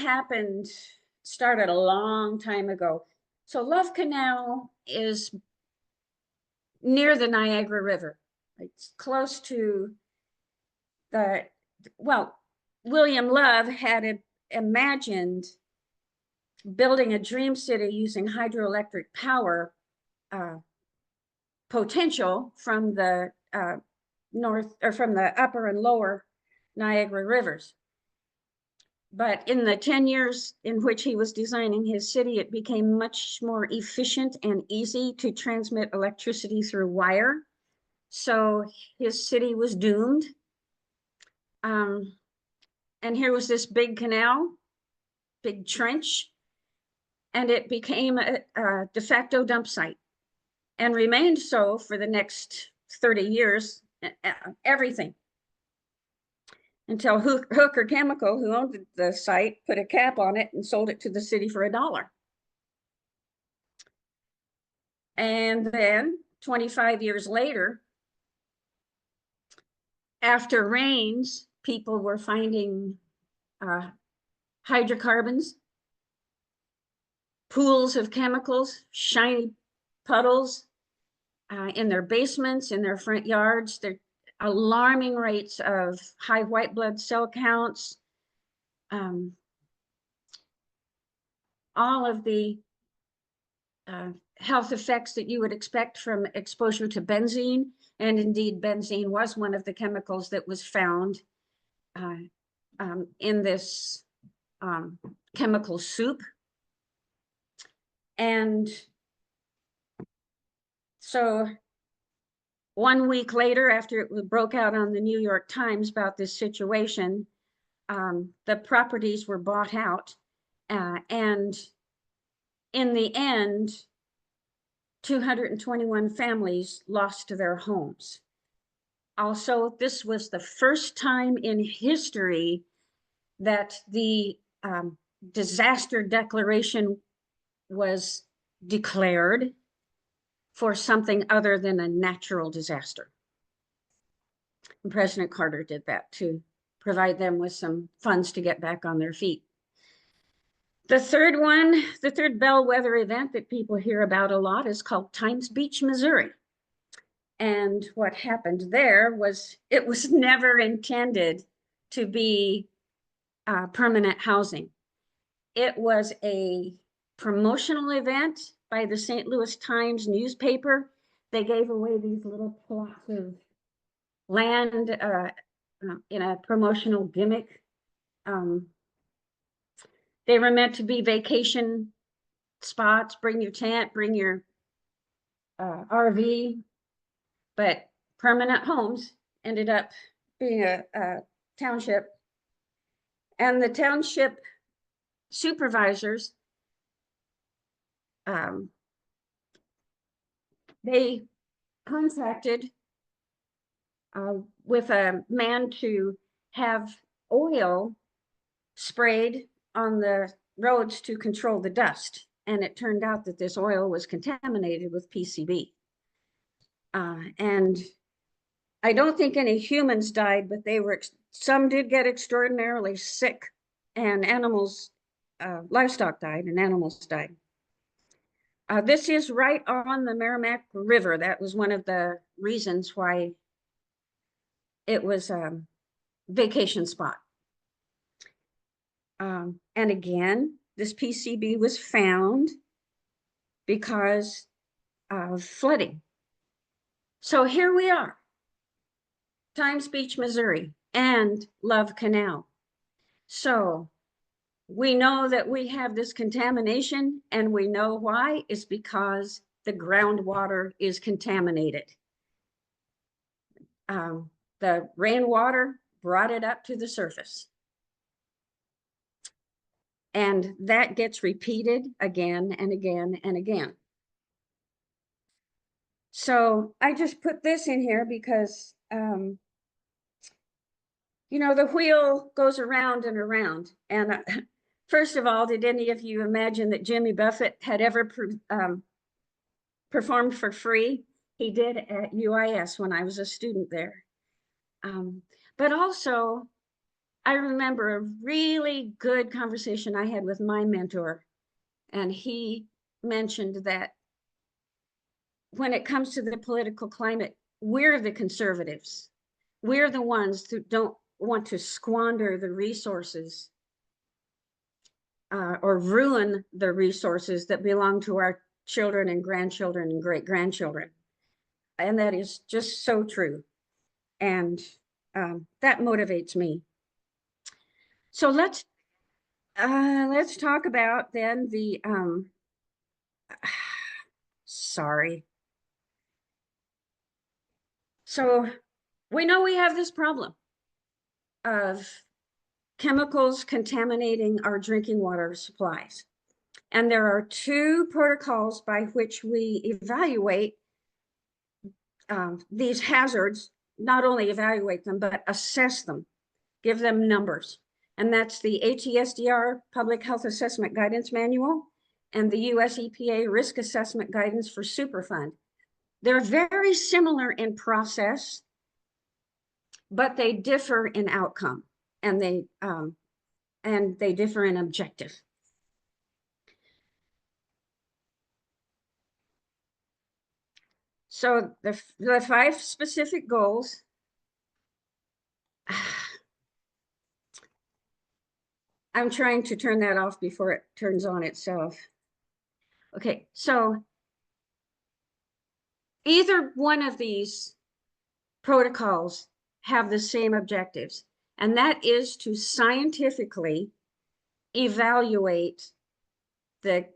started a long time ago. So Love Canal is near the Niagara River. It's close to well, William Love had imagined building a dream city using hydroelectric power potential from the north or from the upper and lower Niagara rivers. But in the 10 years in which he was designing his city, it became much more efficient and easy to transmit electricity through wire. So his city was doomed. And here was this big canal, big trench, and it became a de facto dump site and remained so for the next 30 years, everything. Until Hooker Chemical, who owned the site, put a cap on it and sold it to the city for $1. And then 25 years later, after rains, people were finding hydrocarbons, pools of chemicals, shiny puddles in their basements, in their front yards. They're alarming rates of high white blood cell counts, all of the health effects that you would expect from exposure to benzene. And indeed, benzene was one of the chemicals that was found in this chemical soup. And so 1 week later, after it broke out on the New York Times about this situation, the properties were bought out. And in the end, 221 families lost their homes. Also, this was the first time in history that the disaster declaration was declared for something other than a natural disaster. And President Carter did that to provide them with some funds to get back on their feet. The third bellwether event that people hear about a lot is called Times Beach, Missouri. And what happened there was it was never intended to be permanent housing. It was a promotional event by the St. Louis Times newspaper. They gave away these little plots of land in a promotional gimmick. They were meant to be vacation spots, bring your tent, bring your RV, but permanent homes ended up being a township. And the township supervisors, they contracted with a man to have oil sprayed on the roads to control the dust. And it turned out that this oil was contaminated with PCB. And I don't think any humans died, but some did get extraordinarily sick, and livestock died and animals died. This is right on the Merrimack River. That was one of the reasons why it was a vacation spot. And again, this PCB was found because of flooding. So here we are, Times Beach, Missouri, and Love Canal. So we know that we have this contamination, and we know why. It's because the groundwater is contaminated. The rainwater brought it up to the surface. And that gets repeated again and again and again. So I just put this in here because, you know, the wheel goes around and around. And first of all, did any of you imagine that Jimmy Buffett had ever performed for free? He did at UIS when I was a student there. But also, I remember a really good conversation I had with my mentor, and he mentioned that when it comes to the political climate, we're the conservatives. We're the ones who don't want to squander the resources or ruin the resources that belong to our children and grandchildren and great-grandchildren. And that is just so true. And that motivates me. So let's talk about then the sorry. So we know we have this problem of chemicals contaminating our drinking water supplies. And there are two protocols by which we evaluate these hazards, not only evaluate them, but assess them, give them numbers. And that's the ATSDR Public Health Assessment Guidance Manual and the US EPA Risk Assessment Guidance for Superfund. They're very similar in process, but they differ in outcome, and they differ in objective. So the 5 specific goals. I'm trying to turn that off before it turns on itself. Okay, so either one of these protocols have the same objectives, and that is to scientifically evaluate the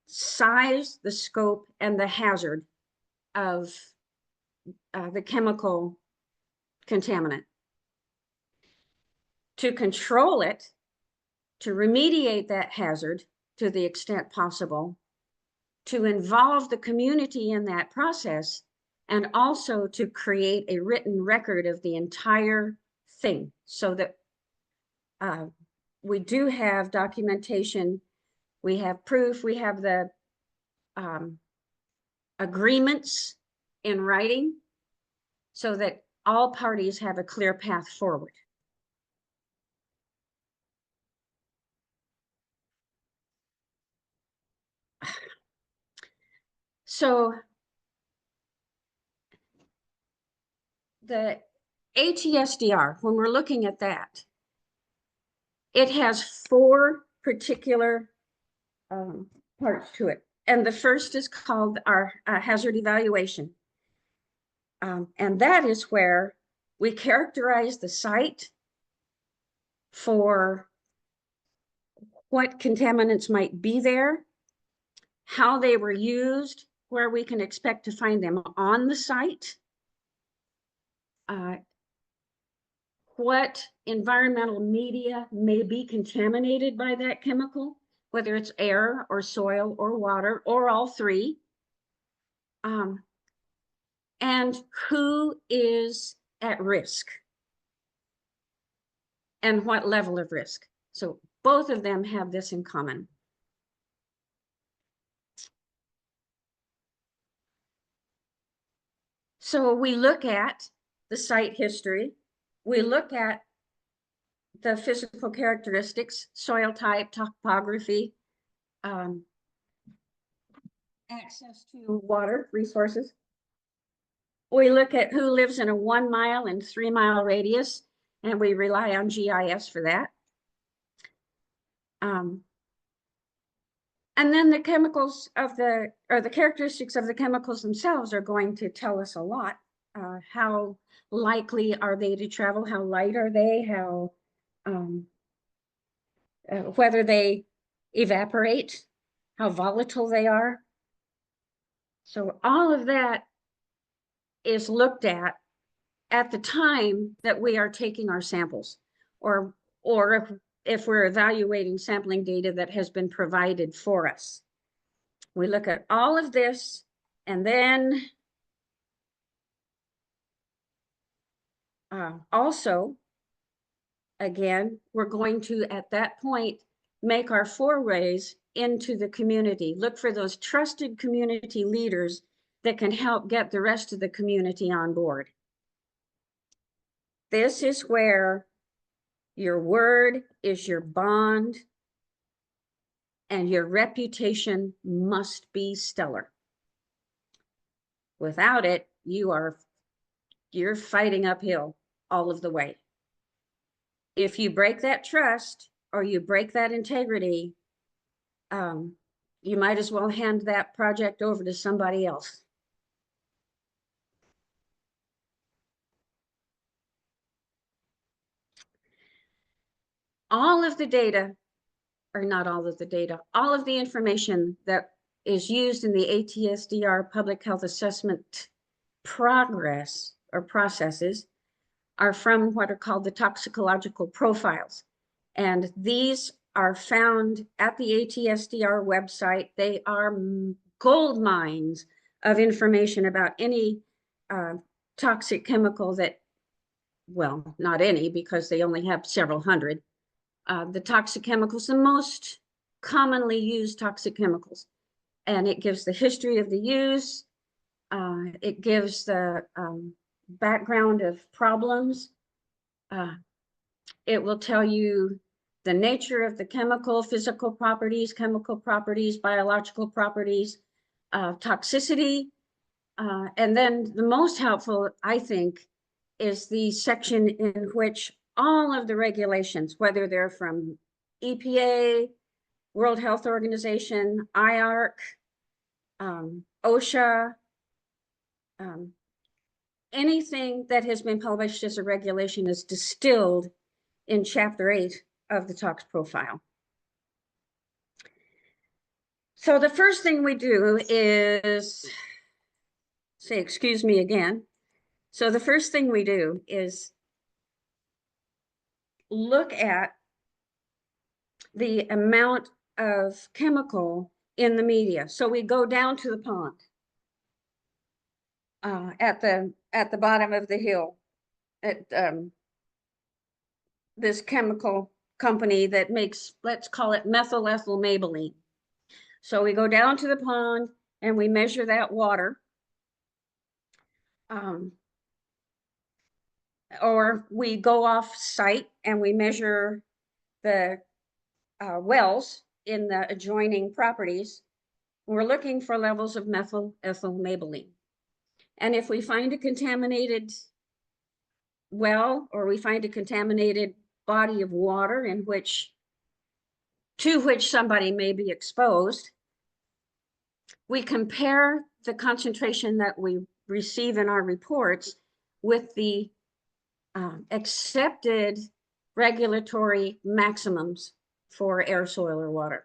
size, the scope, and the hazard of the chemical contaminant. To control it, to remediate that hazard to the extent possible, to involve the community in that process, and also to create a written record of the entire thing so that we do have documentation, we have proof, we have the agreements in writing so that all parties have a clear path forward. So the ATSDR, when we're looking at that, it has 4 particular parts to it. And the first is called our hazard evaluation. And that is where we characterize the site for what contaminants might be there, how they were used, where we can expect to find them on the site, what environmental media may be contaminated by that chemical, whether it's air or soil or water or all 3, and who is at risk and what level of risk. So both of them have this in common. So we look at the site history, we look at the physical characteristics, soil type, topography, access to water resources. We look at who lives in a 1 mile and 3 mile radius, and we rely on GIS for that. And then the chemicals of the characteristics of the chemicals themselves are going to tell us a lot. How likely are they to travel? How light are they? How whether they evaporate, how volatile they are. So all of that is looked at the time that we are taking our samples, or if we're evaluating sampling data that has been provided for us. We look at all of this, and then also, again, we're going to, at that point, make our forays into the community. Look for those trusted community leaders that can help get the rest of the community on board. This is where Your word is your bond, and your reputation must be stellar. Without it, you're fighting uphill all of the way. If you break that trust or you break that integrity, you might as well hand that project over to somebody else. All of the data, or not all of the data, all of the information that is used in the ATSDR public health assessment progress or processes are from what are called the toxicological profiles. And these are found at the ATSDR website. They are gold mines of information about any toxic chemical that, well, not any, because they only have several hundred. The toxic chemicals, the most commonly used toxic chemicals. And it gives the history of the use. It gives the background of problems. It will tell you the nature of the physical properties, chemical properties, biological properties, toxicity. And then the most helpful, I think, is the section in which all of the regulations, whether they're from EPA, World Health Organization, IARC, OSHA, anything that has been published as a regulation is distilled in Chapter 8 of the tox profile. So the first thing we do is say, excuse me again. So the first thing we do is look at the amount of chemical in the media. So we go down to the pond at the bottom of the hill at this chemical company that makes, let's call it methylethylmabeline. So we go down to the pond and we measure that water. Or we go off site and we measure the wells in the adjoining properties. We're looking for levels of methylethylmabeline. And if we find a contaminated well, or we find a contaminated body of water to which somebody may be exposed, we compare the concentration that we receive in our reports with the accepted regulatory maximums for air, soil, or water.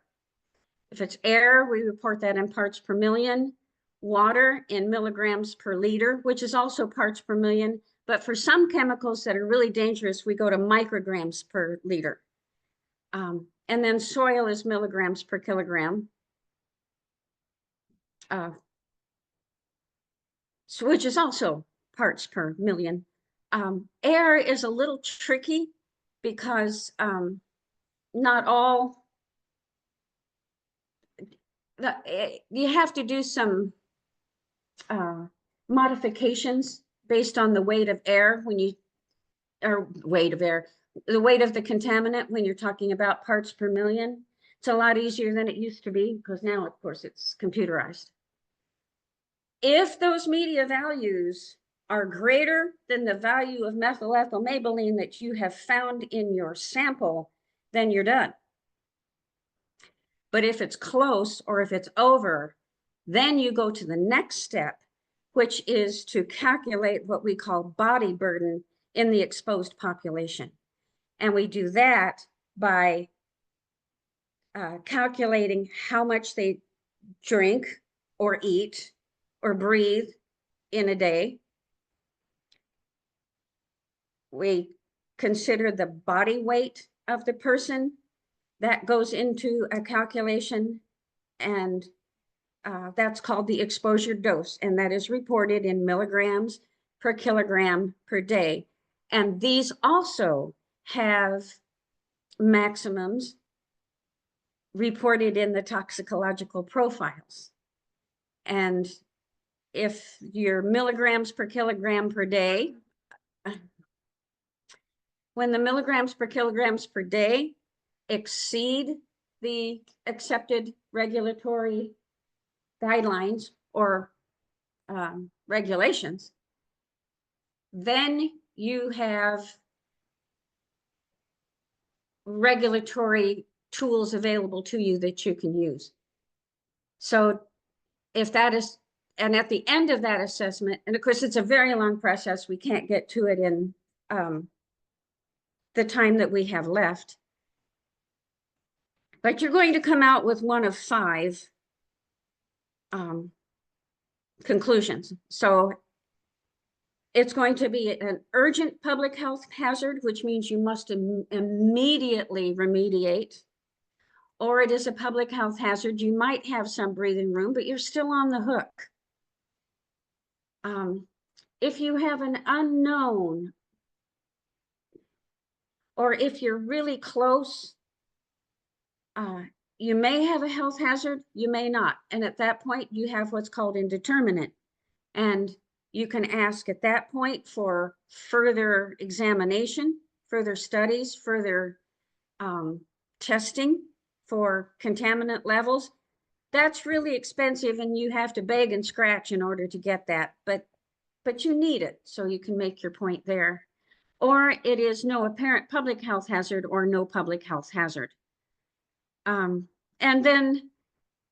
If it's air, we report that in parts per million, water in milligrams per liter, which is also parts per million. But for some chemicals that are really dangerous, we go to micrograms per liter. And then soil is milligrams per kilogram, which is also parts per million. Air is a little tricky because not all, you have to do some modifications based on the weight of air the weight of the contaminant when you're talking about parts per million. It's a lot easier than it used to be because now, of course, it's computerized. If those media values are greater than the value of methylethylmabeline that you have found in your sample, then you're done. But if it's close or if it's over, then you go to the next step, which is to calculate what we call body burden in the exposed population. And we do that by calculating how much they drink or eat or breathe in a day. We consider the body weight of the person. That goes into a calculation, and that's called the exposure dose, and that is reported in milligrams per kilogram per day. And these also have maximums reported in the toxicological profiles. And if your milligrams per kilogram per day, when the milligrams per kilograms per day exceed the accepted regulatory guidelines or regulations, then you have regulatory tools available to you that you can use. So if that is, and at the end of that assessment, and of course it's a very long process, we can't get to it in the time that we have left, but you're going to come out with one of 5 conclusions. So it's going to be an urgent public health hazard, which means you must immediately remediate, or it is a public health hazard. You might have some breathing room, but you're still on the hook. If you have an unknown, or if you're really close, you may have a health hazard, you may not. And at that point, you have what's called indeterminate. And you can ask at that point for further examination, further studies, further testing for contaminant levels. That's really expensive and you have to beg and scratch in order to get that, but you need it so you can make your point there. Or it is no apparent public health hazard or no public health hazard. And then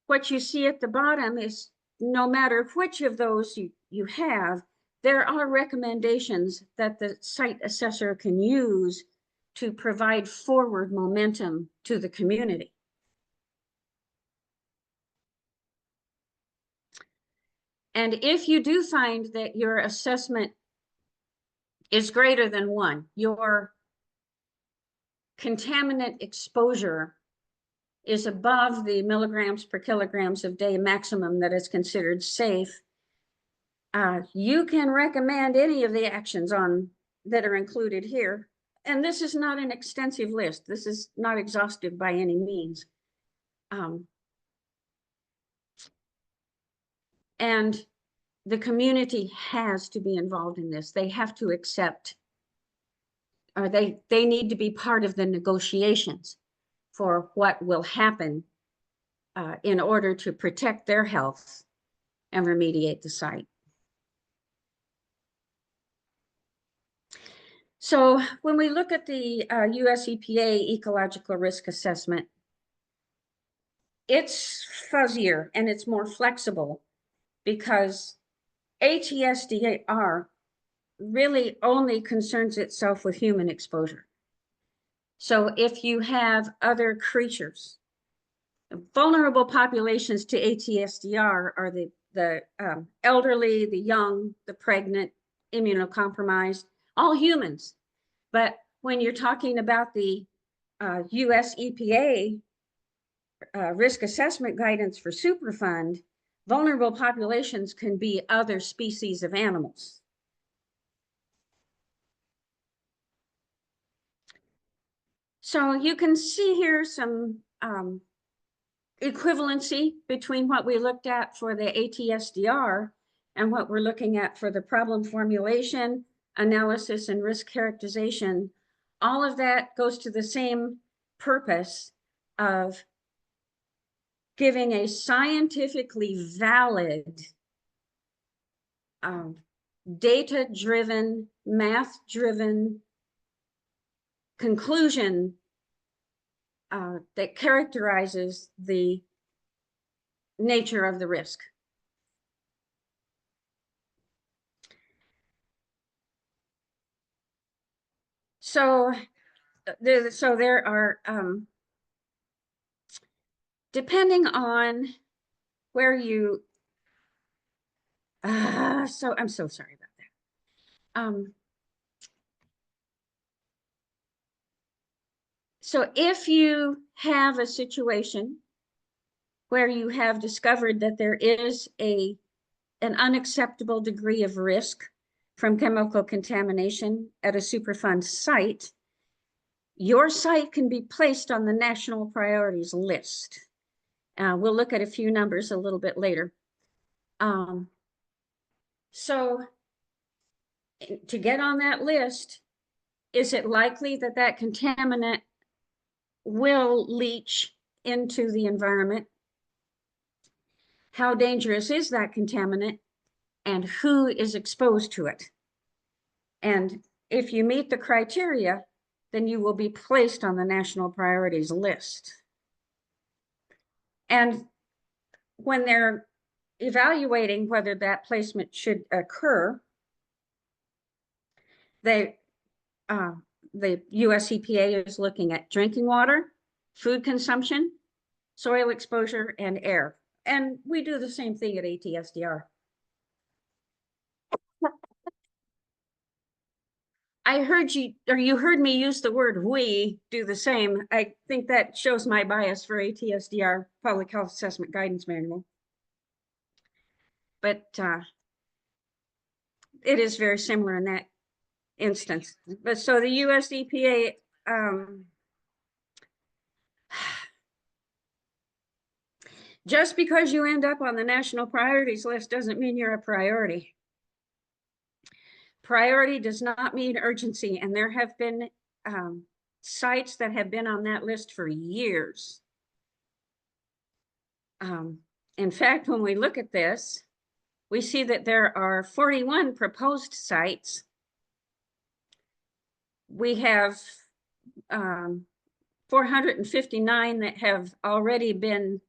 what you see at the bottom is no matter which of those you have, there are recommendations that the site assessor can use to provide forward momentum to the community. And if you do find that your assessment is greater than 1, your contaminant exposure is above the milligrams per kilograms of day maximum that is considered safe, you can recommend any of the actions that are included here. And this is not an extensive list. This is not exhaustive by any means. And the community has to be involved in this. They have to accept, or they need to be part of the negotiations for what will happen in order to protect their health and remediate the site. So when we look at the US EPA ecological risk assessment, it's fuzzier and it's more flexible because ATSDR really only concerns itself with human exposure. So if you have other creatures, vulnerable populations to ATSDR are the elderly, the young, the pregnant, immunocompromised, all humans. But when you're talking about the US EPA risk assessment guidance for Superfund, vulnerable populations can be other species of animals. So you can see here some equivalency between what we looked at for the ATSDR and what we're looking at for the problem formulation, analysis, and risk characterization. All of that goes to the same purpose of giving a scientifically valid, data-driven, math-driven conclusion that characterizes the nature of the risk. So there are, depending on where you, so I'm so sorry about that. So if you have a situation where you have discovered that there is an unacceptable degree of risk from chemical contamination at a Superfund site, your site can be placed on the national priorities list. We'll look at a few numbers a little bit later. So to get on that list, is it likely that that contaminant will leach into the environment? How dangerous is that contaminant? And who is exposed to it? And if you meet the criteria, then you will be placed on the national priorities list. And when they're evaluating whether that placement should occur, the US EPA is looking at drinking water, food consumption, soil exposure, and air. And we do the same thing at ATSDR. I heard you, or you heard me use the word we do the same. I think that shows my bias for ATSDR Public Health Assessment Guidance Manual. But it is very similar in that instance. But so the US EPA, just because you end up on the national priorities list doesn't mean you're a priority. Priority does not mean urgency, and there have been sites that have been on that list for years. In fact, when we look at this, we see that there are 41 proposed sites. We have 459 that have already been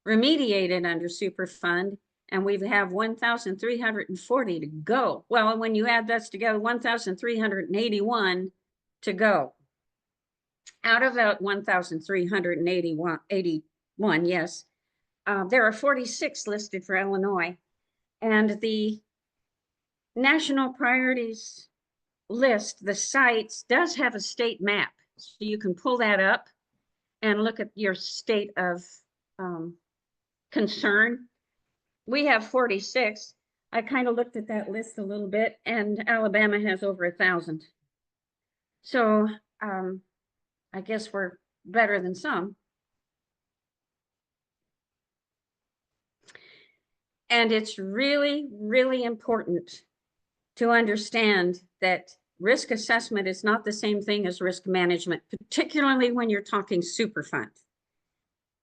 remediated under Superfund, and we have 1,340 to go. Well, when you add those together, 1,381 to go. Out of that 1,381, yes, there are 46 listed for Illinois, and the national priorities list, the sites, does have a state map. So you can pull that up and look at your state of concern. We have 46. I kind of looked at that list a little bit, and Alabama has over 1,000. So I guess we're better than some. And it's really, really important to understand that risk assessment is not the same thing as risk management, particularly when you're talking Superfund.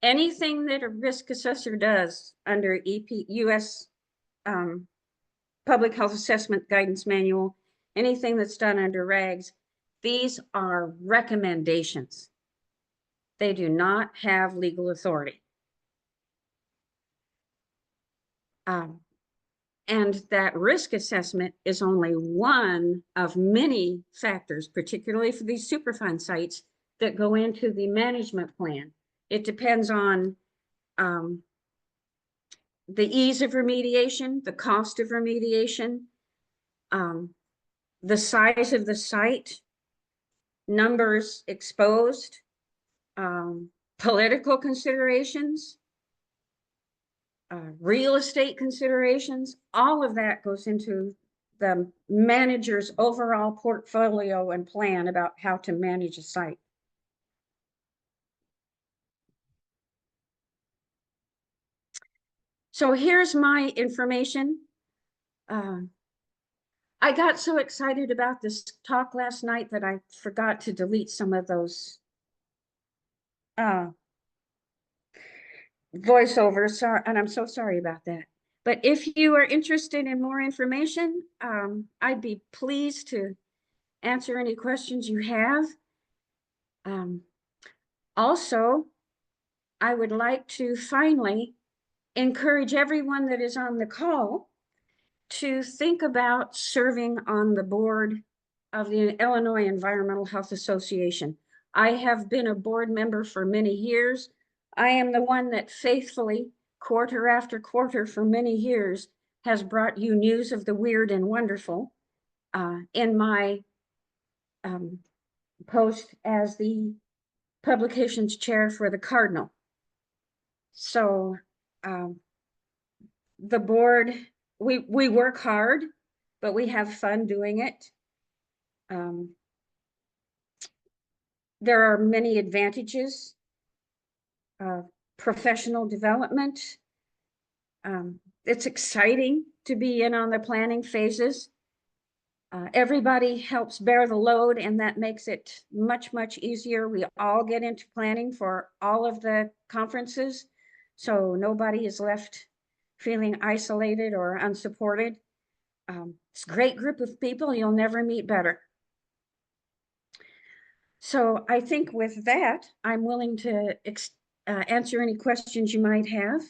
Anything that a risk assessor does under US Public Health Assessment Guidance Manual, anything that's done under RAGS, these are recommendations. They do not have legal authority. And that risk assessment is only one of many factors, particularly for these Superfund sites, that go into the management plan. It depends on the ease of remediation, the cost of remediation, the size of the site, numbers exposed, political considerations, real estate considerations. All of that goes into the manager's overall portfolio and plan about how to manage a site. So here's my information. I got so excited about this talk last night that I forgot to delete some of those voiceovers, and I'm so sorry about that. But if you are interested in more information, I'd be pleased to answer any questions you have. Also, I would like to finally encourage everyone that is on the call to think about serving on the board of the Illinois Environmental Health Association. I have been a board member for many years. I am the one that faithfully, quarter after quarter for many years, has brought you news of the weird and wonderful in my post as the publications chair for the Cardinal. So the board, we work hard, but we have fun doing it. There are many advantages, professional development. It's exciting to be in on the planning phases. Everybody helps bear the load, and that makes it much, much easier. We all get into planning for all of the conferences, so nobody is left feeling isolated or unsupported. It's a great group of people. You'll never meet better. So I think with that, I'm willing to answer any questions you might have.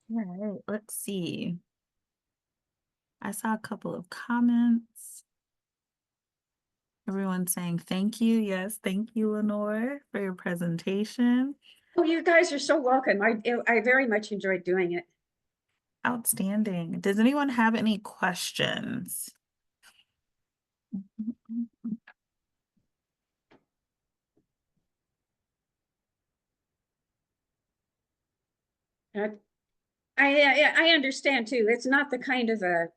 All right, let's see. I saw a couple of comments. Everyone saying thank you. Yes, thank you, Lenore, for your presentation. Oh, you guys are so welcome. I very much enjoyed doing it. Outstanding. Does anyone have any questions? Uh, I understand too. It's not the kind of a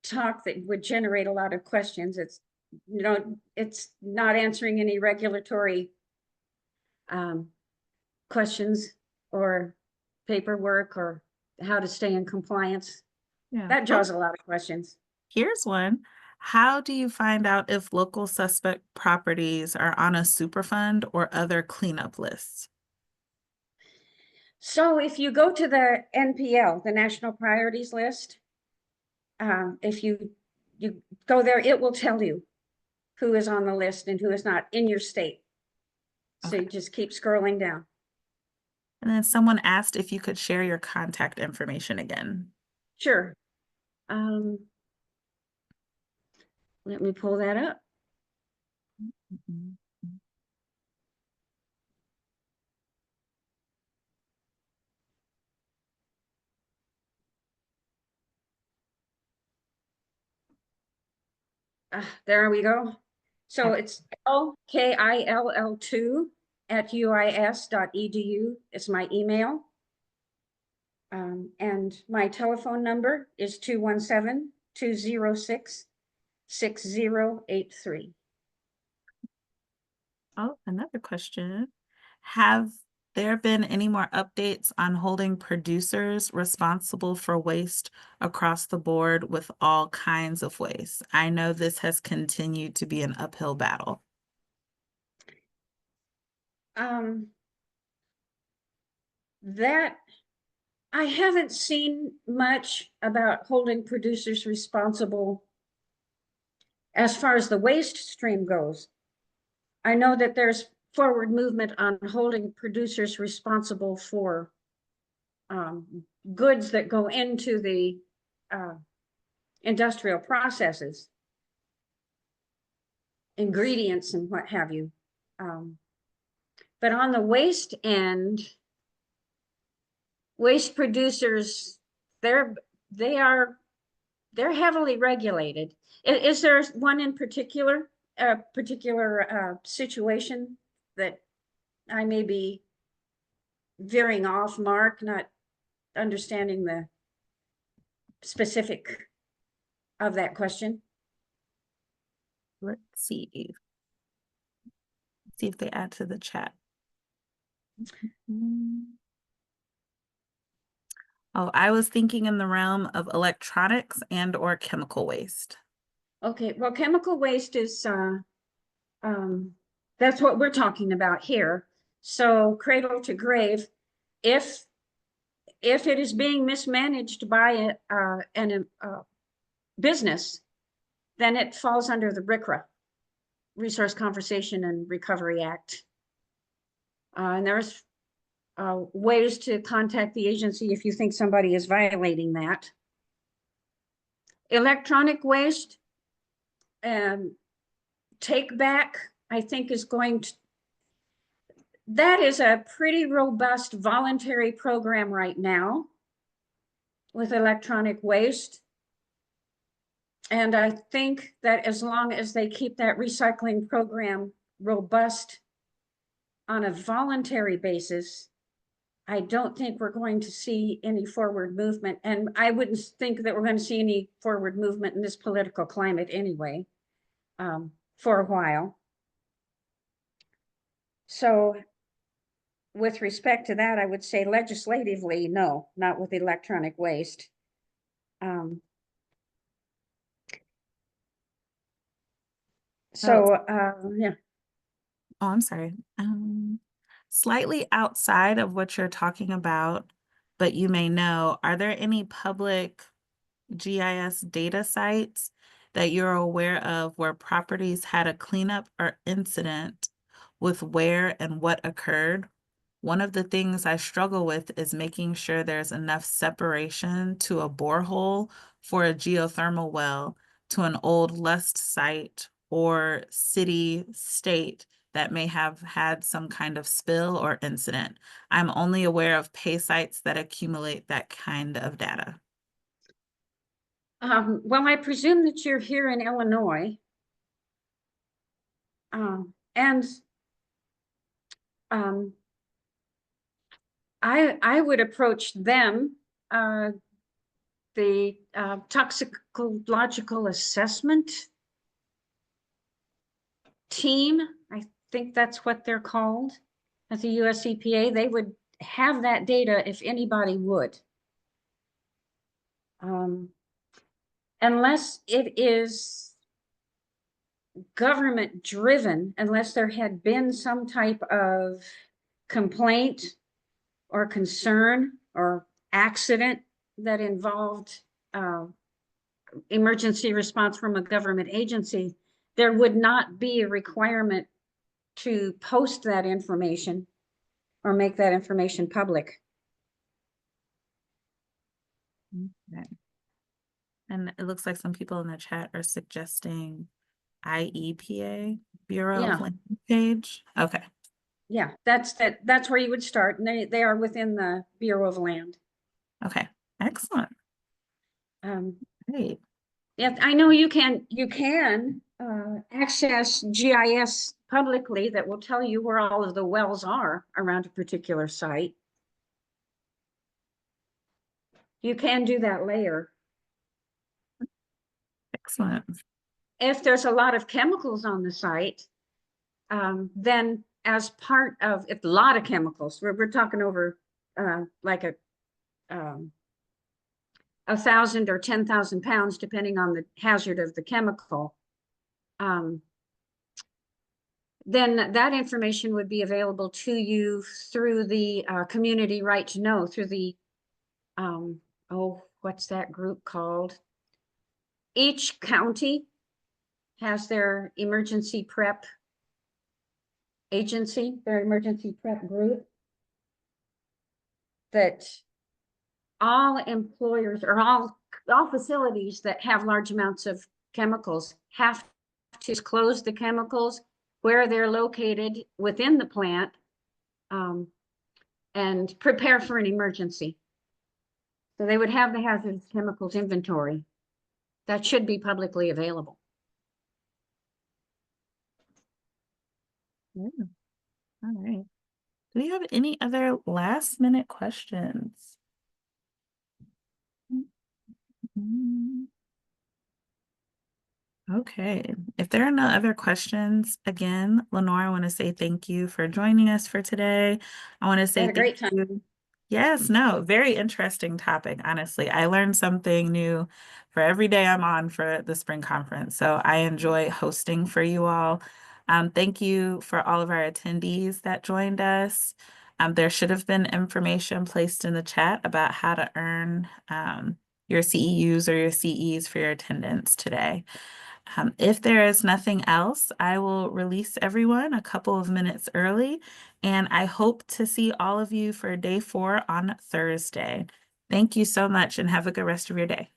talk that would generate a lot of questions. It's, you know, it's not answering any regulatory questions or paperwork or how to stay in compliance. Yeah. That draws a lot of questions. Here's one. How do you find out if local suspect properties are on a Superfund or other cleanup lists? So if you go to the NPL, the National Priorities List, if you go there, it will tell you who is on the list and who is not in your state. So you just keep scrolling down. And then someone asked if you could share your contact information again. Sure. Let me pull that up. There we go. So it's LKILL2@uis.edu. It's my email. And my telephone number is 217-206-6083. Oh, another question. Have there been any more updates on holding producers responsible for waste across the board with all kinds of waste? I know this has continued to be an uphill battle. That I haven't seen much about holding producers responsible as far as the waste stream goes. I know that there's forward movement on holding producers responsible for goods that go into the industrial processes, ingredients and what have you. But on the waste end, waste producers, they're heavily regulated. Is there one in particular, a particular situation that I may be veering off mark, not understanding the specific of that question? Let's see. See if they add to the chat. Oh, I was thinking in the realm of electronics and or chemical waste. Okay, well, chemical waste is that's what we're talking about here. So cradle to grave, if it is being mismanaged by a business, then it falls under the RCRA, Resource Conservation and Recovery Act. And there's ways to contact the agency if you think somebody is violating that. Electronic waste, take back, I think is going to, that is a pretty robust voluntary program right now with electronic waste. And I think that as long as they keep that recycling program robust on a voluntary basis, I don't think we're going to see any forward movement. And I wouldn't think that we're going to see any forward movement in this political climate anyway, for a while. So with respect to that, I would say legislatively, no, not with electronic waste. Yeah. Oh, I'm sorry. Slightly outside of what you're talking about, but you may know, are there any public GIS data sites that you're aware of where properties had a cleanup or incident with where and what occurred? One of the things I struggle with is making sure there's enough separation to a borehole for a geothermal well to an old lust site or city state that may have had some kind of spill or incident. I'm only aware of pay sites that accumulate that kind of data. Well, I presume that you're here in Illinois. And I would approach them, the toxicological assessment team. I think that's what they're called at the US EPA. They would have that data if anybody would. Unless it is government driven, unless there had been some type of complaint or concern or accident that involved emergency response from a government agency, there would not be a requirement to post that information or make that information public. Okay. And it looks like some people in the chat are suggesting IEPA, Bureau Yeah. of Land page. Okay. Yeah, that's where you would start, and they are within the Bureau of Land. Okay. Excellent. Great. Yeah, I know you can access GIS publicly that will tell you where all of the wells are around a particular site. You can do that later. Excellent. If there's a lot of chemicals on the site, then as part of a lot of chemicals, we're talking over like 1,000 or 10,000 pounds, depending on the hazard of the chemical. Then that information would be available to you through the community right to know, through the what's that group called? Each county has their emergency prep agency, their emergency prep group, that all employers or all facilities that have large amounts of chemicals have to disclose the chemicals, where they're located within the plant, and prepare for an emergency. So they would have the hazardous chemicals inventory that should be publicly available. Yeah. All right. Do we have any other last minute questions? Okay, if there are no other questions, again, Lenore, I want to say thank you for joining us for today. I want to say Had a great thank you. Yes, no, very interesting topic, honestly. I learned something new for every day I'm on for the spring conference. So I enjoy hosting for you all. Thank you for all of our attendees that joined us. There should have been information placed in the chat about how to earn your CEUs or your CEs for your attendance today. If there is nothing else, I will release everyone a couple of minutes early, and I hope to see all of you for day 4 on Thursday. Thank you so much and have a good rest of your day.